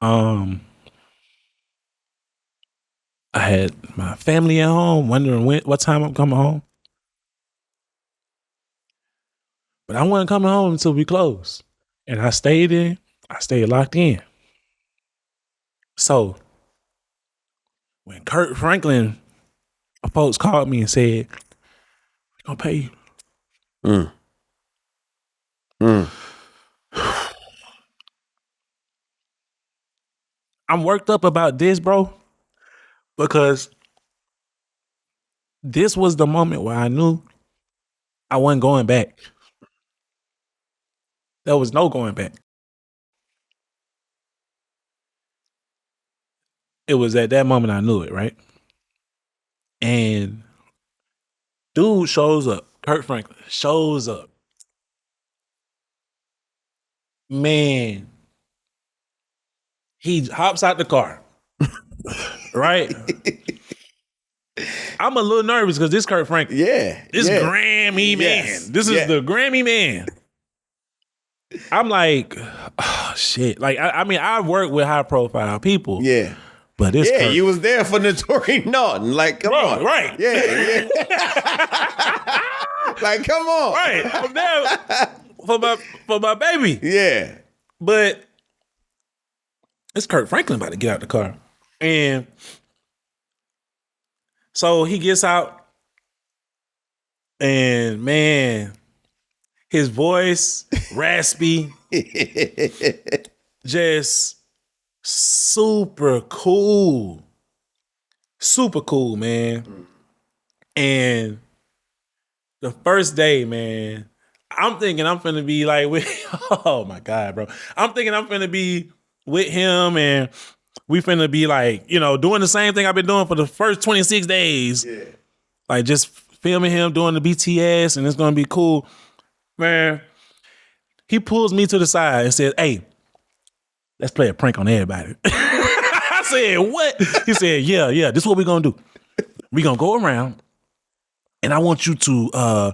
I had my family at home, wondering what time I'm coming home. But I wasn't coming home until we closed. And I stayed locked in. So when Kurt Franklin folks called me and said, we're gonna pay you. I'm worked up about this, bro, because this was the moment where I knew I wasn't going back. There was no going back. It was at that moment I knew it, right? And dude shows up. Kurt Franklin shows up. Man, he hops out the car. Right? I'm a little nervous because this Kurt Franklin. Yeah. This yeah. Grammy Yes. man. This is the Grammy man. I'm like, oh, shit. Like, I mean, I work with high profile people. Yeah. But this Yeah, Kurt, you was there for Notori Norton. Like, come on. Right. Yeah. Like, come on. Right. I'm there for my baby. Yeah. But it's Kurt Franklin about to get out the car. And so he gets out, and man, his voice, raspy, just super cool. Super cool, man. And the first day, man, I'm thinking I'm finna be like with, oh my God, bro. I'm thinking I'm finna be with him and we finna be like, you know, doing the same thing I've been doing for the first 26 days. Yeah. Like just filming him doing the BTS and it's gonna be cool. Man, he pulls me to the side and says, hey, let's play a prank on everybody. I said, what? He said, yeah, this is what we're gonna do. We're gonna go around and I want you to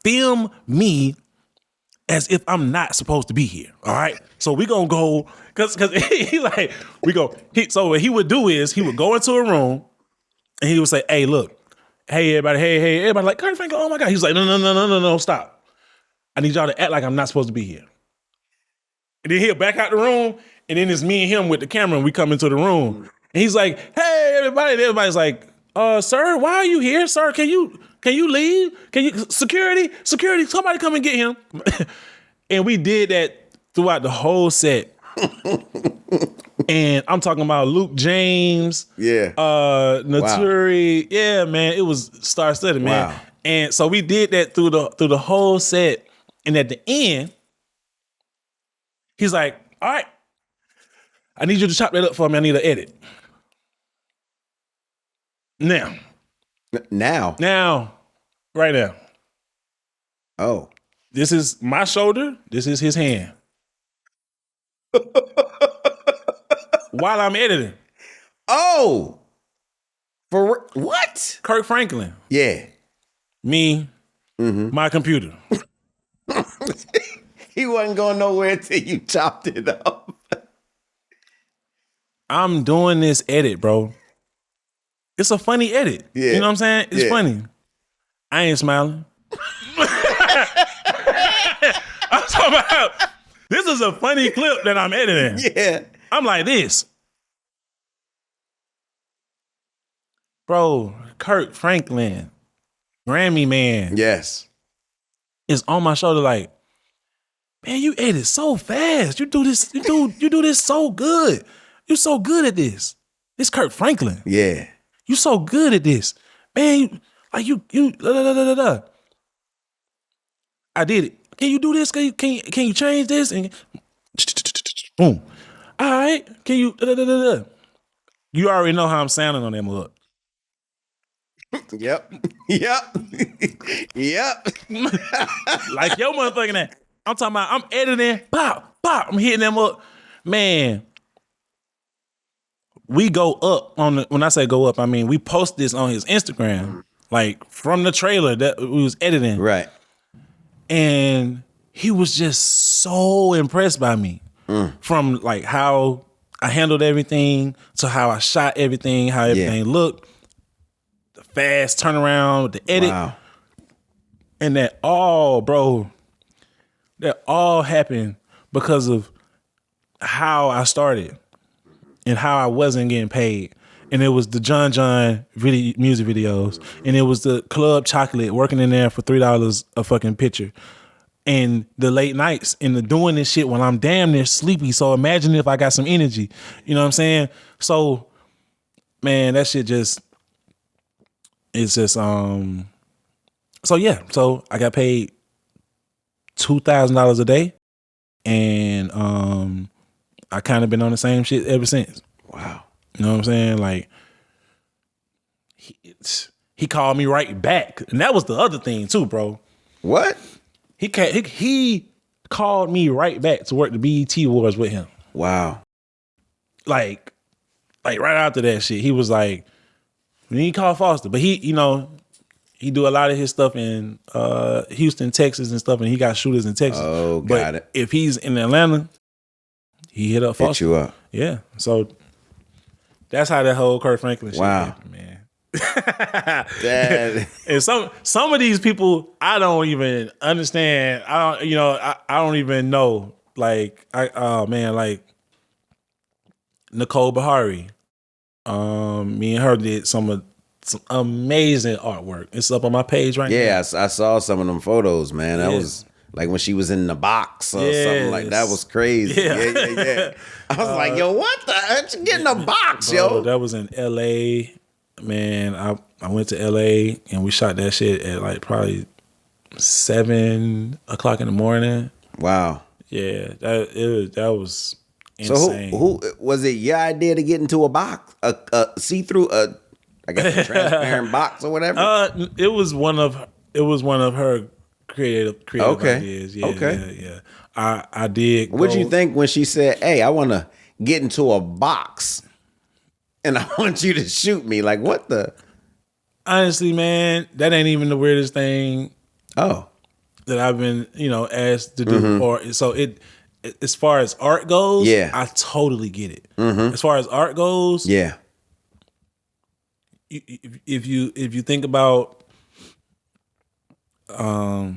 film me as if I'm not supposed to be here. All right. So we gonna go, cause he like, so what he would do is he would go into a room and he would say, hey, look, hey everybody like, Kurt Franklin, oh my God. He's like, no, stop. I need y'all to act like I'm not supposed to be here. And then he'll back out the room and then it's me and him with the camera and we come into the room. And he's like, hey, everybody. And everybody's like, sir, why are you here? Sir, can you leave? Security, somebody come and get him. And we did that throughout the whole set. And I'm talking about Luke James. Yeah. Notori. Wow. Yeah, man. It was star-studded, man. Wow. And so we did that through the whole set. And at the end, he's like, all right, I need you to chop that up for me. I need to edit. Now. Right now. Oh. This is my shoulder. This is his hand. While I'm editing. Oh. For what? Kurt Franklin. Yeah. Me. Mm-hmm. My computer. He wasn't going nowhere until you chopped it up. I'm doing this edit, bro. It's a funny edit. Yeah. You know what I'm saying? It's funny. I ain't smiling. I'm talking about, this is a funny clip that I'm editing. Yeah. I'm like this. Bro, Kirk Franklin, Grammy man, Yes. is on my shoulder like, man, you edit so fast. You do this, you do this so good. You so good at this. It's Kirk Franklin. Yeah. You so good at this. Man, you da, da, da, da, da. I did it. Can you do this? Can you change this? And boom. All right. Can you da, da, da, da, da. You already know how I'm sounding on that mug. Yep. Yep. Yep. Like your motherfucking ass. I'm talking about, I'm editing, pop, I'm hitting them up. Man, we go up on when I say go up, I mean we post this on his Instagram, like from the trailer that we was editing. Right. And he was just so impressed by me. From like how I handled everything to how I shot everything, how everything looked, the fast turnaround, the edit. Wow. And that all happened because of how I started and how I wasn't getting paid. And it was the John music videos. And it was the Club Chocolate working in there for $3 a fucking picture. And the late nights and the doing this shit when I'm damn near sleepy. So imagine if I got some energy. You know what I'm saying? So, man, that shit just, it's just, so yeah. So I got paid $2,000 a day. And I kind of been on the same shit ever since. Wow. You know what I'm saying? Like, he called me right back. And that was the other thing too, bro. What? He called me right back to work the BET Awards with him. Wow. Like right after that shit, he was like, we need to call Foster. But he, you know, he do a lot of his stuff in Houston, Texas and stuff, and he got shooters in Texas. Oh, got it. If he's in Atlanta, he hit up Foster. Hit you up. Yeah. So that's how that whole Kirk Franklin shit happened, man. And some of these people I don't even understand. I don't even know. Like like Nicole Bahari. Me and her did some amazing artwork. It's up on my page right now. Yeah, I saw some of them photos, man. That was like when she was in the box or something like that. Was crazy. Yeah. I was like, yo, what the heck? You get in the box, yo. That was in LA. Man, I went to LA and we shot that shit at like probably 7 o'clock in the morning. Wow. Yeah, that was insane. So who was it your idea to get into a box? A see-through, I guess a transparent box or whatever? It was one of her creative ideas. Yeah, yeah. I did. What'd you think when she said, hey, I want to get into a box and I want you to shoot me? Like, what the? Honestly, man, that ain't even the weirdest thing. Oh. That I've been, asked to do. Or so it, as far as art goes, I totally get it. As far as art goes, if you think about, I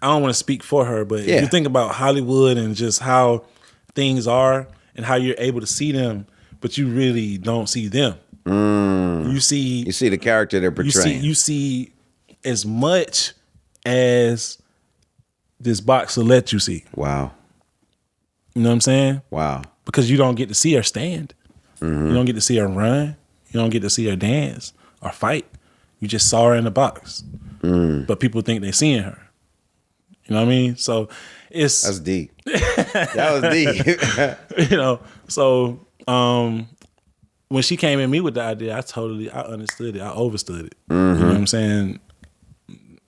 don't want to speak for her, but if you think about Hollywood and just how things are and how you're able to see them, but you really don't see them. You see the character they're portraying. You see as much as this box will let you see. Wow. You know what I'm saying? Wow. Because you don't get to see her stand. You don't get to see her run. You don't get to see her dance or fight. You just saw her in the box. But people think they're seeing her. You know what I mean? So that's deep. That was deep. So when she came at me with the idea, I understood it. I overstood it. You know what I'm saying?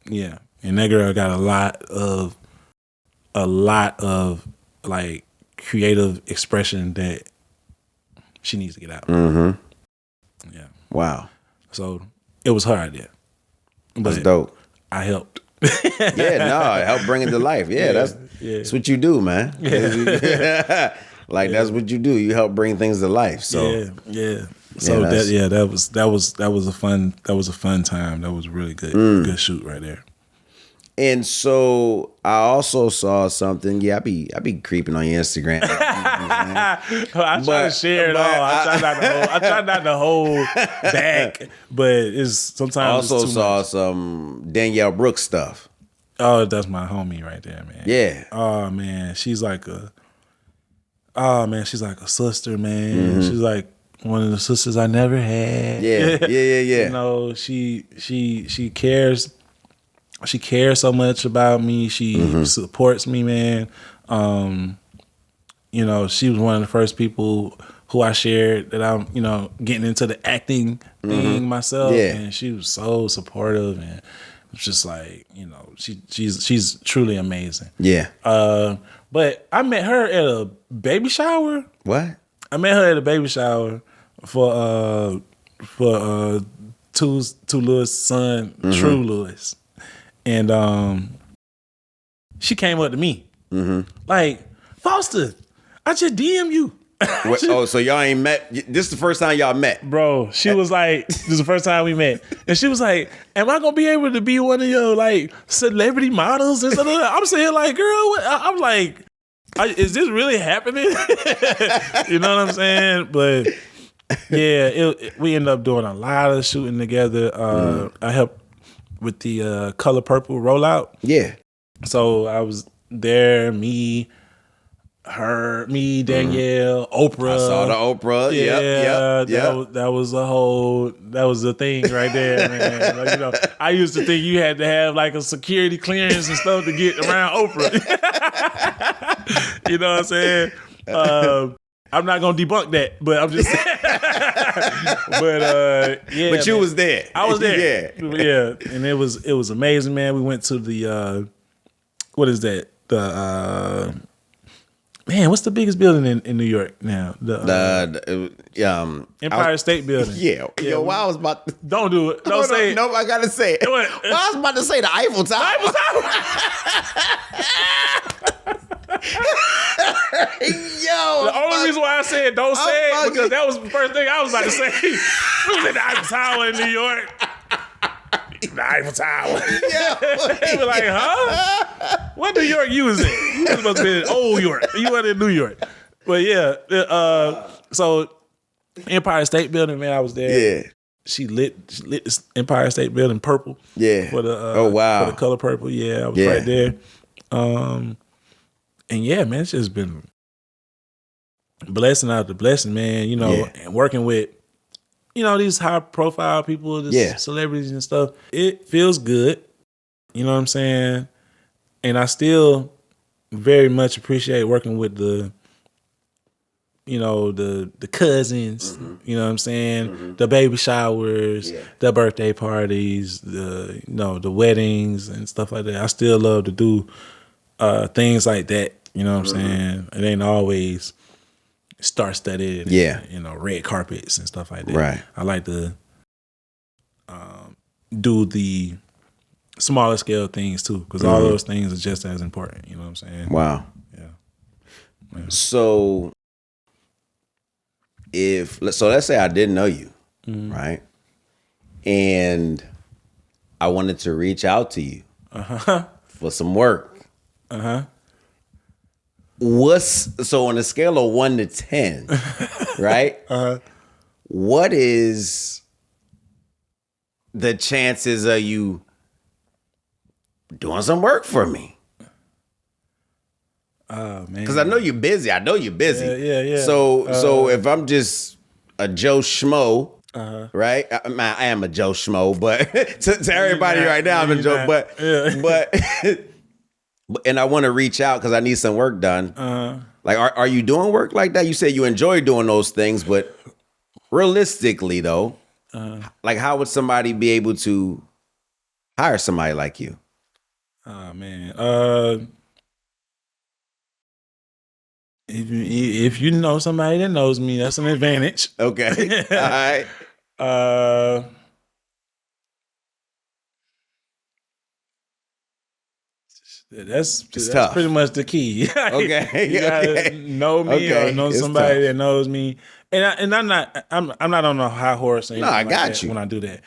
Yeah. And that girl got a lot of like creative expression that she needs to get out. Yeah. Wow. So it was her idea. That's dope. I helped. I helped bring it to life. That's what you do, man. That's what you do. You help bring things to life. So So that was a fun time. That was really good. Good shoot right there. And so I also saw something. Yeah, I be creeping on your Instagram. I try to share it all. I try not to hold back, but it's sometimes Also it's too saw much. some Danielle Brooks stuff. Oh, that's my homie right there, man. Yeah. Oh man, she's like a sister, man. She's like one of the sisters I never had. Yeah. You know, she cares. She cares so much about me. She supports me, man. You know, she was one of the first people who I shared that I'm, you know, getting into the acting thing myself. Yeah. And she was so supportive, and it's just like, you know, she's truly amazing. Yeah. But I met her at a baby shower. What? I met her at a baby shower for Two's Lewis' son, True Lewis. And she came up to me like, Foster, I just DM you. Oh, so y'all ain't met? This is the first time y'all met, Bro, she was like, this is the first time we met. And she was like, am I going to be able to be one of your like celebrity models? And stuff like that? I'm saying like, girl, what? I'm like, is this really happening? You know what I'm saying? But yeah, we ended up doing a lot of shooting together. I helped with the Color Purple rollout. Yeah. So I was there, me, Danielle, Oprah. I saw the Oprah. Yeah, Yep. that was a thing right there, man. Like, you know, I used to think you had to have like a security clearance and stuff to get around Oprah. You know what I'm saying? I'm not gonna debunk that, but I'm just saying. Yeah. But you was there. I was there. Yeah. Yeah. And it was amazing, man. We went to the what is that? The man, what's the biggest building in New York now? The Empire State Building. Yeah. Yo, why I was about to... Don't do it. Don't say it. Nope, I gotta say it. What? Well, I was about to say the Eiffel Tower. Eiffel Tower. Yo. The only reason why I said don't say it fucking- because that was the first thing I was about to say. We was at the Eiffel Tower in New York. The Eiffel Tower. They were like, huh? What New York you was in? You was supposed to be in Old York. You went in New York. But yeah, so Empire State Building, man, I was there. Yeah. She lit this Empire State Building purple. Yeah. For the Oh, wow. for the color purple. Yeah, I was Yeah. right there. And yeah, man, it's just been blessing after blessing, man. You know, and working with, you know, these high profile people, these celebrities and stuff. It feels good. You know what I'm saying? And I still very much appreciate working with the, you know, the cousins, you know what I'm saying? The baby showers, the birthday parties, the, you know, the weddings and stuff like that. I still love to do things like that. You know what I'm saying? It ain't always star-studded, and, you know, red carpets and stuff like that. Right. I like to do the smaller scale things too, because all those things are just as important. You know what I'm saying? Wow. Yeah. So let's say I didn't know you, right? And I wanted to reach out to you for some work. So on a scale of 1 to 10, right? What is the chances of you doing some work for me? Oh man. Because I know you're busy. Yeah. So if I'm just a Joe Schmo, right? I am a Joe Schmo, but to everybody right now, I'm a Joe. But and I want to reach out because I need some work done. Like, are you doing work like that? You say you enjoy doing those things, but realistically, though, like, how would somebody be able to hire somebody like you? Oh man. If you know somebody that knows me, that's an advantage. Okay. All right. That's tough. pretty much the key. Okay. You gotta know me or know It's somebody tough. that knows me. And I'm not on a high horse. No, I got you. When I do that,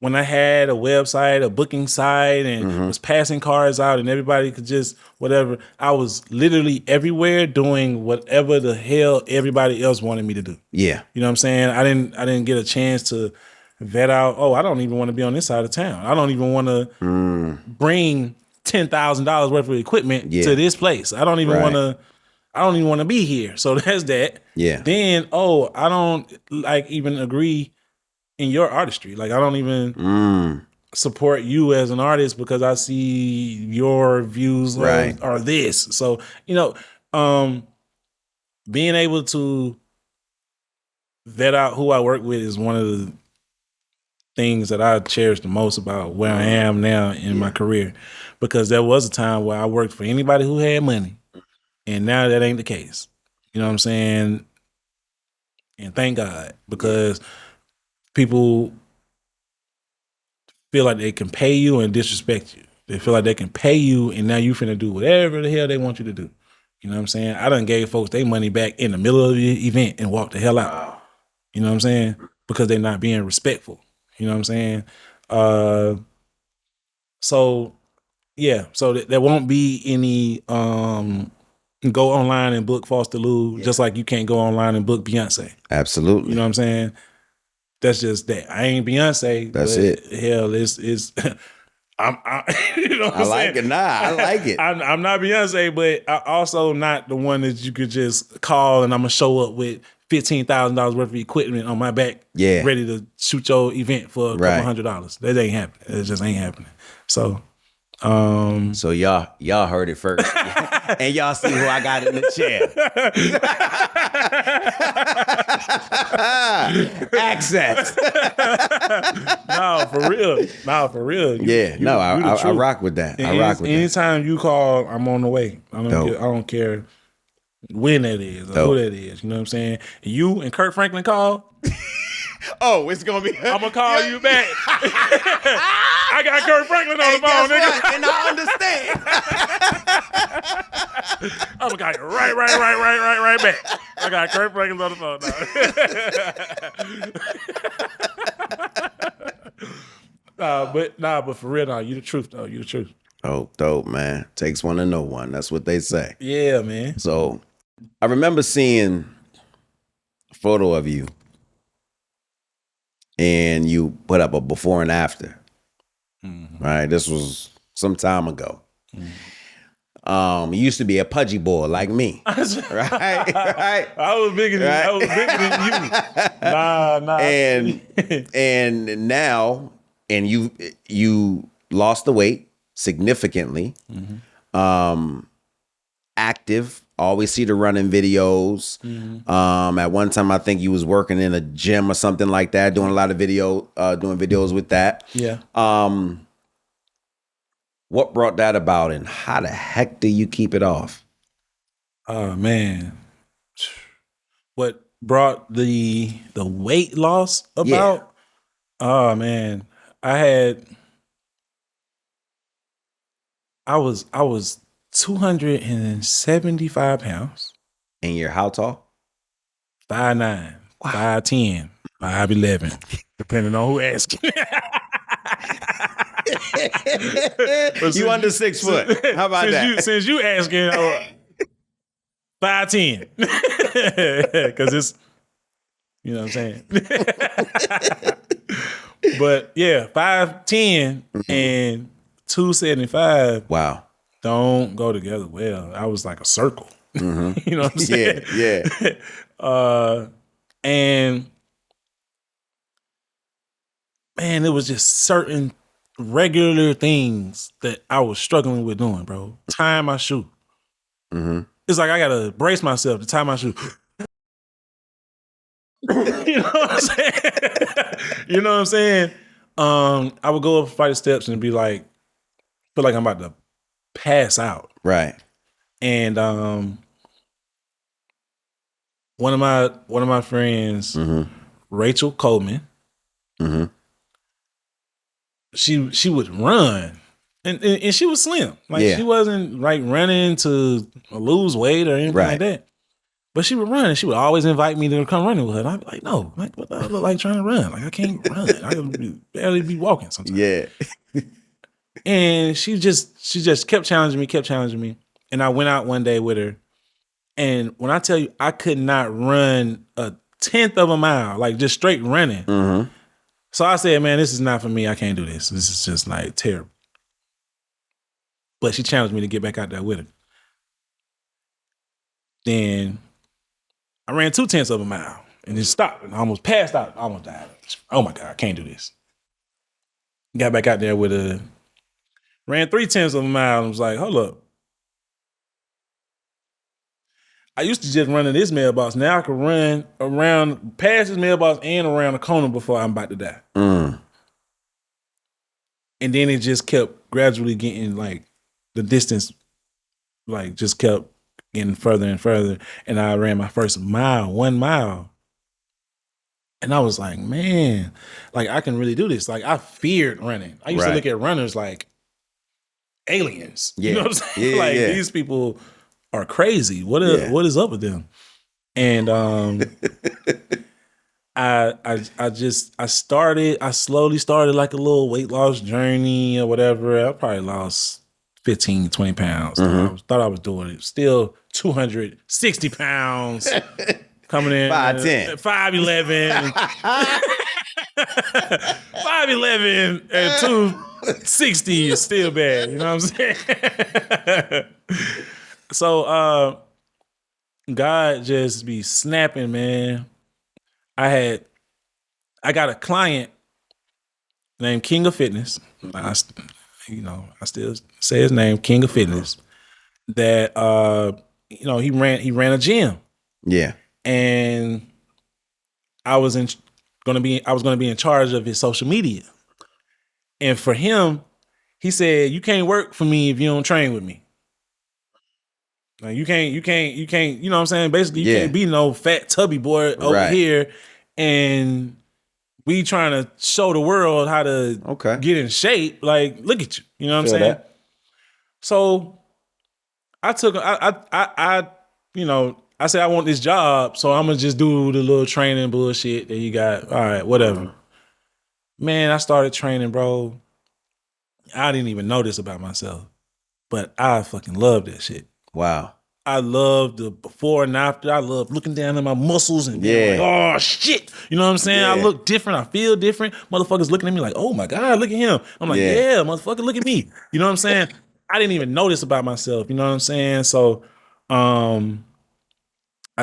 when I had a website, a booking site, and was passing cards out, and everybody could just whatever. I was literally everywhere doing whatever the hell everybody else wanted me to do. Yeah. You know what I'm saying? I didn't get a chance to vet out. Oh, I don't even want to be on this side of town. I don't even want to bring $10,000 worth of equipment to this place. I don't even want to. I don't even want to be here. So that's that. Yeah. Then I don't like even agree in your artistry. Like I don't even support you as an artist because I see your views are this. So, being able to vet out who I work with is one of the things that I cherish the most about where I am now in my career. Because there was a time where I worked for anybody who had money. And now that ain't the case. You know what I'm saying? And thank God, because people feel like they can pay you and disrespect you. They feel like they can pay you and now you finna do whatever the hell they want you to do. You know what I'm saying? I done gave folks their money back in the middle of the event and walked the hell out. You know what I'm saying? Because they're not being respectful. You know what I'm saying? So there won't be any go online and book Foster Lou, just like you can't go online and book Beyonce. Absolutely. You know what I'm saying? That's just that. I ain't Beyonce. That's but it. Hell, it's you know what I'm saying? like it. Nah, I like it. I'm not Beyonce, but I also not the one that you could just call and I'm gonna show up with $15,000 worth of equipment on my back, ready to shoot your event for a couple $100. That ain't happening. It just ain't happening. So. So y'all heard it first, and y'all see who I got in the chair. Access. For real. I rock with that. Anytime you call, I'm on the way. I don't care when that is or who that is. You know what I'm saying? You and Kurt Franklin call. Oh, it's gonna be. I'm gonna call you back. I got Kurt Franklin on the phone, nigga. What? And I understand. I'm gonna call you right back. I got Kurt Franklin on the phone now. But for real, you the truth, though. You the truth. Oh, dope, man. Takes one to know one. That's what they say. Yeah, man. So, I remember seeing a photo of you. And you put up a before and after. Right? This was some time ago. You used to be a pudgy boy like me. right? I was bigger than you. Nah. And now, you lost the weight significantly. Active. Always see the running videos. At one time, I think you was working in a gym or something like that, doing a lot of doing videos with that. Yeah. What brought that about, and how the heck do you keep it off? Oh man, what brought the weight loss about? Yeah. Oh man, I was 275 pounds. And you're how tall? 5'9", 5'10", 5'11", depending on who asks. You under 6 foot. How about that? Since you asking, 5'10", because it's, you know what I'm saying. But yeah, 5'10" and 275. Wow. Don't go together well. I was like a circle. You know what I'm saying? Yeah. And man, it was just certain regular things that I was struggling with doing, bro. Tying my shoe. It's like I gotta brace myself to tie my shoe. You know what I'm saying? You know what I'm saying? I would go up a flight of steps and be like, feel like I'm about to pass out. Right. And one of my friends, Rachel Coleman, she would run. And she was slim. Like she wasn't like running to lose weight or anything like that. But she would run, and she would always invite me to come running with her. And I'd be like, no, like, what I look like trying to run? Like, I can't run. I can barely be walking sometimes. Yeah. And she just kept challenging me. And I went out one day with her. And when I tell you, I could not run a 10th of a mile, like just straight running. Mm-hmm. So I said, man, this is not for me. I can't do this. This is just like terrible. But she challenged me to get back out there with her. Then I ran 2/10 of a mile and then stopped and I almost passed out. I almost died. Oh my God, I can't do this. Got back out there with her. Ran 3/10 of a mile and was like, hold up. I used to just run in this mailbox. Now I can run around past this mailbox and around the corner before I'm about to die. Mm. And then it just kept gradually getting like the distance, like just kept getting further and further. And I ran my first mile, 1 mile. And I was like, man, like I can really do this. Like I feared running. I used to look at runners like aliens. Yeah. You know what I'm saying? Yeah, like yeah. these people are crazy. What is up with them? And I slowly started like a little weight loss journey or whatever. I probably lost 15, 20 pounds. Thought I was doing it. Still 260 pounds coming in. 5'10". 5'11". 5'11" and 260 is still bad. You know what I'm saying? So God just be snapping, man. I got a client named King of Fitness. I still say his name, King of Fitness. That he ran a gym. Yeah. And I was gonna be in charge of his social media. And for him, he said, you can't work for me if you don't train with me. Like you can't, you know what I'm saying? Basically, you can't be no fat tubby boy over here and we trying to show the world how to get in shape. Like, look at you. You know what I'm saying? That. So I took I said I want this job, so I'm gonna just do the little training bullshit that you got. All right, whatever. Man, I started training, bro. I didn't even know this about myself, but I fucking love that shit. Wow. I love the before and after. I love looking down at my muscles and being like, oh shit. You know what I'm saying? I look different. I feel different. Motherfuckers looking at me like, oh my God, look at him. I'm like, yeah, motherfucker, look at me. You know what I'm saying? I didn't even know this about myself. You know what I'm saying? So I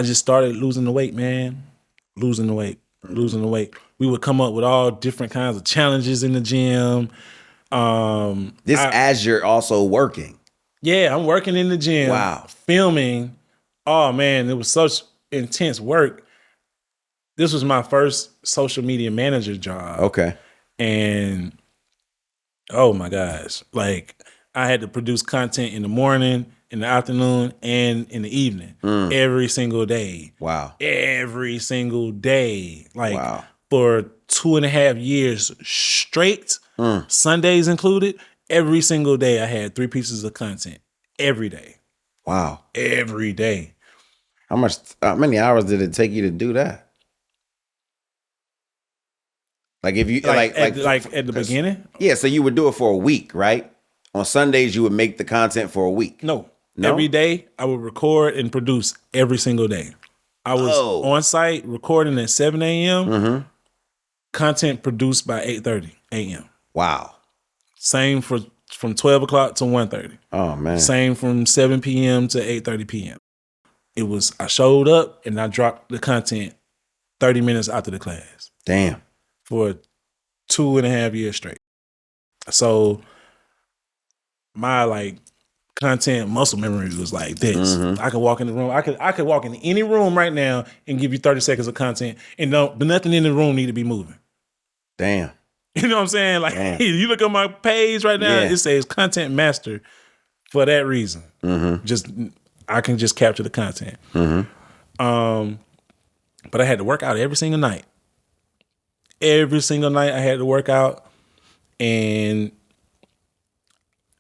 just started losing the weight, man. Losing the weight. We would come up with all different kinds of challenges in the gym. As you're also working. Yeah, I'm working in the gym. Wow. Filming. Oh man, it was such intense work. This was my first social media manager job. Okay. And oh my gosh, like I had to produce content in the morning, in the afternoon, and in the evening every single day. Wow. Every single day. Like for 2.5 years straight, Sundays included, every single day I had 3 pieces of content every day. Wow. Every day. How many hours did it take you to do that? Like if you like at the beginning? Yeah, so you would do it for a week, right? On Sundays you would make the content for a week. No. Every day I would record and produce every single day. I was on site recording at 7 a.m. Content produced by 8:30 a.m. Wow. Same from 12 o'clock to 1:30. Oh man. Same from 7 p.m. to 8:30 p.m. It was, I showed up and I dropped the content 30 minutes after the class. Damn. For 2.5 years straight. So my like content muscle memory was like this. I could walk in the room. I could walk in any room right now and give you 30 seconds of content and but nothing in the room need to be moving. Damn. You know what I'm saying? Like you look at my page right now, it says content master for that reason. Just I can just capture the content. But I had to work out every single night. Every single night I had to work out. And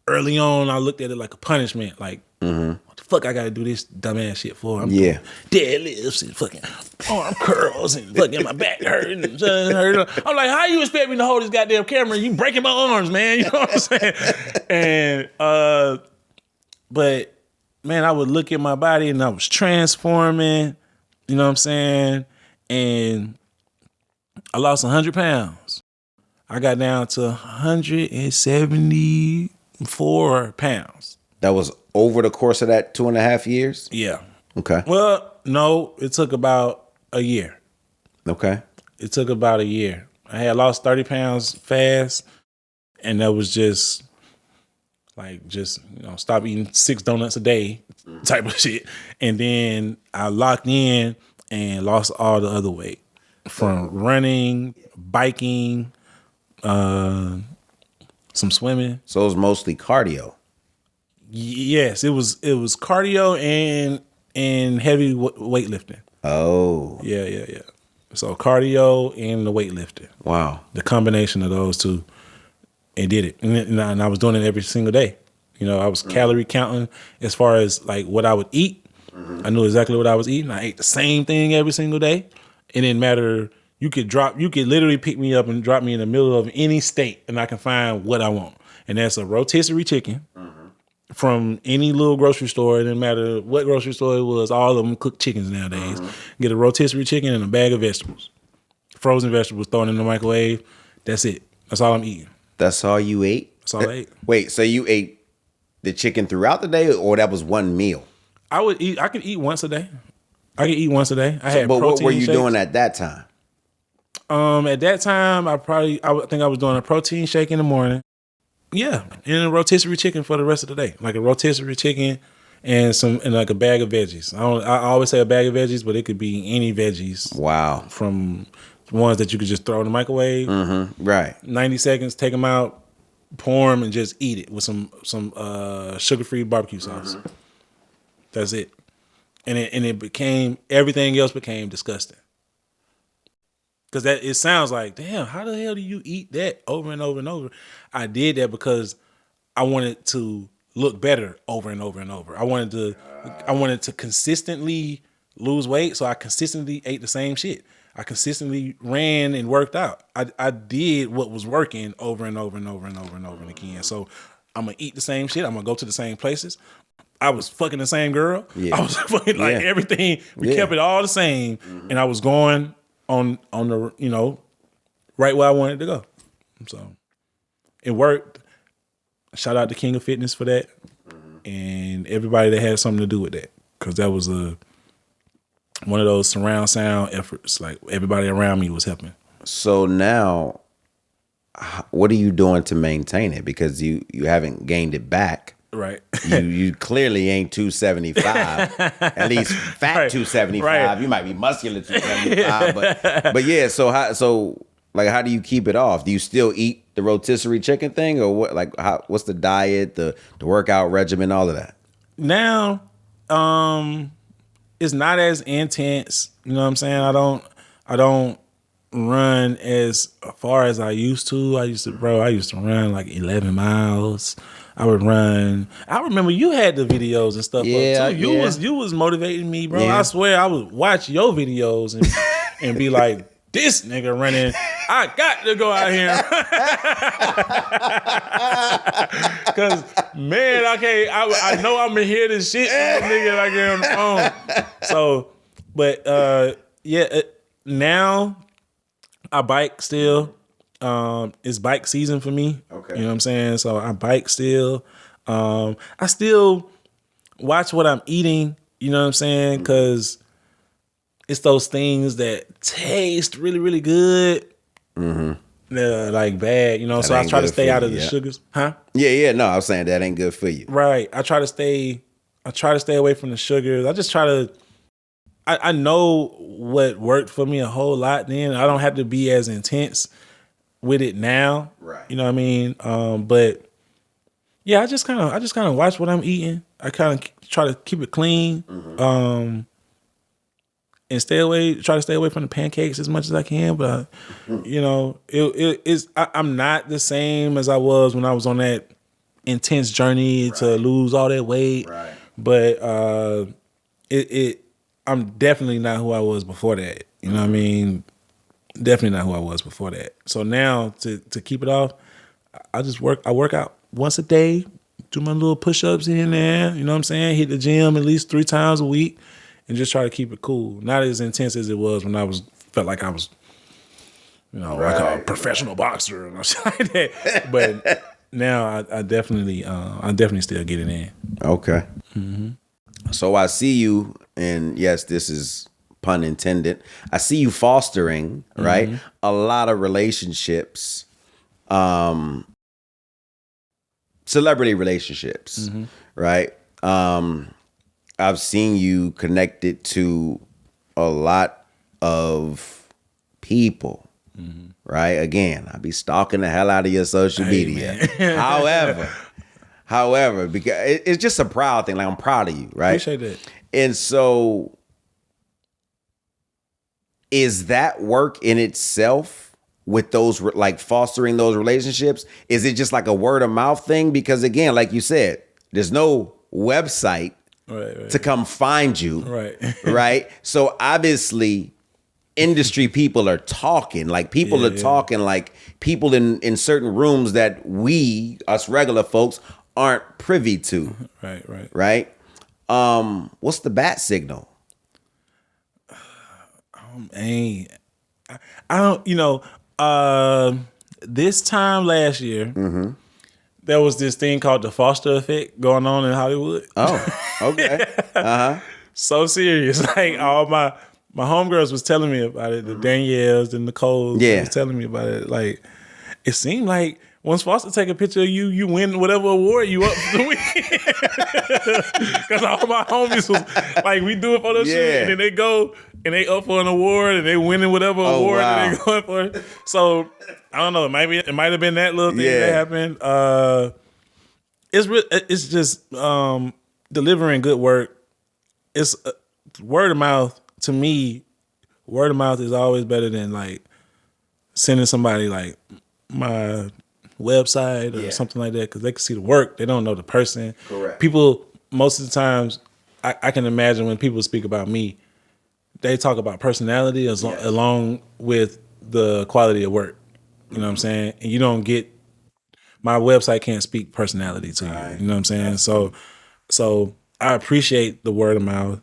early on I looked at it like a punishment. Like, what the fuck I gotta do this dumbass shit for? I'm Yeah. doing deadlifts and fucking arm curls and fucking my back hurting and hurting. I'm like, how you expect me to hold this goddamn camera? You breaking my arms, man. You know what I'm saying? And but man, I would look at my body and I was transforming. You know what I'm saying? And I lost 100 pounds. I got down to 174 pounds. That was over the course of that 2.5 years? Yeah. Okay. Well, no, it took about a year. Okay. It took about a year. I had lost 30 pounds fast, and that was just stop eating 6 donuts a day type of shit. And then I locked in and lost all the other weight from running, biking, some swimming. So it was mostly cardio. Yes, it was cardio and heavy weightlifting. Oh. Yeah. So cardio and the weightlifting. Wow. The combination of those two, and did it. And I was doing it every single day. You know, I was calorie counting as far as like what I would eat. I knew exactly what I was eating. I ate the same thing every single day. It didn't matter. You could literally pick me up and drop me in the middle of any state and I can find what I want. And that's a rotisserie chicken from any little grocery store. It didn't matter what grocery store it was. All of them cook chickens nowadays. Get a rotisserie chicken and a bag of vegetables. Frozen vegetables thrown in the microwave. That's it. That's all I'm eating. That's all you ate? That's all I ate. Wait, so you ate the chicken throughout the day or that was one meal? I could eat once a day. I could eat once a day. But what were you doing at that time? At that time, I think I was doing a protein shake in the morning. Yeah, and a rotisserie chicken for the rest of the day, like a rotisserie chicken and like a bag of veggies. I always say a bag of veggies, but it could be any veggies. Wow. From ones that you could just throw in the microwave. Right. 90 seconds, take them out, pour them, and just eat it with some sugar-free barbecue sauce. That's it. And everything else became disgusting. Because it sounds like, damn, how the hell do you eat that over and over and over? I did that because I wanted to look better over and over and over. I wanted to consistently lose weight, so I consistently ate the same shit. I consistently ran and worked out. I did what was working over and over and over and over and over and again. So I'm gonna eat the same shit. I'm gonna go to the same places. I was fucking the same girl. Yeah. I was fucking everything. We kept it all the same, and I was going on the right where I wanted to go. So it worked. Shout out to King of Fitness for that, and everybody that had something to do with that, because that was one of those surround sound efforts. Like everybody around me was helping. So now, what are you doing to maintain it? Because you haven't gained it back. Right. You clearly ain't 275. At least fat Right. 275. Right. You might be muscular 275. but yeah. So how do you keep it off? Do you still eat the rotisserie chicken thing, or what? Like what's the diet, the workout regimen, all of that? Now, it's not as intense. You know what I'm saying? I don't run as far as I used to. I used to run like 11 miles. I would run. I remember you had the videos and stuff up too. You was motivating me, bro. Yeah. I swear I would watch your videos and be like, this nigga running. I got to go out here. Cause man, I can't. I know I'm gonna hear this shit from this nigga like on the phone. So, but now I bike still. It's bike season for me. Okay. You know what I'm saying? So I bike still. I still watch what I'm eating, you know what I'm saying? Because it's those things that taste really, really good. Like bad, you know. That So I ain't try to good stay for out you, of the yeah. sugars. Huh? Yeah. No, I was saying that ain't good for you. Right. I try to stay away from the sugars. I just try to I know what worked for me a whole lot then. I don't have to be as intense with it now. Right. You know what I mean? But yeah, I just kind of watch what I'm eating. I kind of try to keep it clean. And try to stay away from the pancakes as much as I can. But I'm not the same as I was when I was on that intense journey to lose all that weight. Right. But I'm definitely not who I was before that. You know what I mean? Definitely not who I was before that. So now to keep it off, I work out once a day, do my little push-ups here and there, you know what I'm saying? Hit the gym at least 3 times a week and just try to keep it cool. Not as intense as it was when felt like I was, like a professional boxer and shit like that. But now I definitely still get it in. Okay. So I see you, and yes, this is pun intended. I see you fostering, right? A lot of relationships, celebrity relationships, right? I've seen you connected to a lot of people, right? Again, I be stalking the hell out of your social media. However, because it's just a proud thing. Like, I'm proud of you, right? Appreciate that. And so, is that work in itself with those, like, fostering those relationships? Is it just like a word of mouth thing? Because again, like you said, there's no website to come find you, right? So obviously, industry people are talking. Like, people are talking. Like, people in certain rooms that we, us regular folks, aren't privy to. Right. What's the bat signal? I don't, this time last year, there was this thing called the Foster effect going on in Hollywood. Oh, okay. So serious. Like, all my homegirls was telling me about it, the Danielles and Nicole's was telling me about it. Like, it seemed like once Foster take a picture of you, you win whatever award you up for the week. Because all my homies was like, we do a photo shoot, and then they go and they up for an award and they winning whatever award that they going for. So I don't know. Maybe it might have been that little thing that happened. It's just delivering good work. It's word of mouth. To me, word of mouth is always better than like sending somebody like my website or something like that, because they can see the work. They don't know the person. Correct. People, most of the times, I can imagine when people speak about me, they talk about personality along with the quality of work. You know what I'm saying? And you don't get, my website can't speak personality to you. You know what I'm saying? So I appreciate the word of mouth.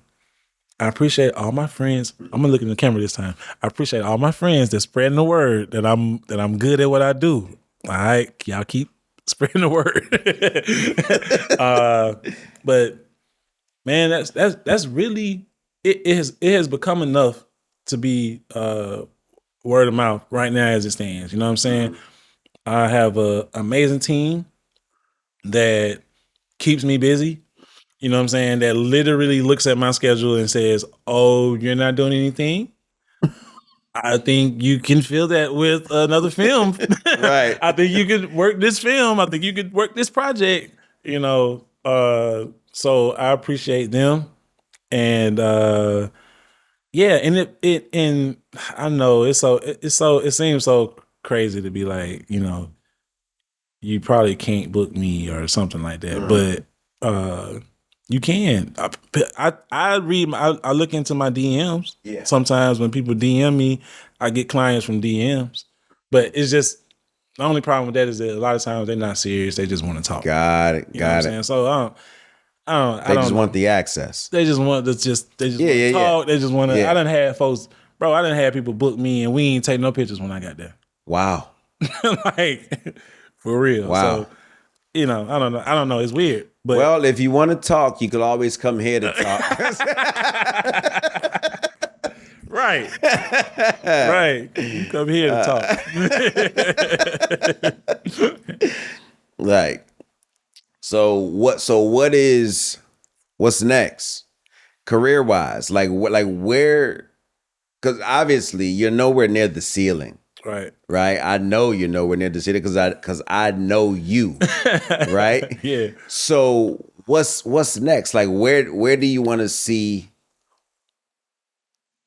I appreciate all my friends. I'm gonna look in the camera this time. I appreciate all my friends that's spreading the word that I'm good at what I do. All right, y'all keep spreading the word. But man, that's really it has become enough to be word of mouth right now as it stands. You know what I'm saying? I have an amazing team that keeps me busy. You know what I'm saying? That literally looks at my schedule and says, "Oh, you're not doing anything? I think you can fill that with another film. Right. I think you could work this film. I think you could work this project." You know, so I appreciate them, and and and I know it seems so crazy to be like, you probably can't book me or something like that, but you can. I look into my DMs. Yeah. Sometimes when people DM me, I get clients from DMs. But it's just, the only problem with that is that a lot of times they're not serious. They just want to talk. Got it. You know what I'm saying? So They just want the access. They just want to talk. They just want to. I done had folks, bro. I done had people book me and we ain't take no pictures when I got there. Wow. Like, for real. Wow. So, I don't know. It's weird. But well, if you want to talk, you could always come here to talk. Right. You come here to talk. Like, what's next? Career wise? Like where, because obviously you're nowhere near the ceiling. Right. I know you're nowhere near the ceiling because I know you. Right? Yeah. So what's next? Like, where do you want to see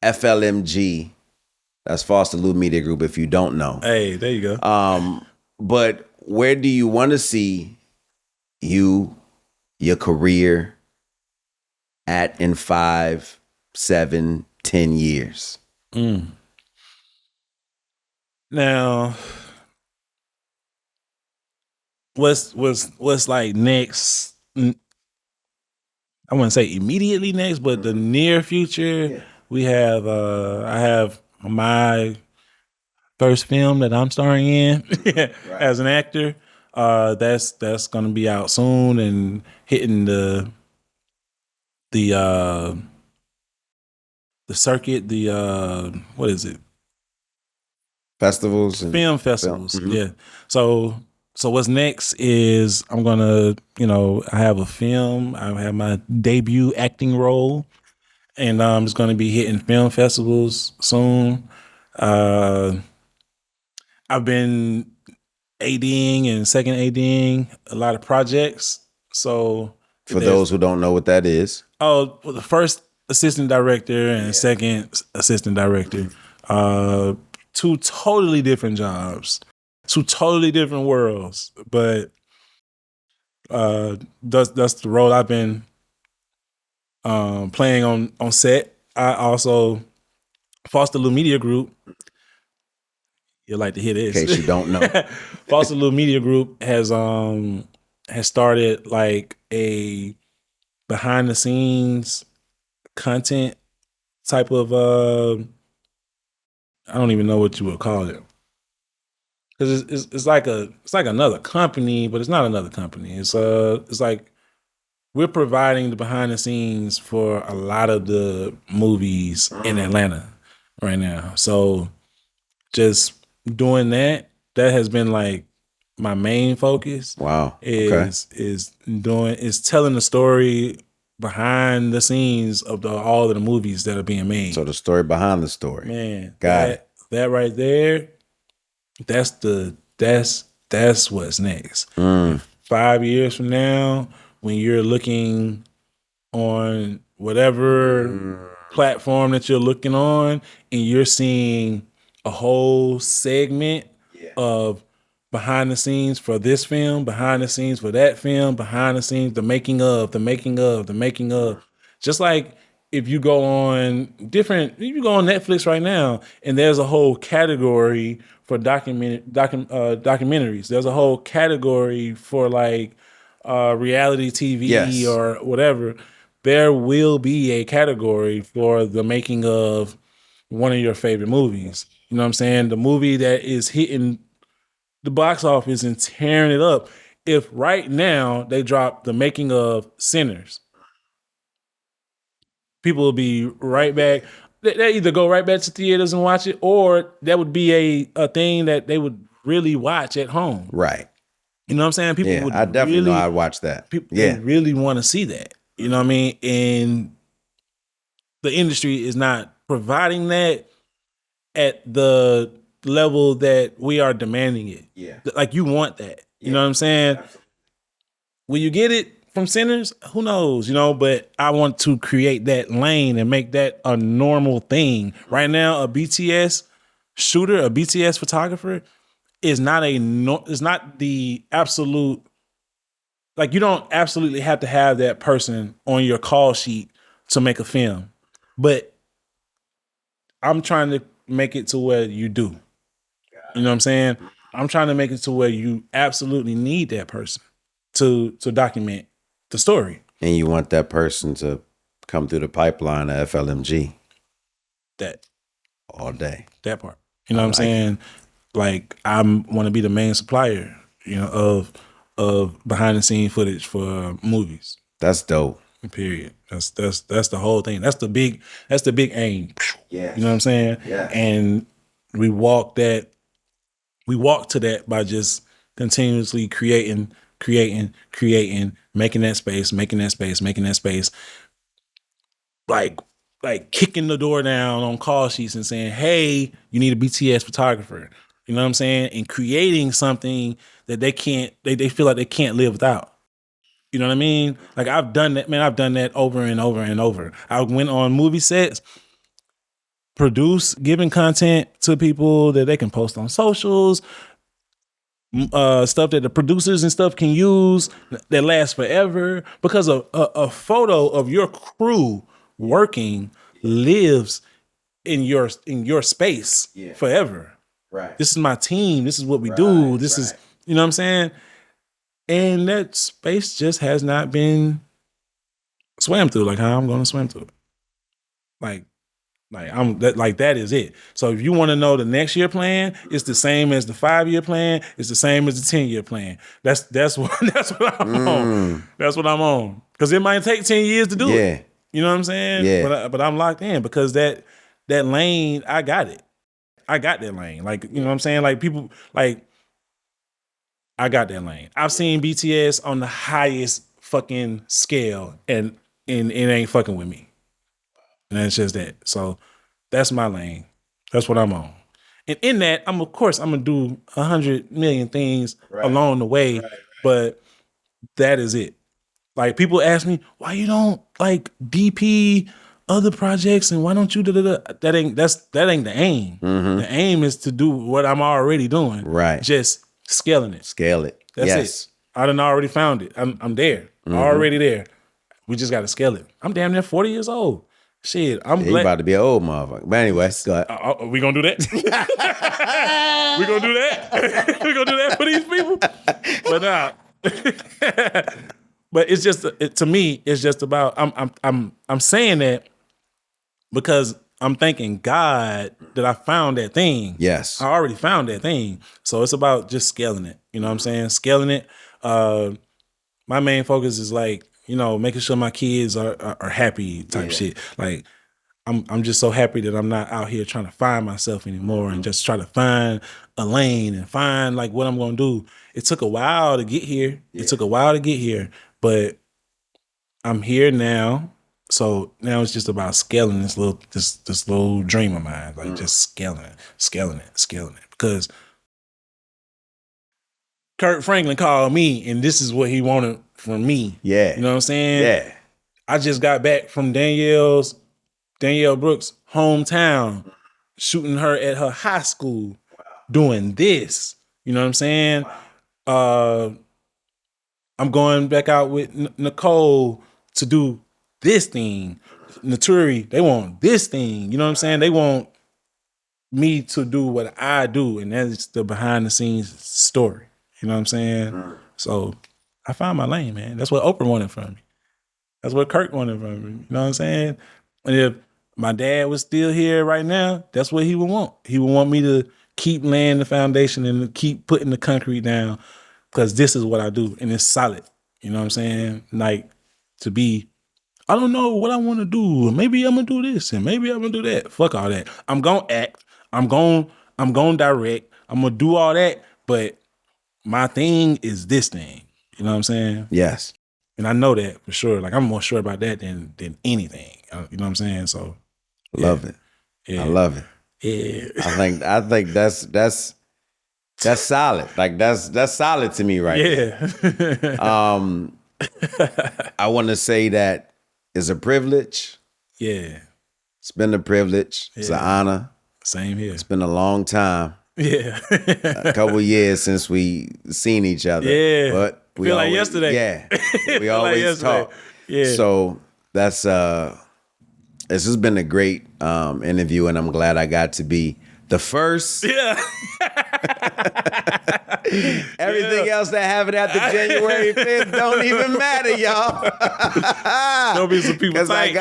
FLMG? That's Foster Lou Media Group, if you don't know. Hey, there you go. But where do you want to see your career at in 5, 7, 10 years? Now, what's like next? I wouldn't say immediately next, but the near future, we have I have my first film that I'm starring in as an actor. That's gonna be out soon and hitting the the circuit, what is it? Festivals and Film festivals. Mhm. Yeah. So what's next is I'm gonna, I have a film. I have my debut acting role, and it's gonna be hitting film festivals soon. I've been ADing and second ADing a lot of projects. So For those who don't know what that is, well, the first assistant director and second assistant director, two totally different jobs, two totally different worlds. But that's the role I've been playing on set. I also Foster Little Media Group. You'd like to hear this? in case you don't know. Foster Little Media Group has started like a behind the scenes content type of I don't even know what you would call it, because it's like another company, but it's not another company. It's like we're providing the behind the scenes for a lot of the movies in Atlanta right now. So just doing that has been like my main focus. Wow. Okay. is telling the story behind the scenes of all of the movies that are being made. So the story behind the story. Man, Got it. that right there, that's what's next. 5 years from now, when you're looking on whatever platform that you're looking on, and you're seeing a whole segment of behind the scenes for this film, behind the scenes for that film, behind the scenes, the making of, just like if you go on Netflix right now, and there's a whole category for documentaries. There's a whole category for like reality TV Yes. or whatever. There will be a category for the making of one of your favorite movies. You know what I'm saying? The movie that is hitting the box office and tearing it up. If right now they drop the making of Sinners, people will be right back. They either go right back to theaters and watch it, or that would be a thing that they would really watch at home. Right. You know what I'm saying? People would I definitely know I'd watch that. They really want to see that. You know what I mean? And the industry is not providing that at the level that we are demanding it. Yeah. Like you want that. You know what I'm saying? Absolutely. Will you get it from Sinners? Who knows? But I want to create that lane and make that a normal thing. Right now, a BTS shooter, a BTS photographer is not the absolute. Like, you don't absolutely have to have that person on your call sheet to make a film. But I'm trying to make it to where you do. You know what I'm saying? I'm trying to make it to where you absolutely need that person to document the story. And you want that person to come through the pipeline of FLMG. That. All day. That part. You know what I'm saying? Like, I want to be the main supplier, of behind the scene footage for movies. That's dope. Period. That's the whole thing. That's the big aim. Yeah. You know what I'm saying? Yeah. And we walk to that by just continuously creating, making that space. Like kicking the door down on call sheets and saying, hey, you need a BTS photographer. You know what I'm saying? And creating something that they feel like they can't live without. You know what I mean? Like, I've done that, man. I've done that over and over and over. I went on movie sets, giving content to people that they can post on socials, stuff that the producers and stuff can use that lasts forever, because a photo of your crew working lives in your space forever. Right. This is my team. This is what we do. This is, you know what I'm saying? And that space just has not been swam through like how I'm going to swim through it. That is it. So if you want to know the next year plan, it's the same as the 5-year plan. It's the same as the 10-year plan. That's what I'm on. That's what I'm on. Because it might take 10 years to do it. You know what I'm saying? Yeah. But I'm locked in because that lane, I got it. I got that lane. Like, you know what I'm saying? Like people, like, I got that lane. I've seen BTS on the highest fucking scale and it ain't fucking with me. And that's just that. So that's my lane. That's what I'm on. And in that, I'm gonna do 100 million things along the way, but that is it. Like people ask me, why you don't like DP other projects and why don't you That ain't the aim. The aim is to do what I'm already doing. Right. Just scaling it. Scale it. That's it. I done already found it. I'm there. Already there. We just gotta scale it. I'm damn near 40 years old. Shit, I'm glad. You about to be an old motherfucker. But anyway, go ahead. We gonna do that? We gonna do that? We gonna do that for these people? But nah. But it's just to me, it's just about I'm saying that because I'm thanking God that I found that thing. Yes. I already found that thing. So it's about just scaling it. You know what I'm saying? Scaling it. My main focus is like, you know, making sure my kids are happy type shit. Like I'm just so happy that I'm not out here trying to find myself anymore and just try to find a lane and find like what I'm gonna do. It took a while to get here. But I'm here now. So now it's just about scaling this little dream of mine. Like just scaling it. Because Kurt Franklin called me and this is what he wanted from me. Yeah. You know what I'm saying? Yeah. I just got back from Danielle Brooks' hometown, shooting her at her high school, doing this. You know what I'm saying? I'm going back out with Nicole to do this thing. Naturi, they want this thing. You know what I'm saying? They want me to do what I do, and that's the behind the scenes story. You know what I'm saying? So I found my lane, man. That's what Oprah wanted from me. That's what Kirk wanted from me. You know what I'm saying? And if my dad was still here right now, that's what he would want. He would want me to keep laying the foundation and to keep putting the concrete down because this is what I do, and it's solid. You know what I'm saying? Like, to be, I don't know what I want to do. Maybe I'm going to do this, and maybe I'm going to do that. Fuck all that. I'm going to act. I'm going to direct. I'm going to do all that, but my thing is this thing. You know what I'm saying? Yes. And I know that for sure. Like, I'm more sure about that than anything. You know what I'm saying? So, love it. Yeah. I love it. Yeah. I think that's solid. Like that's solid to me right now. I want to say that it's a privilege. Yeah. It's been a privilege. It's an honor. Same here. It's been a long time. Yeah. A couple years since we seen each other. Yeah. But we feel always, like yesterday. Yeah. We always talk. Yeah. So that's this has been a great interview, and I'm glad I got to be the first. Yeah. Everything else that happened after January 5th don't even matter, y'all. There'll be some people because I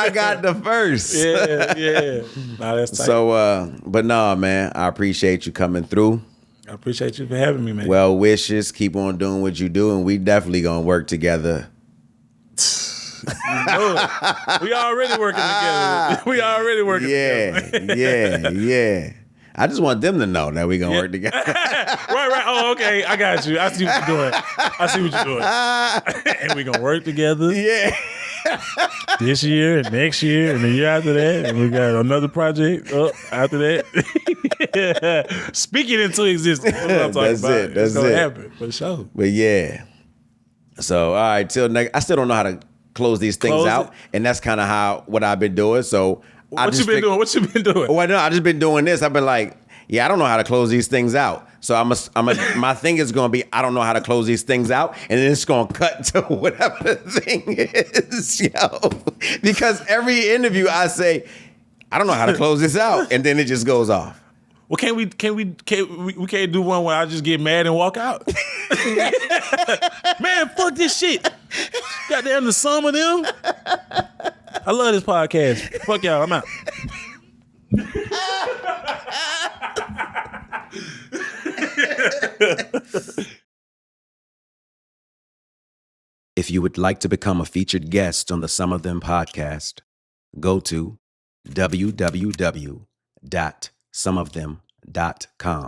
got the first. Yeah. Nah, that's tight. So, but no, man, I appreciate you coming through. I appreciate you for having me, man. Well wishes. Keep on doing what you do, and we definitely gonna work together. We already working together. Yeah. I just want them to know that we gonna work together. Right. Oh, okay. I got you. I see what you're doing. And we gonna work together. Yeah. This year and next year and the year after that. And we got another project up after that. Speak it into existence. That's what I'm talking That's about. it. That's it's gonna it. happen for sure. But yeah. So, all right, till next. I still don't know how to close these things out. And that's kind of what I've been doing. So What you been doing? Well, no, I just been doing this. I've been like, yeah, I don't know how to close these things out. So my thing is going to be, I don't know how to close these things out. And then it's going to cut to whatever the thing is, yo. Because every interview I say, I don't know how to close this out. And then it just goes off. Well, we can't do one where I just get mad and walk out. Man, fuck this shit. Goddamn the sum of them. I love this podcast. Fuck y'all, I'm out. If you would like to become a featured guest on the Some of Them podcast, go to www.someofthem.com.